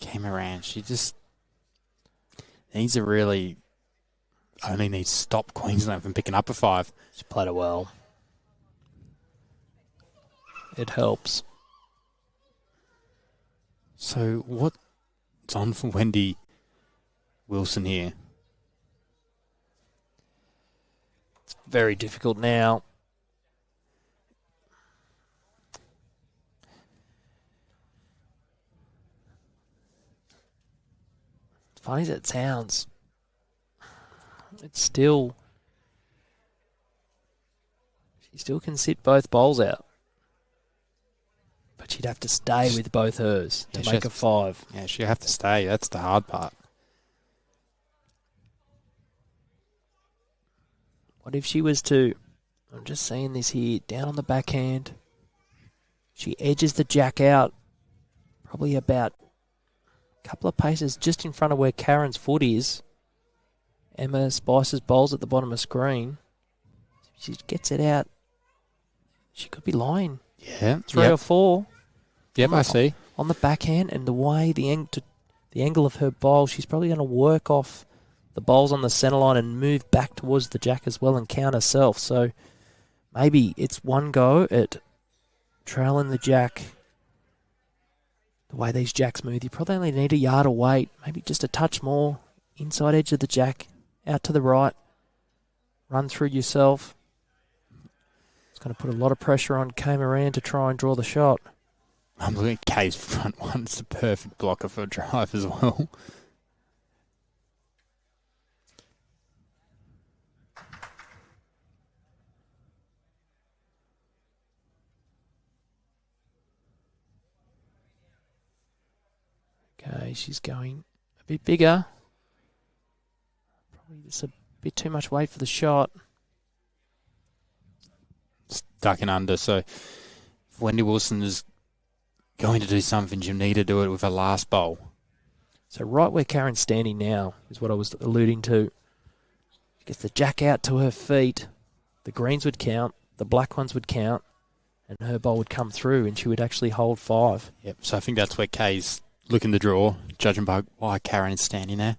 Came around. She just needs to really only needs to stop Queensland from picking up a 5. She played it well. It helps. So what's on for Wendy Wilson here? It's very difficult now. Funny as it sounds, it's still, she still can sit both bowls out, but she'd have to stay with both hers to make a 5. Yeah, she'll have to stay. That's the hard part. What if she was to, I'm just seeing this here, down on the backhand, she edges the jack out, probably about couple of paces just in front of where Karen's foot is. Emma Spicer's bowl's at the bottom of screen. She gets it out. She could be lying. Yeah. 3 or 4. Yep, I see. On the backhand, and the way the angle of her bowl, she's probably going to work off the bowls on the centre line and move back towards the jack as well and count herself. So maybe it's one go at trailing the jack. The way these jacks move, you probably only need a yard of weight, maybe just a touch more. Inside edge of the jack, out to the right, run through yourself. It's going to put a lot of pressure on Kay Moran to try and draw the shot. I'm looking at Kay's front one. It's the perfect blocker for a drive as well. Okay, she's going a bit bigger. Probably just a bit too much weight for the shot. Stuck and under. So if Wendy Wilson is going to do something, you need to do it with a last bowl. So right where Karen's standing now is what I was alluding to. She gets the jack out to her feet. The greens would count. The black ones would count. And her bowl would come through and she would actually hold 5. Yep. So I think that's where Kay's looking to draw, judging by why Karen is standing there.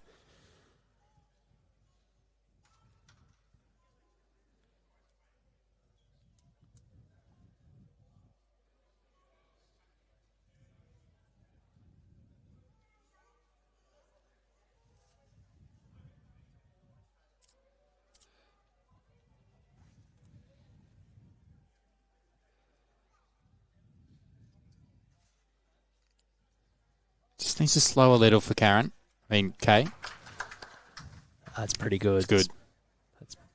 Just needs to slow a little for Karen. I mean, Kay. That's pretty good. It's good.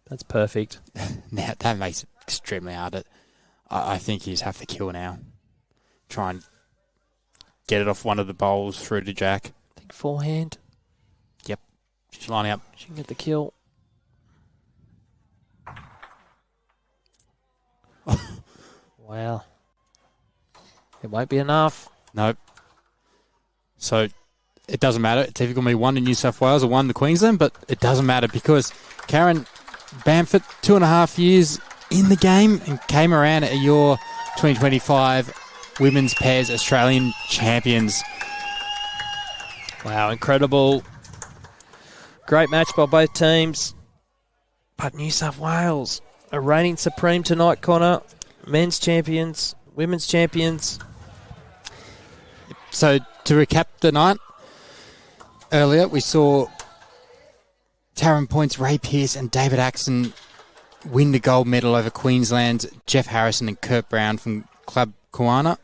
That's perfect. Now that makes it extremely hard. I think you just have to kill now. try and get it off one of the bowls through to Jack. I think forehand. Yep. She's lining up. She can get the kill. Wow. It won't be enough. Nope. So it doesn't matter. It's either going to be 1 in New South Wales or 1 in Queensland, but it doesn't matter because Karen Bamford, 2.5 years in the game, and came around at your 2025 Women's Pairs Australian Champions. Wow, incredible. Great match by both teams. But New South Wales are reigning supreme tonight, Connor. Men's champions, women's champions. So to recap the night, earlier we saw Taryn Points, Ray Pearse and David Axon win the gold medal over Queensland's Jeff Harrison and Kurt Brown from Club Kuana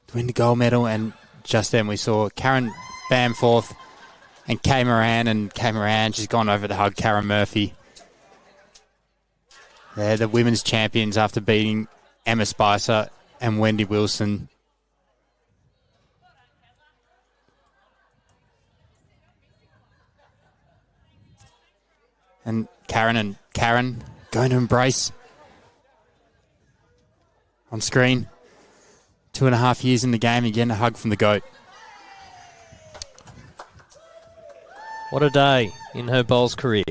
to win the gold medal. And just then we saw Karen Bamforth and Kay Moran. And Kay Moran, she's gone over to hug Karen Murphy. They're the women's champions after beating Emma Spicer and Wendy Wilson. And Karen going to embrace on screen. 2.5 years in the game, again a hug from the GOAT. What a day in her bowls career.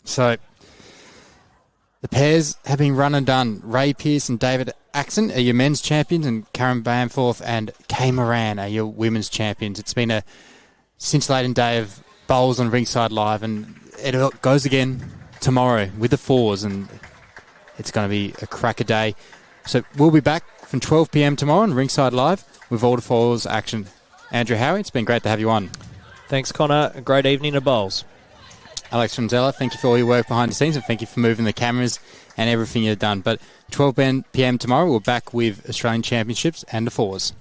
So the pairs have been run and done. Ray Pearse and David Axon are your men's champions, and Karen Bamforth and Kay Moran are your women's champions. It's been a scintillating day of bowls on Rinkside Live, and it goes again tomorrow with the fours, and it's going to be a cracker day. So we'll be back from 12 p.m. tomorrow on Rinkside Live with all the fours action. Andrew Howie, it's been great to have you on. Thanks, Connor. A great evening of bowls. Alex Fronzella, thank you for all your work behind the scenes, and thank you for moving the cameras and everything you've done. But 12 p.m. tomorrow, we're back with Australian Championships and the fours.